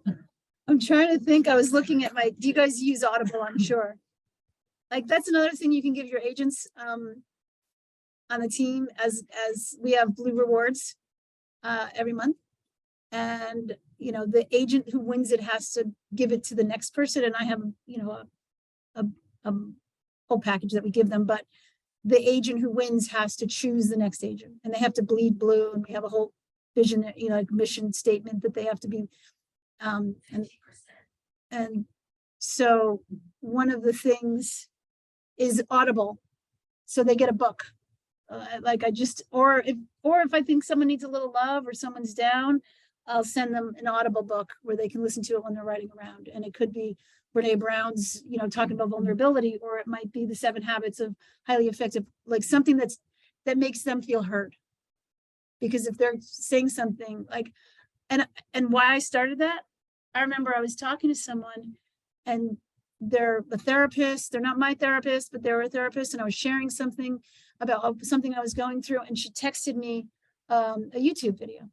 Speaker 3: I'm trying to think. I was looking at do you guys use Audible? I'm sure. Like, that's another thing you can give your agents on the team, as we have blue rewards every month. And, the agent who wins it has to give it to the next person. And I have, a whole package that we give them, but the agent who wins has to choose the next agent, and they have to bleed blue. And we have a whole vision, like mission statement that they have to be. And so one of the things is Audible. So they get a book. Or if I think someone needs a little love or someone's down, I'll send them an Audible book where they can listen to it when they're riding around. And it could be Brene Brown's, talking about vulnerability, or it might be the 7 Habits of Highly Effective, like something that makes them feel heard. Because if they're saying something like, and why I started that, I remember I was talking to someone, and they're a therapist. They're not my therapist, but they're a therapist. And I was sharing something about something I was going through, and she texted me a YouTube video.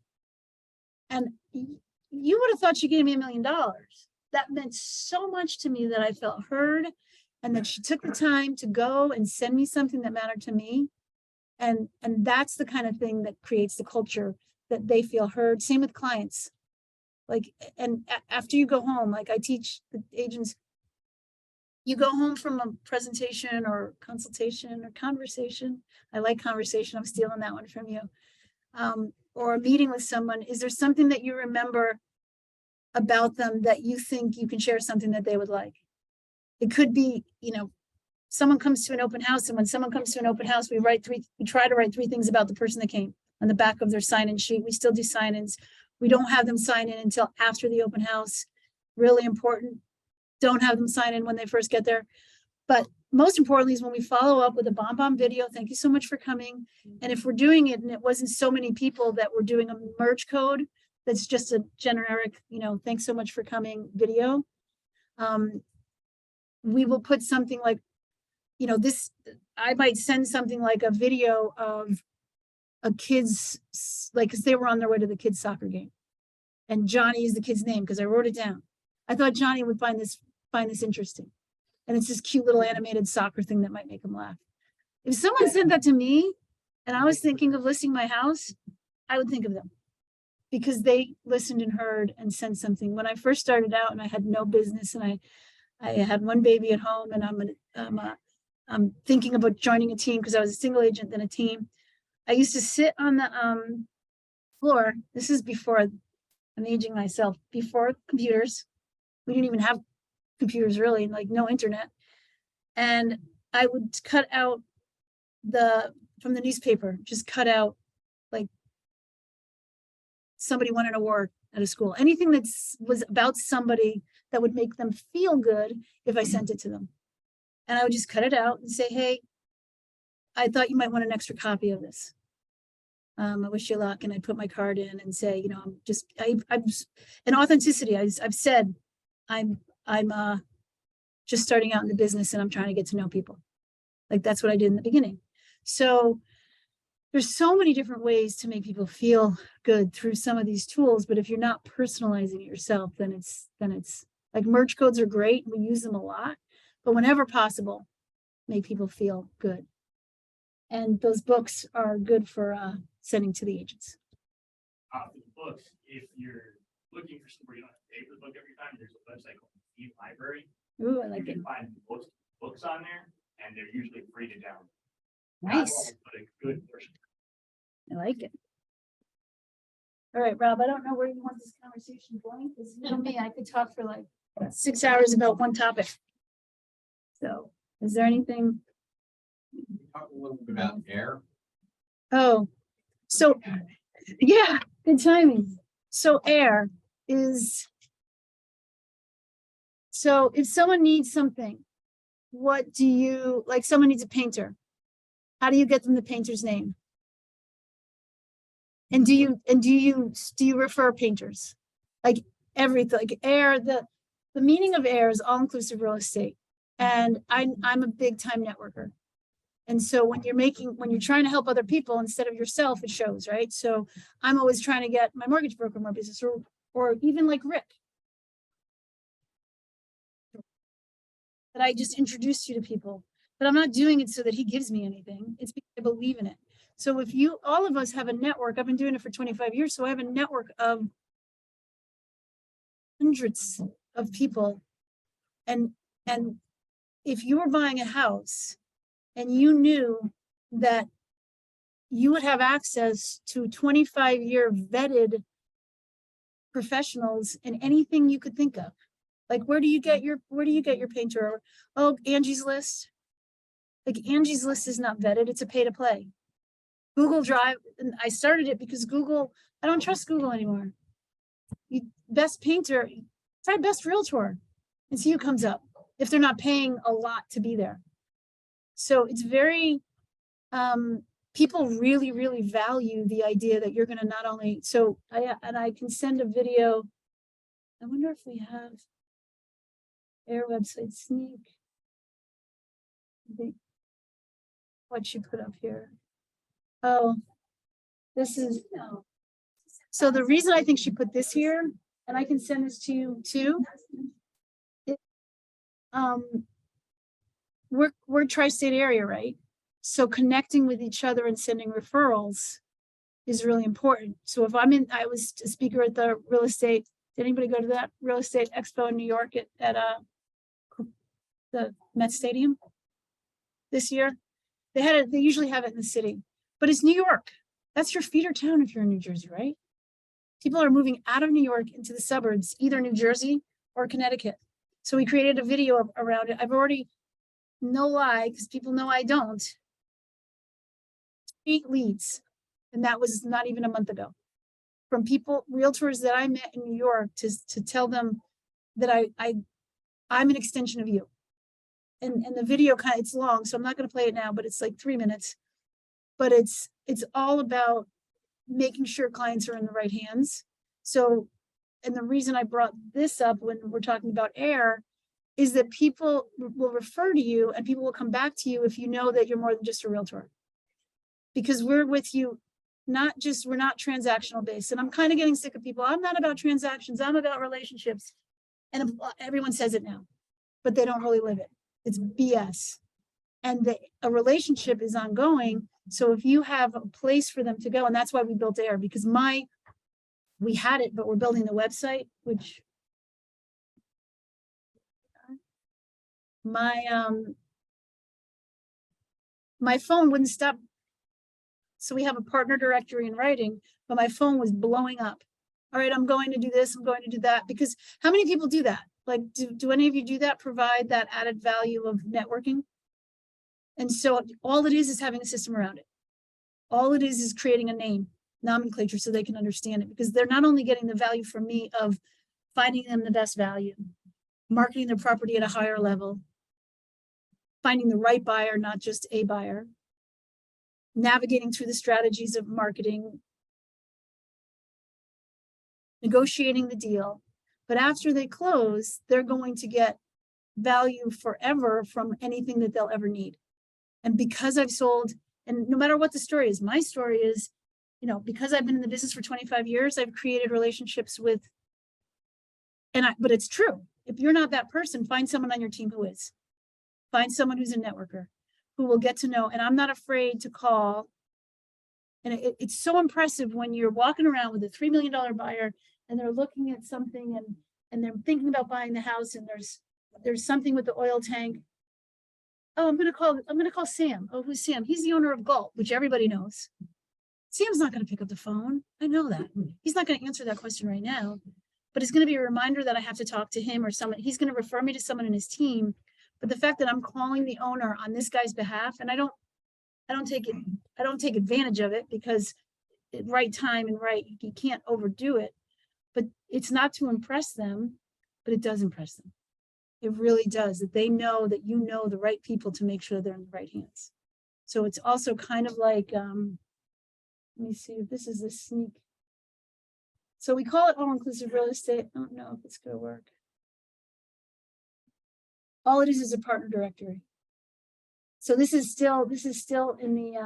Speaker 3: And you would have thought she gave me $1 million. That meant so much to me, that I felt heard, and that she took the time to go and send me something that mattered to me. And that's the kind of thing that creates the culture, that they feel heard. Same with clients. Like, and after you go home, like I teach the agents, you go home from a presentation or consultation or conversation. I like conversation. I'm stealing that one from you. Or a meeting with someone. Is there something that you remember about them that you think you can share something that they would like? It could be, someone comes to an open house, and when someone comes to an open house, we try to write 3 things about the person that came on the back of their sign-in sheet. We still do sign-ins. We don't have them sign in until after the open house. Really important. Don't have them sign in when they first get there. But most importantly is when we follow up with a bomb video. Thank you so much for coming. And if we're doing it and it wasn't so many people that we're doing a merge code, that's just a generic, thanks so much for coming video. We will put something like, I might send something like a video of a kid's, like, because they were on their way to the kids' soccer game. And Johnny is the kid's name because I wrote it down. I thought Johnny would find this interesting. And it's this cute little animated soccer thing that might make him laugh. If someone sent that to me and I was thinking of listing my house, I would think of them because they listened and heard and sent something. When I first started out and I had no business and I had 1 baby at home and I'm thinking about joining a team because I was a single agent, then a team. I used to sit on the floor. This is before, I'm aging myself, before computers. We didn't even have computers really, like no internet. And I would cut out from the newspaper, just cut out like somebody won an award at a school, anything was about somebody that would make them feel good if I sent it to them. And I would just cut it out and say, hey, I thought you might want an extra copy of this. I wish you luck. And I put my card in and say, I'm an authenticity. I've said, I'm just starting out in the business and I'm trying to get to know people. Like that's what I did in the beginning. So there's so many different ways to make people feel good through some of these tools. But if you're not personalizing it yourself, then it's like merge codes are great. We use them a lot, but whenever possible, make people feel good. And those books are good for sending to the agents.
Speaker 21: For the books, if you're looking for somewhere you don't have to pay for the book every time, there's a website called the Library.
Speaker 3: Ooh, I like
Speaker 21: You
Speaker 3: it.
Speaker 21: can find books on there, and they're usually free to download.
Speaker 3: Nice.
Speaker 21: But a good version.
Speaker 3: I like it. All right, Rob, I don't know where you want this conversation going, because me, I could talk for like 6 hours about one topic. So is there anything?
Speaker 1: Talk a little bit about air.
Speaker 3: Oh, so yeah, good timing. So air is, so if someone needs something, what do you, like someone needs a painter, how do you get them the painter's name? And do you refer painters? Like everything, like air, the meaning of air is all-inclusive real estate. And I'm a big time networker. And so when you're trying to help other people instead of yourself, it shows, right? So I'm always trying to get my mortgage broker more business, or even like Rick, that I just introduced you to people, but I'm not doing it so that he gives me anything. It's because I believe in it. So if all of us have a network, I've been doing it for 25 years. So I have a network of hundreds of people. And if you were buying a house and you knew that you would have access to 25-year vetted professionals in anything you could think of, like where do you get your painter? Or, oh, Angie's List. Like Angie's List is not vetted, it's a pay to play. Google Drive, and I started it because Google, I don't trust Google anymore. Best painter, try best realtor and see who comes up if they're not paying a lot to be there. So it's very, people really, really value the idea that you're going to not only, so I can send a video. I wonder if we have Air website sneak. What she put up here. Oh, this is, so the reason I think she put this here, and I can send this to you too. We're tri-state area, right? So connecting with each other and sending referrals is really important. So if I was a speaker at the real estate, did anybody go to that real estate expo in New York at the Met Stadium this year? They usually have it in the city, but it's New York. That's your feeder town if you're in New Jersey, right? People are moving out of New York into the suburbs, either New Jersey or Connecticut. So we created a video around it. I've already no lie, because people know I don't. 8 leads, and that was not even a month ago. From people, realtors that I met in New York to tell them that I'm an extension of you. And the video it's long, so I'm not gonna play it now, but it's like 3 minutes. But it's all about making sure clients are in the right hands. So, and the reason I brought this up when we're talking about air is that people will refer to you and people will come back to you if you know that you're more than just a realtor. Because we're with you, we're not transactional based. And I'm kind of getting sick of people. I'm not about transactions, I'm about relationships. And everyone says it now, but they don't really live it. It's BS. And a relationship is ongoing. So if you have a place for them to go, and that's why we built Air, because we had it, but we're building the website, which my phone wouldn't stop. So we have a partner directory in writing, but my phone was blowing up. All right, I'm going to do this, I'm going to do that. Because how many people do that? Like, do any of you do that, provide that added value of networking? And so all it is having a system around it. All it is creating a name, nomenclature, so they can understand it, because they're not only getting the value from me of finding them the best value, marketing their property at a higher level, finding the right buyer, not just a buyer, navigating through the strategies of marketing, negotiating the deal. But after they close, they're going to get value forever from anything that they'll ever need. And because I've sold, and no matter what the story is, my story is, because I've been in the business for 25 years, I've created relationships with, but it's true. If you're not that person, find someone on your team who is. Find someone who's a networker, who will get to know, and I'm not afraid to call. And it's so impressive when you're walking around with a $3 million buyer and they're looking at something and they're thinking about buying the house, and there's something with the oil tank. Oh, I'm gonna call Sam. Oh, who's Sam? He's the owner of Gulp, which everybody knows. Sam's not gonna pick up the phone. I know that. He's not gonna answer that question right now, but it's gonna be a reminder that I have to talk to him or someone. He's gonna refer me to someone in his team. But the fact that I'm calling the owner on this guy's behalf, and I don't take advantage of it, because at right time and right, you can't overdo it. But it's not to impress them, but it does impress them. It really does, that they know that you know the right people to make sure they're in the right hands. So it's also kind of like, let me see if this is a sneak. So we call it all-inclusive real estate. I don't know if it's gonna work. All it is a partner directory. So this is still in the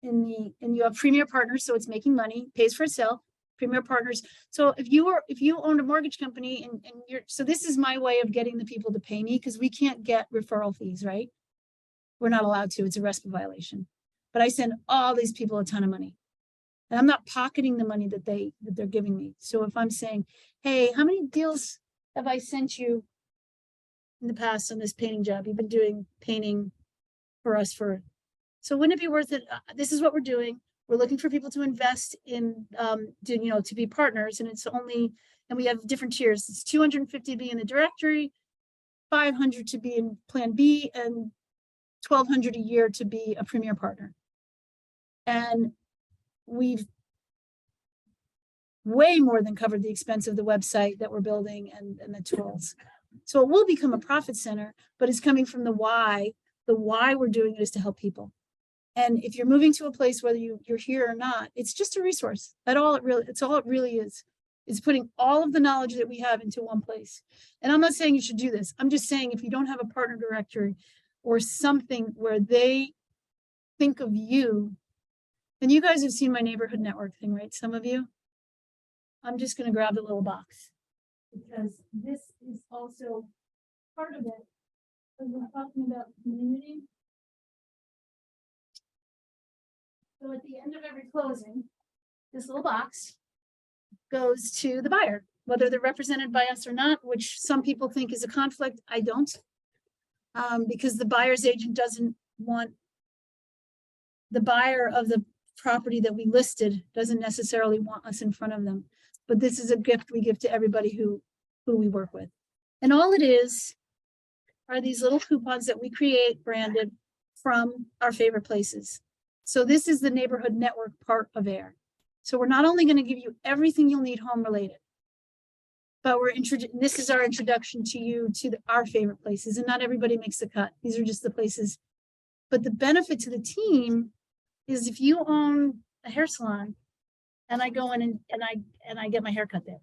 Speaker 3: you have premier partners, so it's making money, pays for itself. Premier partners. So if you own a mortgage company and so this is my way of getting the people to pay me, because we can't get referral fees, right? We're not allowed to. It's a RESPA violation. But I send all these people a ton of money, and I'm not pocketing the money that they're giving me. So if I'm saying, hey, how many deals have I sent you in the past on this painting job? You've been doing painting for us so wouldn't it be worth it? This is what we're doing. We're looking for people to invest in, to be partners, and and we have different tiers. It's 250 to be in the directory, 500 to be in Plan B, and 1,200 a year to be a premier partner. And we've way more than covered the expense of the website that we're building and the tools. So it will become a profit center, but it's coming from the why. The why we're doing it is to help people. And if you're moving to a place, whether you're here or not, it's just a resource. It's all it really is. It's putting all of the knowledge that we have into one place. And I'm not saying you should do this. I'm just saying, if you don't have a partner directory or something where they think of you, and you guys have seen my neighborhood network thing, right? Some of you. I'm just going to grab the little box, because this is also part of it. When we're talking about community. So at the end of every closing, this little box goes to the buyer, whether they're represented by us or not, which some people think is a conflict. I don't, because the buyer's agent doesn't want, the buyer of the property that we listed doesn't necessarily want us in front of them. But this is a gift we give to everybody who we work with. And all it is are these little coupons that we create branded from our favorite places. So this is the neighborhood network part of AIR. So we're not only going to give you everything you'll need home related, but this is our introduction to you to our favorite places, and not everybody makes the cut. These are just the places. But the benefit to the team is if you own a hair salon and I go in and I get my hair cut there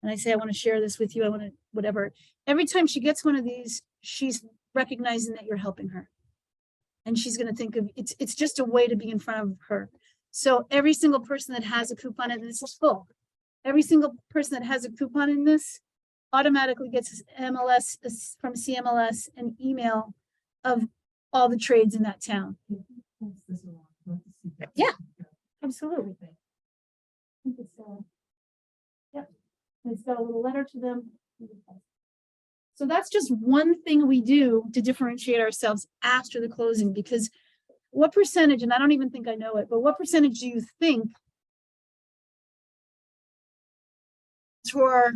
Speaker 3: and I say, I want to share this with you. I want to, whatever. Every time she gets one of these, she's recognizing that you're helping her. And she's going to think of it's just a way to be in front of her. So every single person that has a coupon, and this is full, every single person that has a coupon in this automatically gets MLS from CMLS an email of all the trades in that town. Yeah, absolutely. I think it's yep. It's got a little letter to them. So that's just one thing we do to differentiate ourselves after the closing, because what percentage, and I don't even think I know it, but what percentage do you think tour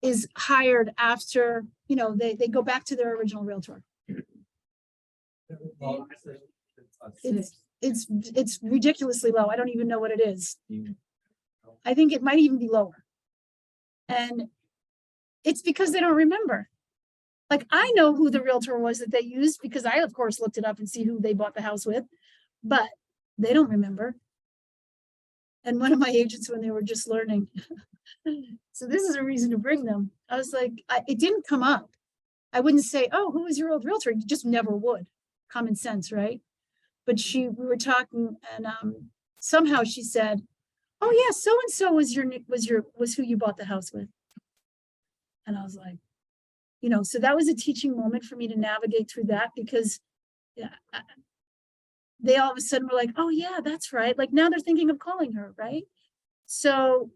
Speaker 3: is hired after, you know, they go back to their original realtor? It's ridiculously low. I don't even know what it is. I think it might even be lower. And it's because they don't remember. Like, I know who the realtor was that they used because I, of course, looked it up and see who they bought the house with, but they don't remember. And one of my agents, when they were just learning, so this is a reason to bring them. I was like, it didn't come up. I wouldn't say, oh, who was your old realtor? You just never would. Common sense, right? But we were talking, and somehow she said, oh yeah, so and so was who you bought the house with. And I was like, you know, so that was a teaching moment for me to navigate through that, because yeah, they all of a sudden were like, oh yeah, that's right. Like now they're thinking of calling her, right? So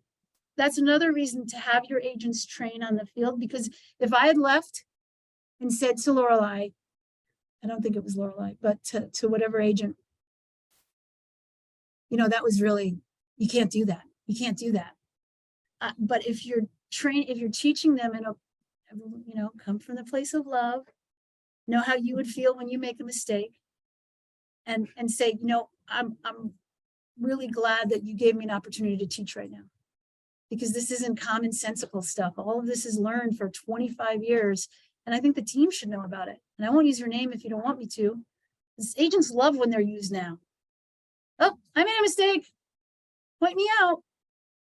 Speaker 3: that's another reason to have your agents train on the field, because if I had left and said to Lorelei, I don't think it was Lorelei, but to whatever agent, you know, that was really, you can't do that. You can't do that. But if you're teaching them in a, you know, come from the place of love, know how you would feel when you make a mistake, and say, you know, I'm really glad that you gave me an opportunity to teach right now, because this isn't commonsensical stuff. All of this is learned for 25 years. And I think the team should know about it. And I won't use your name if you don't want me to. Because agents love when they're used now. Oh, I made a mistake. Point me out.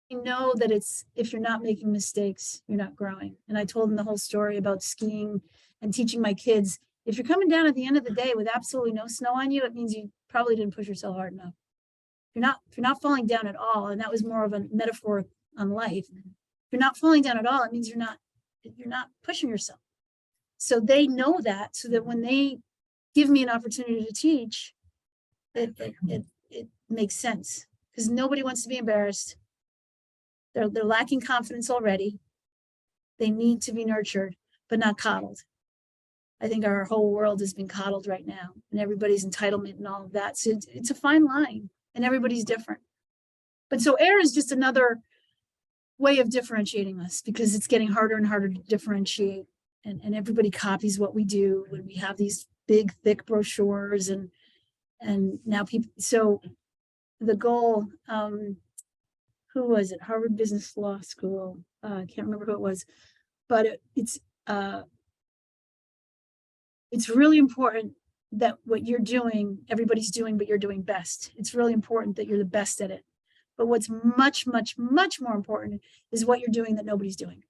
Speaker 3: You know that if you're not making mistakes, you're not growing. And I told them the whole story about skiing and teaching my kids. If you're coming down at the end of the day with absolutely no snow on you, it means you probably didn't push yourself hard enough. If you're not falling down at all, and that was more of a metaphor on life. If you're not falling down at all, it means you're not pushing yourself. So they know that, so that when they give me an opportunity to teach, it makes sense, because nobody wants to be embarrassed. They're lacking confidence already. They need to be nurtured, but not coddled. I think our whole world has been coddled right now, and everybody's entitlement and all of that. So it's a fine line, and everybody's different. But so AIR is just another way of differentiating us, because it's getting harder and harder to differentiate. And everybody copies what we do when we have these big, thick brochures, and now people. So the goal, who was it? Harvard Business Law School. I can't remember who it was, but it's really important that what you're doing, everybody's doing, but you're doing best. It's really important that you're the best at it. But what's much, much, much more important is what you're doing that nobody's doing.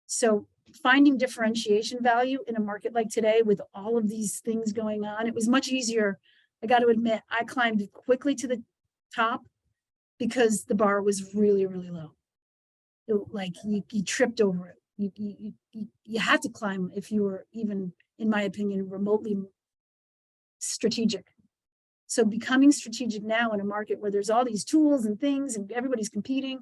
Speaker 3: So finding differentiation value in a market like today with all of these things going on, it was much easier. I got to admit, I climbed quickly to the top because the bar was really, really low. Like you tripped over it. You had to climb if you were even, in my opinion, remotely strategic. So becoming strategic now in a market where there's all these tools and things and everybody's competing,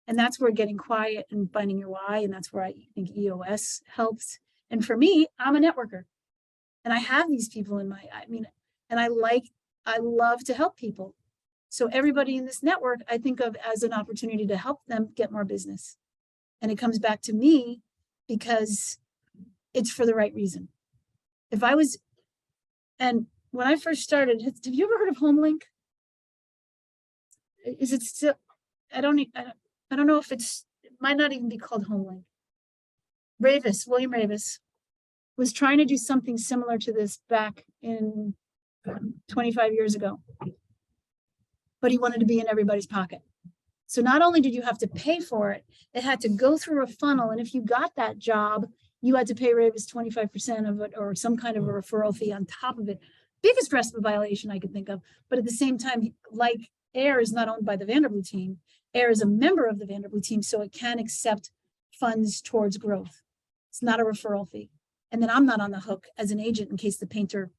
Speaker 3: and that's where getting quiet and finding your why. And that's where I think EOS helps. And for me, I'm a networker, and I have these people and I love to help people. So everybody in this network, I think of as an opportunity to help them get more business. And it comes back to me because it's for the right reason. If I was, and when I first started, have you ever heard of HomeLink? Is it still, I don't know if it might not even be called HomeLink. William Ravis was trying to do something similar to this back in 25 years ago, but he wanted to be in everybody's pocket. So not only did you have to pay for it, it had to go through a funnel. And if you got that job, you had to pay Ravis 25% of it or some kind of a referral fee on top of it. Biggest RESPA violation I could think of. But at the same time, like AIR is not owned by the Vanderblue team. AIR is a member of the Vanderblue team, so it can accept funds towards growth. It's not a referral fee. And then I'm not on the hook as an agent in case the painter,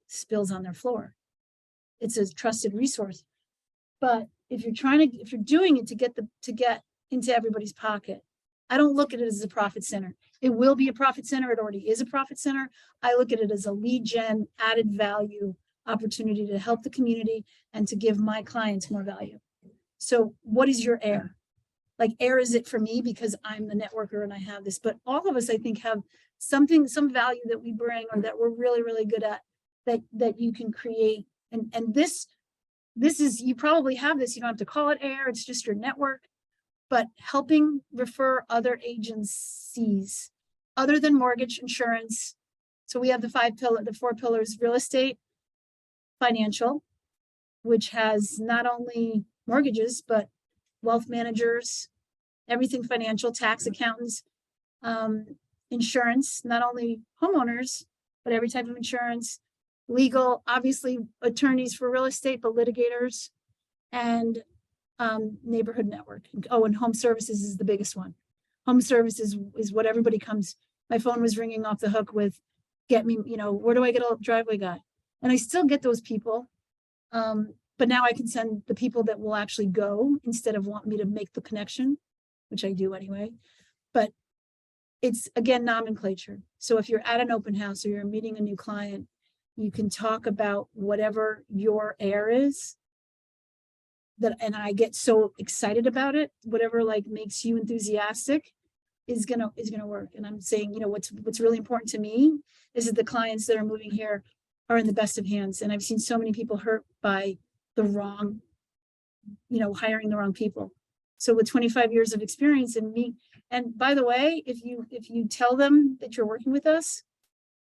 Speaker 3: spills on their floor. It's a trusted resource. But if you're doing it to get into everybody's pocket, I don't look at it as a profit center. It will be a profit center. It already is a profit center. I look at it as a lead gen, added value opportunity to help the community and to give my clients more value. So what is your AIR? Like AIR is it for me because I'm the networker and I have this, but all of us, I think, have some value that we bring or that we're really, really good at that you can create. And this is, you probably have this, you don't have to call it AIR, it's just your network, but helping refer other agencies other than mortgage insurance. So we have the 4 pillars, real estate, financial, which has not only mortgages, but wealth managers, everything financial, tax accountants, insurance, not only homeowners, but every type of insurance, legal, obviously attorneys for real estate, but litigators, and neighborhood network. Oh, and home services is the biggest one. Home services is what everybody comes. My phone was ringing off the hook with, get me, where do I get a driveway guy? And I still get those people. But now I can send the people that will actually go instead of want me to make the connection, which I do anyway. But it's, again, nomenclature. So if you're at an open house or you're meeting a new client, you can talk about whatever your AIR is. And I get so excited about it. Whatever makes you enthusiastic is gonna work. And I'm saying, what's really important to me is that the clients that are moving here are in the best of hands. And I've seen so many people hurt by the wrong, hiring the wrong people. So with 25 years of experience in me, and by the way, if you tell them that you're working with us,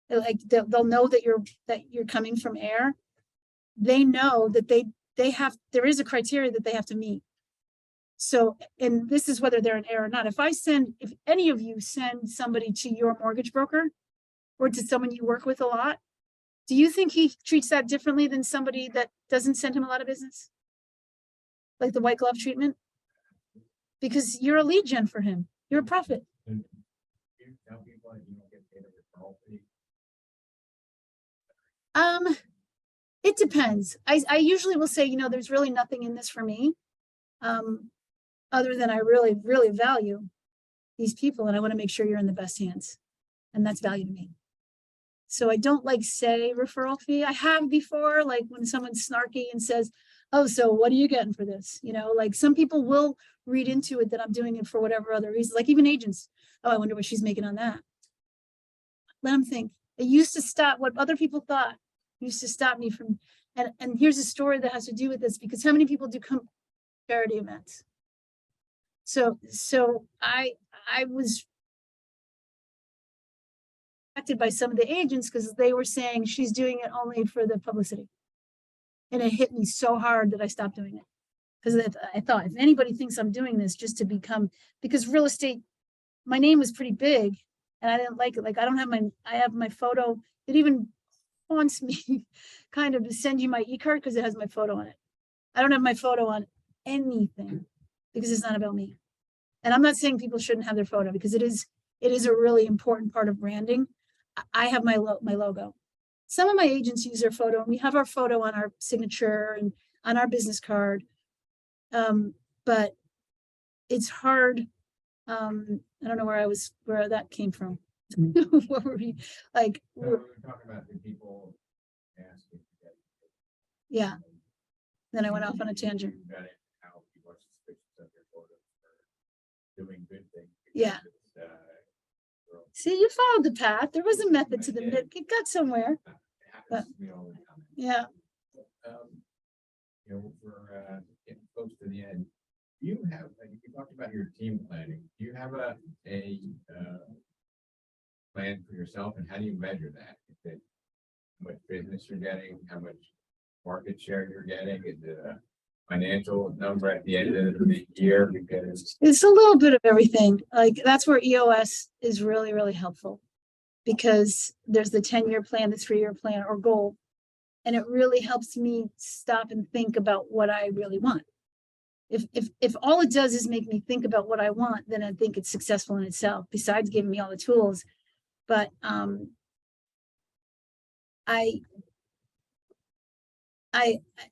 Speaker 3: they'll know that you're coming from AIR. They know that there is a criteria that they have to meet. So, and this is whether they're an AIR or not. If any of you send somebody to your mortgage broker or to someone you work with a lot, do you think he treats that differently than somebody that doesn't send him a lot of business? Like the white glove treatment? Because you're a lead gen for him. You're a profit. It depends. I usually will say, there's really nothing in this for me. Other than I really, really value these people and I want to make sure you're in the best hands. And that's value to me. So I don't say referral fee. I have before, when someone's snarky and says, oh, so what are you getting for this? Some people will read into it that I'm doing it for whatever other reason, even agents. Oh, I wonder what she's making on that. Let them think. It used to stop what other people thought. It used to stop me from, and here's a story that has to do with this, because how many people do charity events? So I was by some of the agents because they were saying she's doing it only for the publicity. And it hit me so hard that I stopped doing it. Because I thought, if anybody thinks I'm doing this just to become, because real estate, my name was pretty big and I didn't like it. I have my photo. It even haunts me kind of to send you my e-card because it has my photo on it. I don't have my photo on anything because it's not about me. And I'm not saying people shouldn't have their photo because it is a really important part of branding. I have my logo. Some of my agents use their photo, and we have our photo on our signature and on our business card. But it's hard. I don't know where that came from. What were we like?
Speaker 1: We're talking about the people asking.
Speaker 3: Yeah. Then I went off on a tangent.
Speaker 1: How people are suspicious of your photos for doing good things.
Speaker 3: Yeah. See, you followed the path. There was a method to the, it got somewhere. But, yeah.
Speaker 1: You know, we're getting close to the end. Do you have, like, you talked about your team planning. Do you have a plan for yourself, and how do you measure that? Is it how much business you're getting, how much market share you're getting? Is it a financial number at the end of the year? Because
Speaker 3: It's a little bit of everything. Like, that's where EOS is really, really helpful. Because there's the 10-year plan, the 3-year plan or goal. And it really helps me stop and think about what I really want. If all it does is make me think about what I want, then I think it's successful in itself, besides giving me all the tools. But I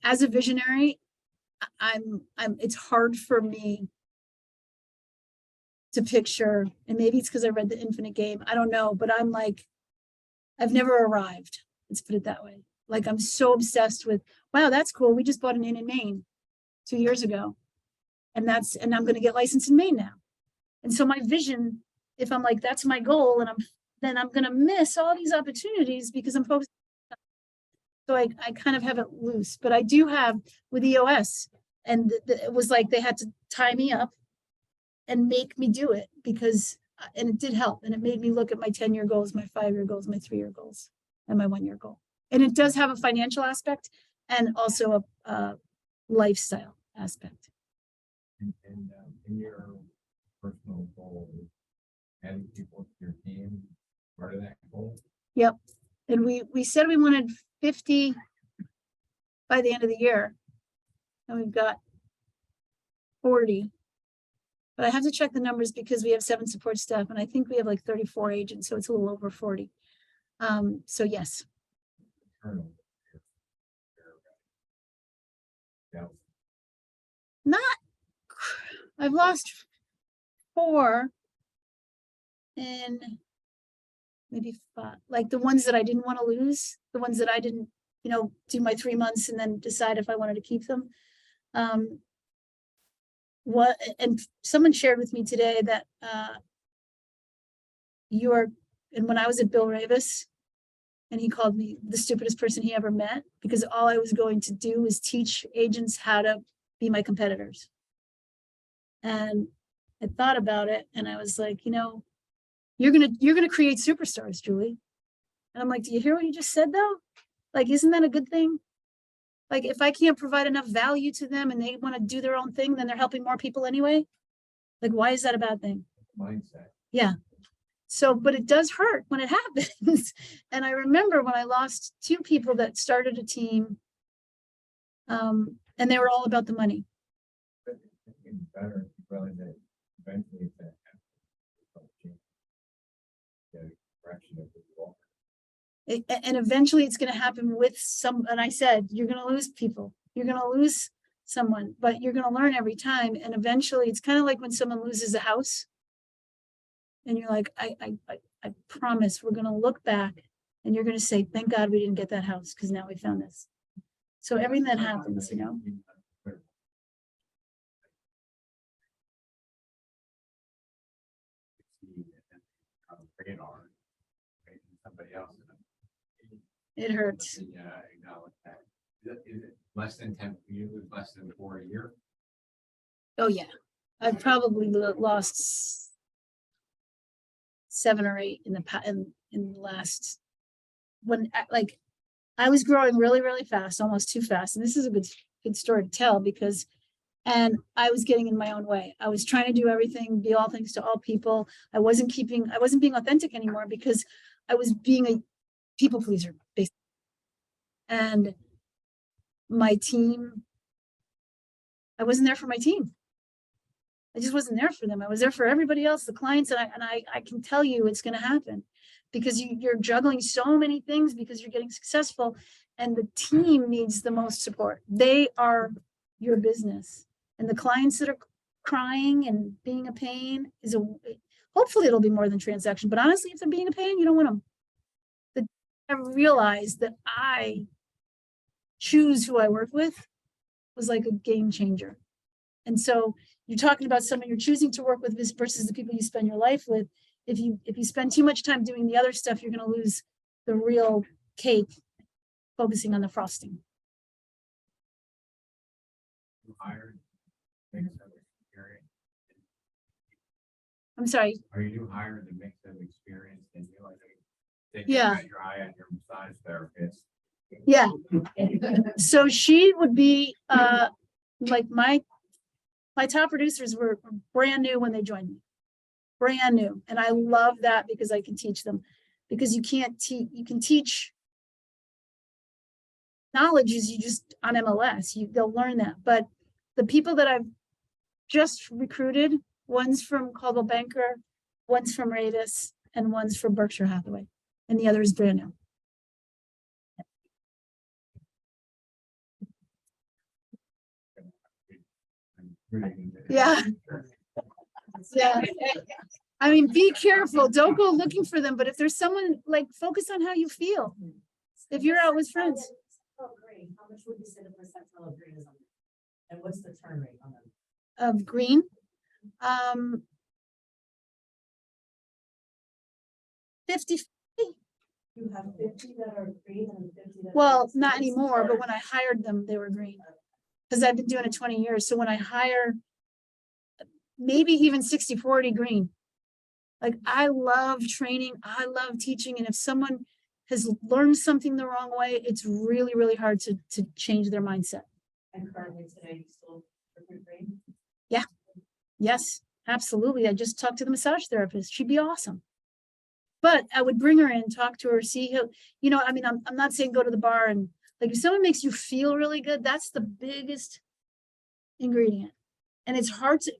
Speaker 3: as a visionary, it's hard for me to picture, and maybe it's because I read The Infinite Game, I don't know, but I'm like, I've never arrived. Let's put it that way. Like, I'm so obsessed with, wow, that's cool. We just bought an inn in Maine 2 years ago. And I'm going to get licensed in Maine now. And so my vision, if I'm like, that's my goal, and then I'm going to miss all these opportunities because I'm focused. So I kind of have it loose, but I do have with EOS, and it was like they had to tie me up and make me do it because, and it did help. And it made me look at my 10-year goals, my 5-year goals, my 3-year goals, and my 1-year goal. And it does have a financial aspect and also a lifestyle aspect.
Speaker 1: and in your personal goal, adding people to your team, part of that goal?
Speaker 3: Yep. And we said we wanted 50 by the end of the year. And we've got 40. But I have to check the numbers because we have 7 support staff and I think we have like 34 agents, so it's a little over 40. So yes. Not, I've lost 4 in maybe 5, like the ones that I didn't want to lose, the ones that I didn't, do my 3 months and then decide if I wanted to keep them. And someone shared with me today that and when I was at Bill Ravis, and he called me the stupidest person he ever met because all I was going to do was teach agents how to be my competitors. And I thought about it and I was like, you're gonna create superstars, Julie. And I'm like, do you hear what you just said though? Like, isn't that a good thing? Like, if I can't provide enough value to them and they want to do their own thing, then they're helping more people anyway. Like, why is that a bad thing?
Speaker 1: Mindset.
Speaker 3: Yeah. So, but it does hurt when it happens. And I remember when I lost 2 people that started a team, and they were all about the money.
Speaker 1: But it's better if you realize that eventually it's going to happen. The direction of the walk.
Speaker 3: And eventually it's going to happen with and I said, you're going to lose people. You're going to lose someone, but you're going to learn every time. And eventually it's kind of like when someone loses a house. And you're like, I promise we're going to look back and you're going to say, thank God we didn't get that house because now we found this. So everything that happens,
Speaker 1: Somebody else.
Speaker 3: It hurts.
Speaker 1: Yeah, acknowledge that. Is it less than 10? You lose less than 4 a year?
Speaker 3: Oh yeah, I've probably lost 7 or 8 in the last, when I was growing really, really fast, almost too fast. And this is a good story to tell and I was getting in my own way. I was trying to do everything, be all things to all people. I wasn't being authentic anymore because I was being a people pleaser, basically. And my team, I wasn't there for my team. I just wasn't there for them. I was there for everybody else, the clients, and I can tell you it's going to happen because you're juggling so many things because you're getting successful, and the team needs the most support. They are your business, and the clients that are crying and being a pain hopefully it'll be more than transaction. But honestly, if they're being a pain, you don't want them. I realized that I choose who I work with was like a game changer. And so you're talking about someone you're choosing to work with versus the people you spend your life with. if you spend too much time doing the other stuff, you're gonna lose the real cake, focusing on the frosting.
Speaker 1: Hired. Mix of experience.
Speaker 3: I'm sorry.
Speaker 1: Are you hired to mix of experience and you like?
Speaker 3: Yeah.
Speaker 1: Got your eye on your massage therapist.
Speaker 3: Yeah. So she would be, like my top producers were brand new when they joined me. Brand new. And I love that because I can teach them. Because you can't teach, you can teach knowledge is you just on MLS, they'll learn that. But the people that I've just recruited, one's from Coldwell Banker, one's from Ravis, and one's from Berkshire Hathaway. And the other is brand new. Yeah. Yeah. I mean, be careful. Don't go looking for them. But if there's someone, like, focus on how you feel. If you're out with friends.
Speaker 10: Oh, great. How much would you say the percentile of green is on it? And what's the turn rate on them?
Speaker 3: Of green. 50.
Speaker 2: You have 50 that are green and 50 that are.
Speaker 3: Well, not anymore, but when I hired them, they were green. Because I've been doing it 20 years. So when I hire, maybe even 60-40 green. Like, I love training, I love teaching, and if someone has learned something the wrong way, it's really, really hard to change their mindset.
Speaker 10: And currently today, you still recruit green?
Speaker 3: Yeah. Yes, absolutely. I just talked to the massage therapist. She'd be awesome. But I would bring her in, talk to her, see how, you know, I mean, I'm not saying go to the bar and, like, if someone makes you feel really good, that's the biggest ingredient. And it's hard to,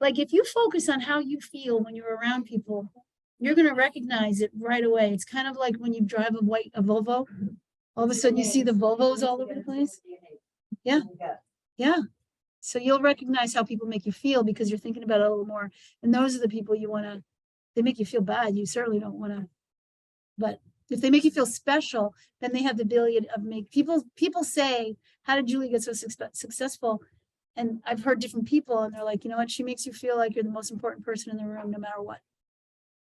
Speaker 3: like, if you focus on how you feel when you're around people, you're going to recognize it right away. It's kind of like when you drive a Volvo, all of a sudden you see the Volvos all over the place. Yeah. Yeah. So you'll recognize how people make you feel because you're thinking about it a little more. And those are the people you want to, they make you feel bad. You certainly don't want to, but if they make you feel special, then they have the ability of make people say, how did Julie get so successful? And I've heard different people and they're like, you know what? She makes you feel like you're the most important person in the room, no matter what.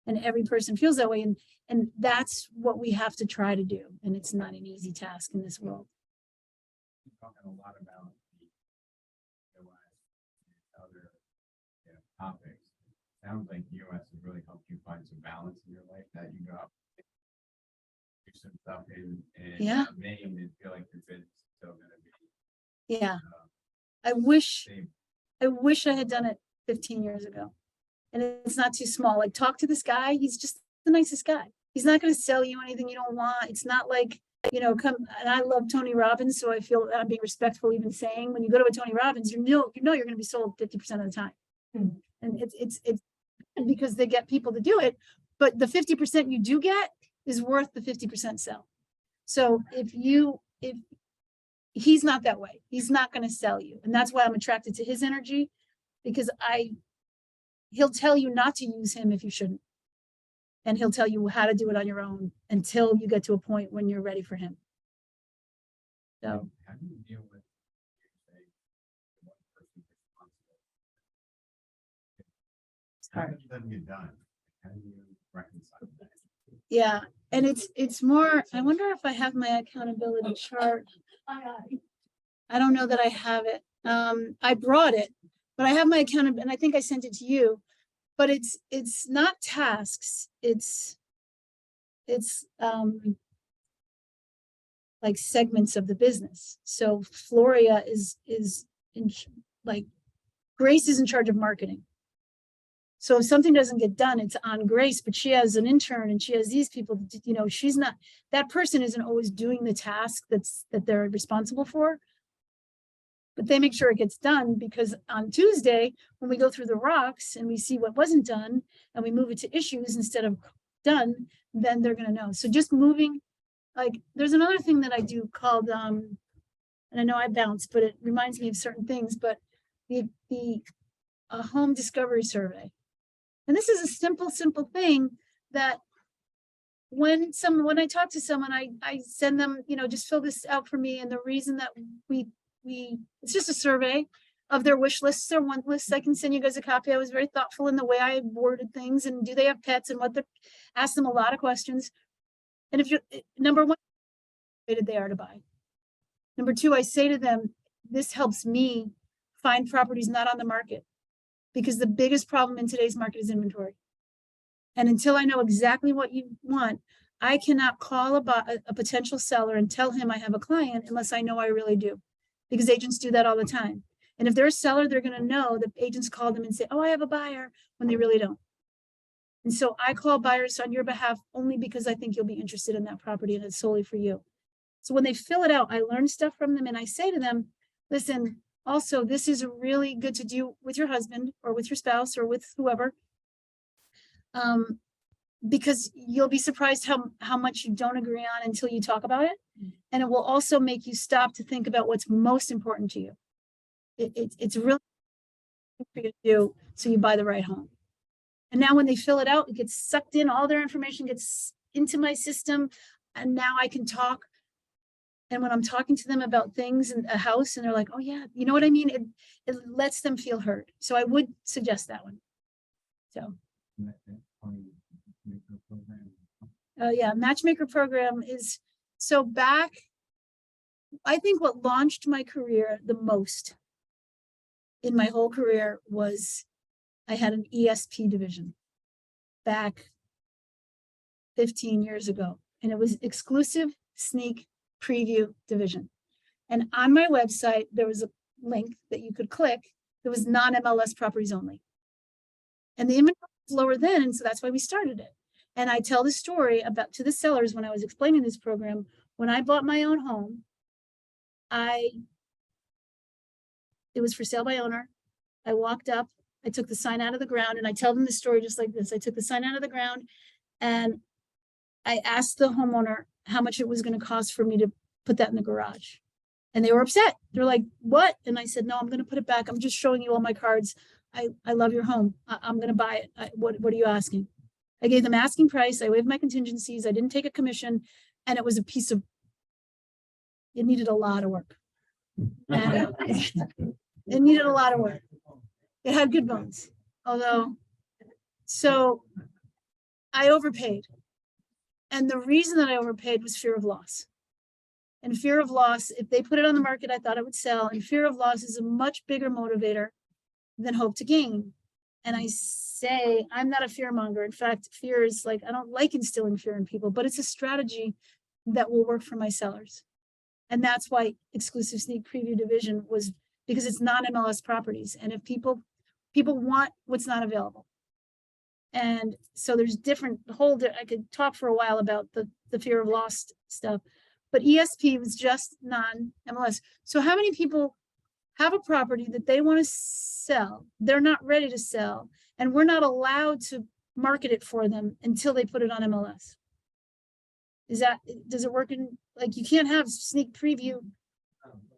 Speaker 3: And every person feels that way. And that's what we have to try to do. And it's not an easy task in this world.
Speaker 1: You're talking a lot about the US and other topics. Sounds like the US has really helped you find some balance in your life that you got. Do some stuff in Maine and feel like your business is still going to be.
Speaker 3: Yeah. I wish I had done it 15 years ago. And it's not too small. Like, talk to this guy. He's just the nicest guy. He's not going to sell you anything you don't want. It's not like, you know, come, and I love Tony Robbins. So I feel I'm being respectful even saying, when you go to a Tony Robbins, you know you're going to be sold 50% of the time. And it's because they get people to do it. But the 50% you do get is worth the 50% sell. So if he's not that way, he's not going to sell you. And that's why I'm attracted to his energy, because he'll tell you not to use him if you shouldn't. And he'll tell you how to do it on your own until you get to a point when you're ready for him. So
Speaker 1: how do you deal with, say, one person responsible?
Speaker 3: It's hard.
Speaker 1: It doesn't get done. How do you reconcile that?
Speaker 3: Yeah, and it's more, I wonder if I have my accountability chart. I don't know that I have it. I brought it, but I have my accountability, and I think I sent it to you, but it's not tasks. It's like segments of the business. So Floria is like, Grace is in charge of marketing. So if something doesn't get done, it's on Grace, but she has an intern and she has these people, you know, she's not, that person isn't always doing the task that they're responsible for. But they make sure it gets done, because on Tuesday, when we go through the rocks and we see what wasn't done and we move it to issues instead of done, then they're going to know. So just moving, like, there's another thing that I do called, and I know I bounce, but it reminds me of certain things, but the home discovery survey. And this is a simple thing that when I talk to someone, I send them, you know, just fill this out for me. And the reason that it's just a survey, of their wish lists or want lists. I can send you guys a copy. I was very thoughtful in the way I worded things, and do they have pets and what they're, ask them a lot of questions. And if you're, number one, how motivated they are to buy. Number two, I say to them, this helps me find properties not on the market, because the biggest problem in today's market is inventory. And until I know exactly what you want, I cannot call a potential seller and tell him I have a client unless I know I really do, because agents do that all the time. And if they're a seller, they're going to know that agents call them and say, oh, I have a buyer, when they really don't. And so I call buyers on your behalf only because I think you'll be interested in that property and it's solely for you. So when they fill it out, I learn stuff from them and I say to them, listen, also, this is really good to do with your husband or with your spouse or with whoever. Because you'll be surprised how much you don't agree on until you talk about it. And it will also make you stop to think about what's most important to you. It's really for you to do so you buy the right home. And now when they fill it out, it gets sucked in, all their information gets into my system. And now I can talk. And when I'm talking to them about things in a house and they're like, oh yeah, you know what I mean? It lets them feel heard. So I would suggest that one. So. Yeah, matchmaker program is, so back, I think what launched my career the most in my whole career was I had an ESP division back 15 years ago, and it was exclusive sneak preview division. And on my website, there was a link that you could click that was non-MLS properties only. And the inventory was lower then, and so that's why we started it. And I tell the story about to the sellers when I was explaining this program. When I bought my own home, it was for sale by owner. I walked up, I took the sign out of the ground, and I tell them the story just like this. I took the sign out of the ground and I asked the homeowner how much it was going to cost for me to put that in the garage. And they were upset. They're like, what? And I said, no, I'm going to put it back. I'm just showing you all my cards. I love your home. I'm going to buy it. What are you asking? I gave them asking price. I waived my contingencies. I didn't take a commission. And it was a piece of, it needed a lot of work. And it needed a lot of work. It had good bones. Although, so I overpaid. And the reason that I overpaid was fear of loss. And fear of loss, if they put it on the market, I thought it would sell. And fear of loss is a much bigger motivator than hope to gain. And I say, I'm not a fear monger. In fact, fear is like, I don't like instilling fear in people, but it's a strategy that will work for my sellers. And that's why exclusive sneak preview division was, because it's non-MLS properties. And if people want what's not available. And so there's different I could talk for a while about the fear of loss stuff, but ESP was just non-MLS. So how many people have a property that they want to sell, they're not ready to sell, and we're not allowed to market it for them until they put it on MLS? Does it work in, like, you can't have sneak preview,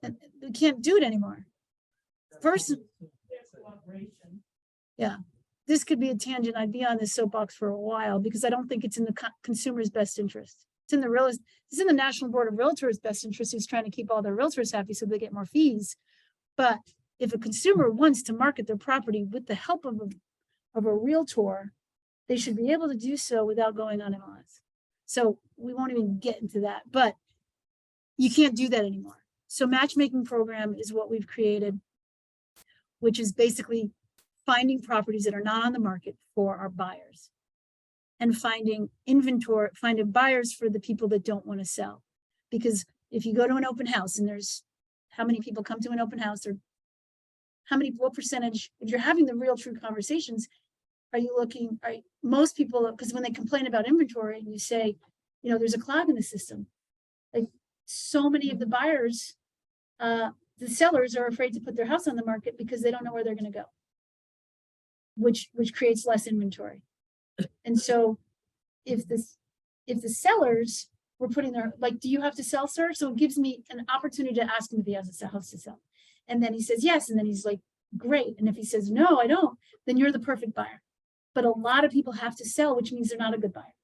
Speaker 3: you can't do it anymore. First, yeah, this could be a tangent. I'd be on this soapbox for a while because I don't think it's in the consumer's best interest. It's in the National Board of Realtors' best interest, who's trying to keep all their realtors happy so they get more fees. But if a consumer wants to market their property with the help of a realtor, they should be able to do so without going on MLS. So we won't even get into that, but you can't do that anymore. So matchmaking program is what we've created, which is basically finding properties that are not on the market for our buyers and finding buyers for the people that don't want to sell. Because if you go to an open house and there's how many people come to an open house, or what percentage, if you're having the real true conversations, most people, because when they complain about inventory and you say, there's a clog in the system, like so many of the buyers, the sellers are afraid to put their house on the market because they don't know where they're going to go, which creates less inventory. And so if the sellers were putting do you have to sell, sir? So it gives me an opportunity to ask him if he has a house to sell. And then he says yes. And then he's like, great. And if he says, no, I don't, then you're the perfect buyer. But a lot of people have to sell, which means they're not a good buyer.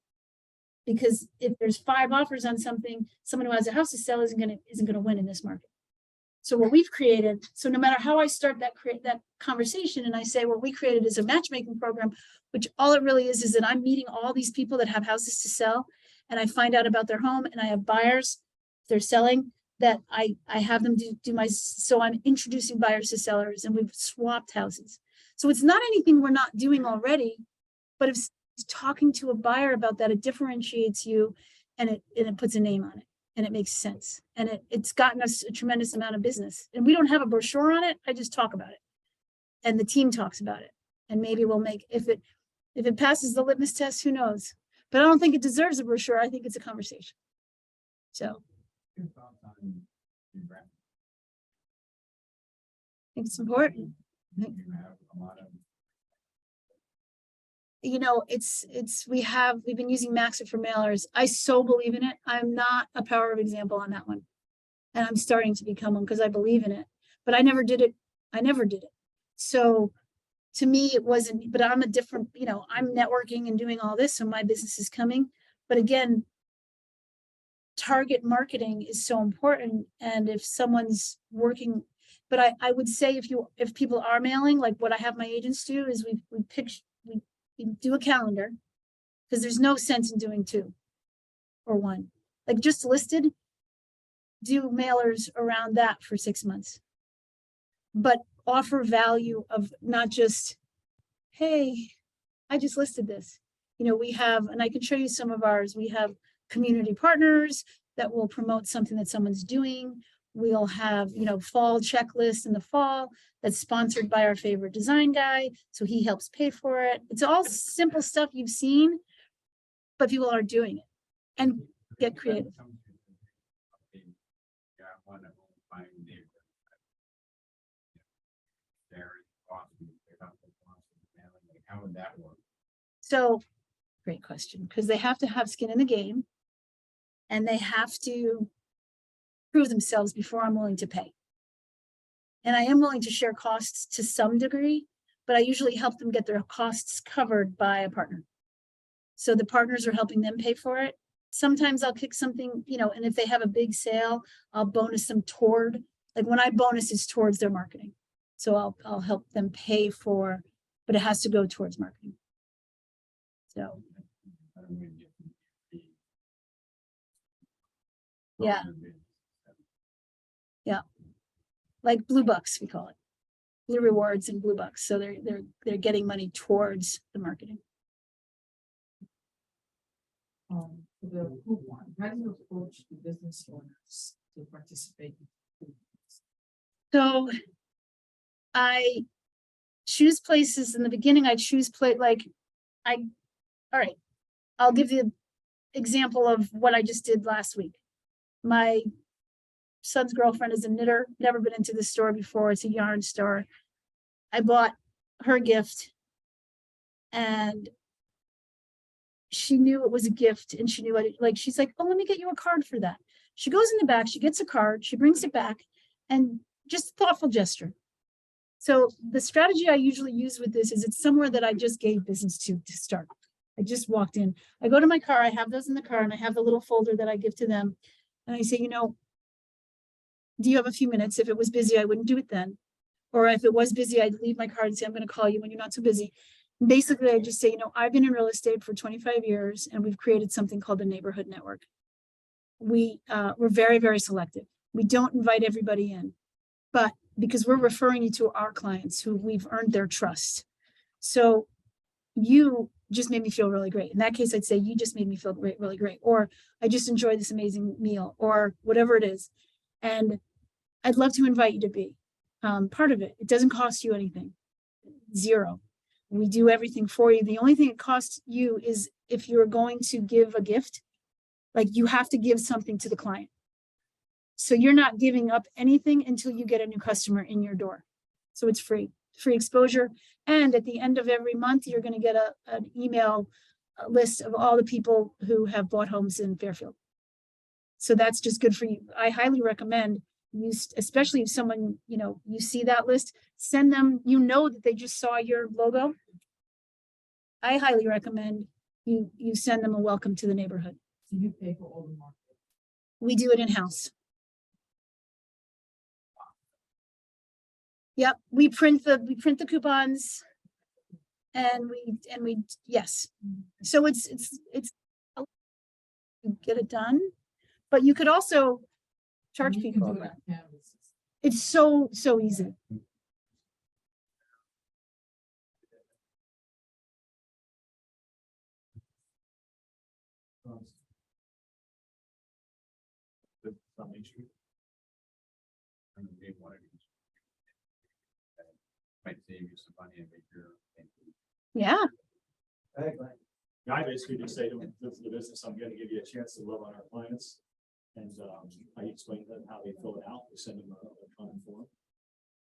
Speaker 3: Because if there's 5 offers on something, someone who has a house to sell isn't going to win in this market. So what we've created, so no matter how I start that conversation and I say what we created is a matchmaking program, which all it really is that I'm meeting all these people that have houses to sell and I find out about their home and I have buyers, they're selling, that I have them so I'm introducing buyers to sellers and we've swapped houses. So it's not anything we're not doing already, but if talking to a buyer about that, it differentiates you and it puts a name on it and it makes sense. And it's gotten us a tremendous amount of business. And we don't have a brochure on it. I just talk about it. And the team talks about it. And maybe we'll make, if it passes the litmus test, who knows? But I don't think it deserves a brochure. I think it's a conversation. So I think it's important. You know, we've been using Maxit for mailers. I so believe in it. I'm not a power of example on that one. And I'm starting to become one because I believe in it, but I never did it. So to me, it wasn't, but I'm a different, I'm networking and doing all this. So my business is coming, but again, target marketing is so important. And if someone's working, but I would say if people are mailing, like what I have my agents do is we do a calendar because there's no sense in doing 2 or 1. Like just listed, do mailers around that for 6 months, but offer value of not just, hey, I just listed this. We have, and I can show you some of ours. We have community partners that will promote something that someone's doing. We'll have, fall checklist in the fall that's sponsored by our favorite design guy. So he helps pay for it. It's all simple stuff you've seen, but people aren't doing it and get creative.
Speaker 1: How would that work?
Speaker 3: So great question, because they have to have skin in the game and they have to prove themselves before I'm willing to pay. And I am willing to share costs to some degree, but I usually help them get their costs covered by a partner. So the partners are helping them pay for it. Sometimes I'll kick something, and if they have a big sale, I'll bonus them toward, like when I bonus is towards their marketing. So I'll help them pay for, but it has to go towards marketing. So. Yeah. Yeah. Like blue bucks, we call it. Blue rewards and blue bucks. So they're getting money towards the marketing.
Speaker 8: The who one, how do you approach the business owners to participate?
Speaker 3: So I choose places in the beginning. I choose all right, I'll give you an example of what I just did last week. My son's girlfriend is a knitter, never been into the store before. It's a yarn store. I bought her gift and she knew it was a gift and she knew she's like, oh, let me get you a card for that. She goes in the back, she gets a card, she brings it back and just thoughtful gesture. So the strategy I usually use with this is it's somewhere that I just gave business to start. I just walked in, I go to my car, I have those in the car and I have the little folder that I give to them. And I say, do you have a few minutes? If it was busy, I wouldn't do it then. Or if it was busy, I'd leave my card and say, I'm going to call you when you're not so busy. And basically, I just say, I've been in real estate for 25 years and we've created something called the neighborhood network. We're very, very selective. We don't invite everybody in, but because we're referring you to our clients who we've earned their trust. So you just made me feel really great. In that case, I'd say you just made me feel great, really great. Or I just enjoyed this amazing meal or whatever it is. And I'd love to invite you to be part of it. It doesn't cost you anything. Zero. We do everything for you. The only thing it costs you is if you're going to give a gift, like you have to give something to the client. So you're not giving up anything until you get a new customer in your door. So it's free exposure. And at the end of every month, you're going to get an email list of all the people who have bought homes in Fairfield. So that's just good for you. I highly recommend you, especially if someone, you see that list, send them, that they just saw your logo. I highly recommend you send them a welcome to the neighborhood.
Speaker 8: So you pay for all the marketing?
Speaker 3: We do it in-house. Yep, we print the coupons. And we, yes, so it's you get it done, but you could also charge people. It's so easy.
Speaker 21: On Main Street. And then maybe one of these. Might save you some money and make your.
Speaker 3: Yeah.
Speaker 21: I basically just say to the business, I'm gonna give you a chance to love on our clients. And I explain to them how they fill it out, we send them a electronic form.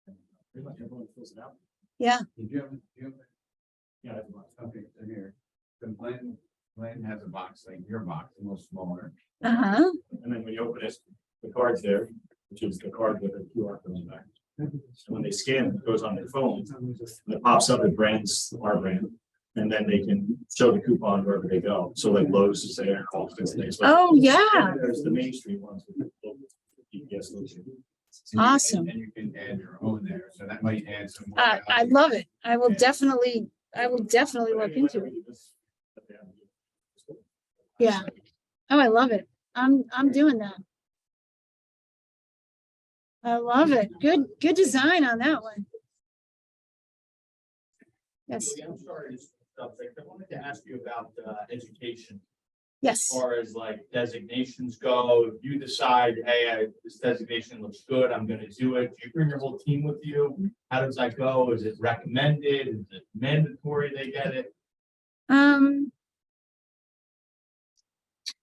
Speaker 21: And pretty much everyone fills it out.
Speaker 3: Yeah.
Speaker 21: Yeah. that's one.
Speaker 1: Okay, so here, the Glenn has a box like your box, a little smaller.
Speaker 3: Uh-huh.
Speaker 21: And then when you open it, the card's there, which is the card with a QR code on the back. So when they scan it, it goes on their phone, and it pops up with brands, our brand. And then they can show the coupon wherever they go. So like Lowe's is there, all kinds of things.
Speaker 3: Oh, yeah.
Speaker 21: There's the Main Street ones with the local GPS location.
Speaker 3: Awesome.
Speaker 1: And you can add your own there, so that might add some. more
Speaker 3: I
Speaker 1: value.
Speaker 3: love it. I will definitely look into it. Yeah. Oh, I love it. I'm doing that. I love it. Good design on that one. Yes.
Speaker 14: I'm sorry, I wanted to ask you about education.
Speaker 3: Yes.
Speaker 14: As far as like designations go, if you decide, hey, this designation looks good, I'm gonna do it. Do you bring your whole team with you? How does that go? Is it recommended? Is it mandatory they get it?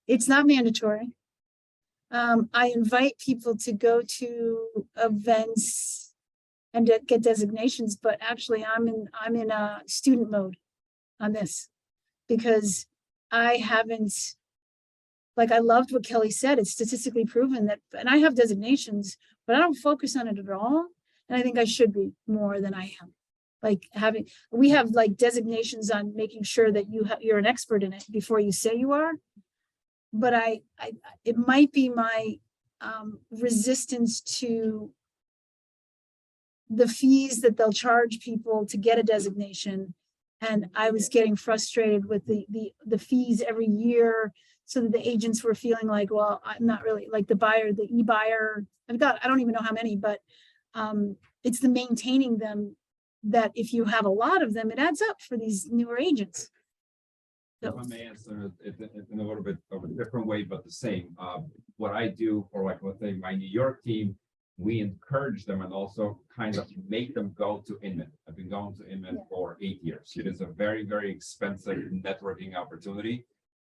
Speaker 3: It's not mandatory. I invite people to go to events and get designations, but actually I'm in a student mode on this because I haven't, like, I loved what Kelly said. It's statistically proven that, and I have designations, but I don't focus on it at all. And I think I should be more than I am. Like we have like designations on making sure that you're an expert in it before you say you are. But it might be my resistance to the fees that they'll charge people to get a designation. And I was getting frustrated with the fees every year, so that the agents were feeling like, well, I'm not really like the buyer, the e-buyer. I don't even know how many, but it's the maintaining them that if you have a lot of them, it adds up for these newer agents.
Speaker 12: If I may answer it in a little bit of a different way, but the same. What I do for, like, let's say my New York team, we encourage them and also kind of make them go to Inman. I've been going to Inman for 8 years. It is a very, very expensive networking opportunity.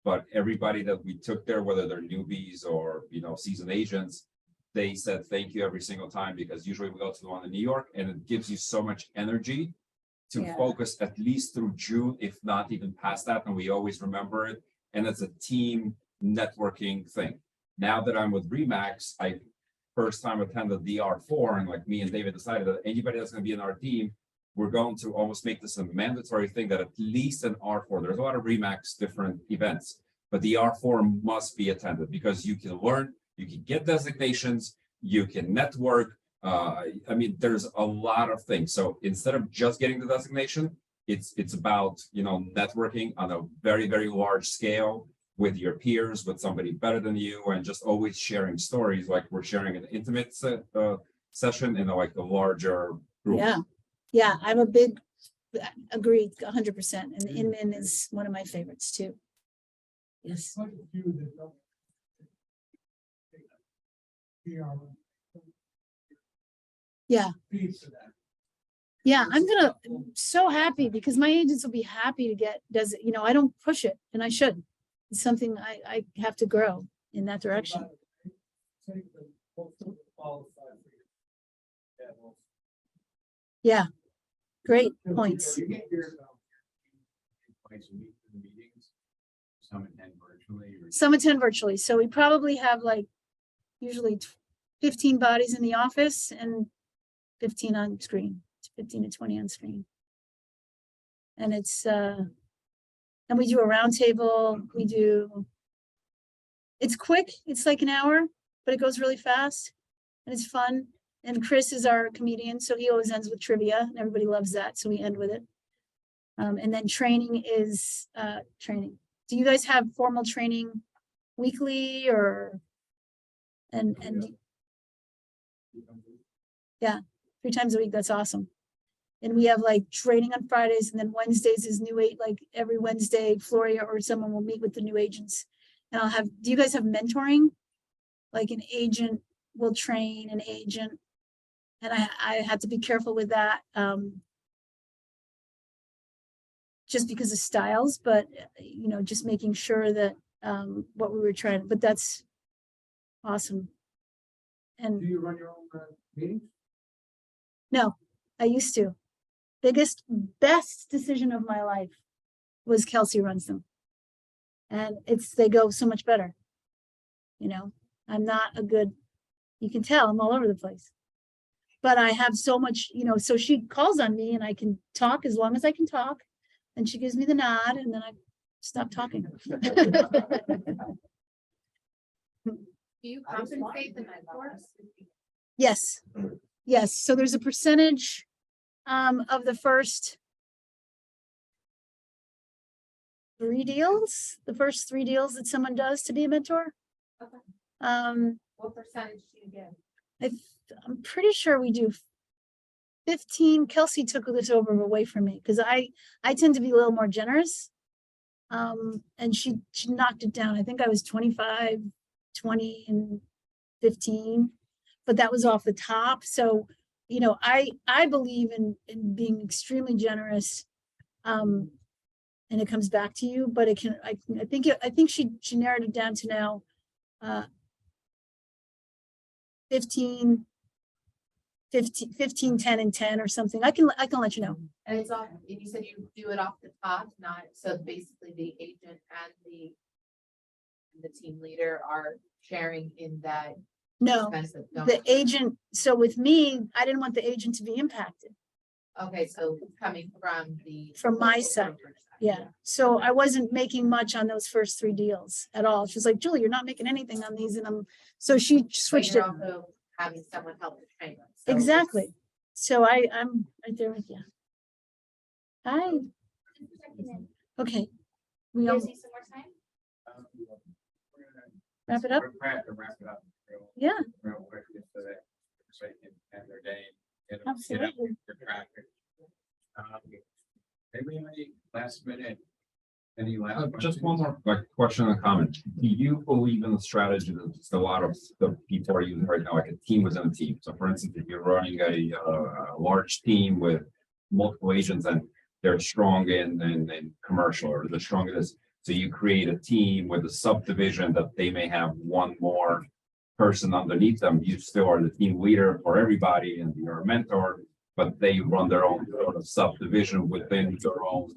Speaker 12: But everybody that we took there, whether they're newbies or, seasoned agents, they said thank you every single time, because usually we go to the one in New York and it gives you so much energy to focus at least through June, if not even past that. And we always remember it. And it's a team networking thing. Now that I'm with RE/MAX, I first time attended DR4, and like me and David decided that anybody that's going to be in our team, we're going to almost make this a mandatory thing that at least an R4, there's a lot of RE/MAX different events, but the R4 must be attended because you can learn, you can get designations, you can network. There's a lot of things. So instead of just getting the designation, it's about, networking on a very, very large scale with your peers, with somebody better than you, and just always sharing stories, like we're sharing an intimate session in like a larger group.
Speaker 3: Yeah, I'm a big, agreed, 100%. And Inman is one of my favorites too. Yes. Yeah. Yeah, I'm so happy because my agents will be happy to get, I don't push it, and I should. It's something I have to grow in that direction. Yeah, great points. Some attend virtually. So we probably have like usually 15 bodies in the office and 15 on screen, 15 to 20 on screen. And it's, and we do a roundtable. It's quick. It's like an hour, but it goes really fast and it's fun. And Chris is our comedian, so he always ends with trivia, and everybody loves that, so we end with it. And then training is training. Do you guys have formal training weekly or? And yeah, 3 times a week. That's awesome. And we have like training on Fridays, and then Wednesdays is new age. Like every Wednesday, Floria or someone will meet with the new agents. And I'll have. Do you guys have mentoring? Like an agent will train an agent, and I had to be careful with that. Just because of styles, but you know, just making sure that what we were trying, but that's awesome. And
Speaker 7: Do you run your own meetings?
Speaker 3: no, I used to. Best decision of my life was Kelsey runs them. And they go so much better. You know, I'm not a good, you can tell I'm all over the place. But I have so much, you know, so she calls on me and I can talk as long as I can talk. And she gives me the nod and then I stop talking.
Speaker 13: Do you compensate the mentors?
Speaker 3: Yes, yes. So there's a percentage of the first 3 deals, that someone does to be a mentor.
Speaker 13: Okay. What percentage do you give?
Speaker 3: I'm pretty sure we do 15. Kelsey took this away from me because I tend to be a little more generous. And she knocked it down. I think I was 25, 20, and 15, but that was off the top. So, you know, I believe in being extremely generous. And it comes back to you, but it can, I think she narrowed it down to now 15, 10 and 10 or something. I can let you know.
Speaker 13: And it's off, and you said you do it off the top, not, so basically the agent and the team leader are sharing in that.
Speaker 3: No, the agent, so with me, I didn't want the agent to be impacted.
Speaker 13: Okay, so coming
Speaker 3: from my side. Yeah, so I wasn't making much on those first 3 deals at all. She was like, Julie, you're not making anything on these. And so she switched it.
Speaker 13: Also having someone help to train them. So
Speaker 3: Exactly. So I'm right there with you. Hi. Okay. We all
Speaker 13: see some more time?
Speaker 3: wrap it up.
Speaker 1: We're trying to wrap it up.
Speaker 3: Yeah.
Speaker 1: Real quick, just so that everybody can end their day. Get up
Speaker 3: Absolutely.
Speaker 1: for traffic. Maybe last minute. Any last?
Speaker 12: Just one more question and comment. Do you believe in the strategy that just a lot of the people are using right now, like a team within a team? So for instance, if you're running a large team with multiple agents and they're strong in commercial or they're strong in this, so you create a team with a subdivision that they may have one more person underneath them. You still are the team leader for everybody and you're a mentor, but they run their own sort of subdivision within their own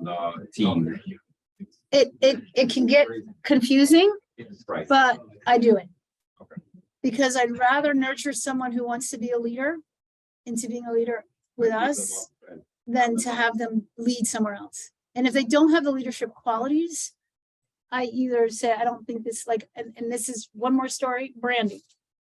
Speaker 12: team.
Speaker 3: It can get confusing,
Speaker 12: Right.
Speaker 3: but I do it.
Speaker 12: Okay.
Speaker 3: Because I'd rather nurture someone who wants to be a leader into being a leader with us than to have them lead somewhere else. And if they don't have the leadership qualities, I either say, I don't think this and this is one more story, Brandy.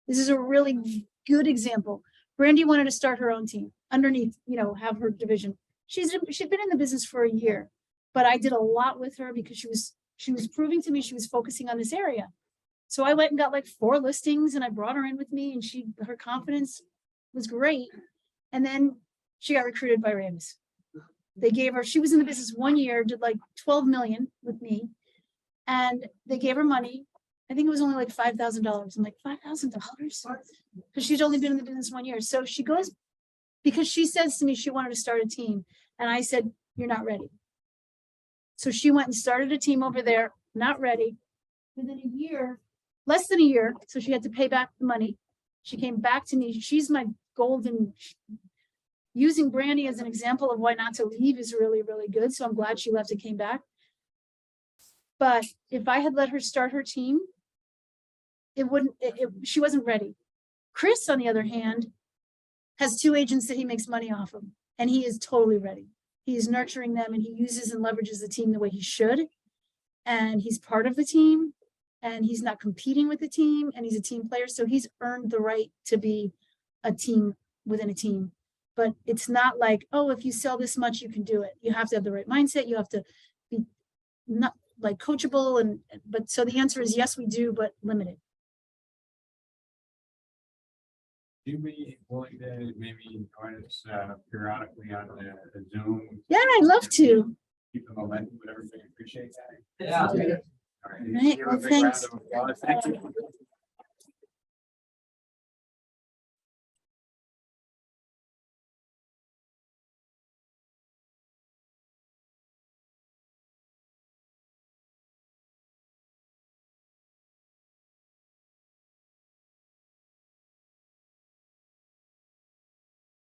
Speaker 3: This is a really good example. Brandy wanted to start her own team underneath, you know, have her division. She'd been in the business for a year, but I did a lot with her because she was proving to me she was focusing on this area. So I went and got like 4 listings and I brought her in with me and her confidence was great. And then she got recruited by Rams. They gave her, she was in the business 1 year, did like 12 million with me. And they gave her money. I think it was only like $5,000. I'm like, $5,000? Because she'd only been in the business 1 year. So she goes, because she says to me she wanted to start a team. And I said, you're not ready. So she went and started a team over there, not ready. Within a year, less than a year, so she had to pay back the money. She came back to me. She's my golden, using Brandy as an example of why not to leave is really, really good. So I'm glad she left and came back. But if I had let her start her team, she wasn't ready. Chris, on the other hand, has 2 agents that he makes money off of, and he is totally ready. He is nurturing them and he uses and leverages the team the way he should. And he's part of the team and he's not competing with the team and he's a team player. So he's earned the right to be a team within a team. But it's not like, oh, if you sell this much, you can do it. You have to have the right mindset. You have to be not like coachable but so the answer is yes, we do, but limited.
Speaker 1: Do you be willing to maybe join us periodically on the Zoom?
Speaker 3: Yeah, I'd love to.
Speaker 1: Keep the momentum, whatever, we appreciate that.
Speaker 23: Yeah.
Speaker 1: All right.
Speaker 3: Right,
Speaker 1: Give a
Speaker 3: well,
Speaker 1: big round
Speaker 3: thanks.
Speaker 1: of applause. Thank you.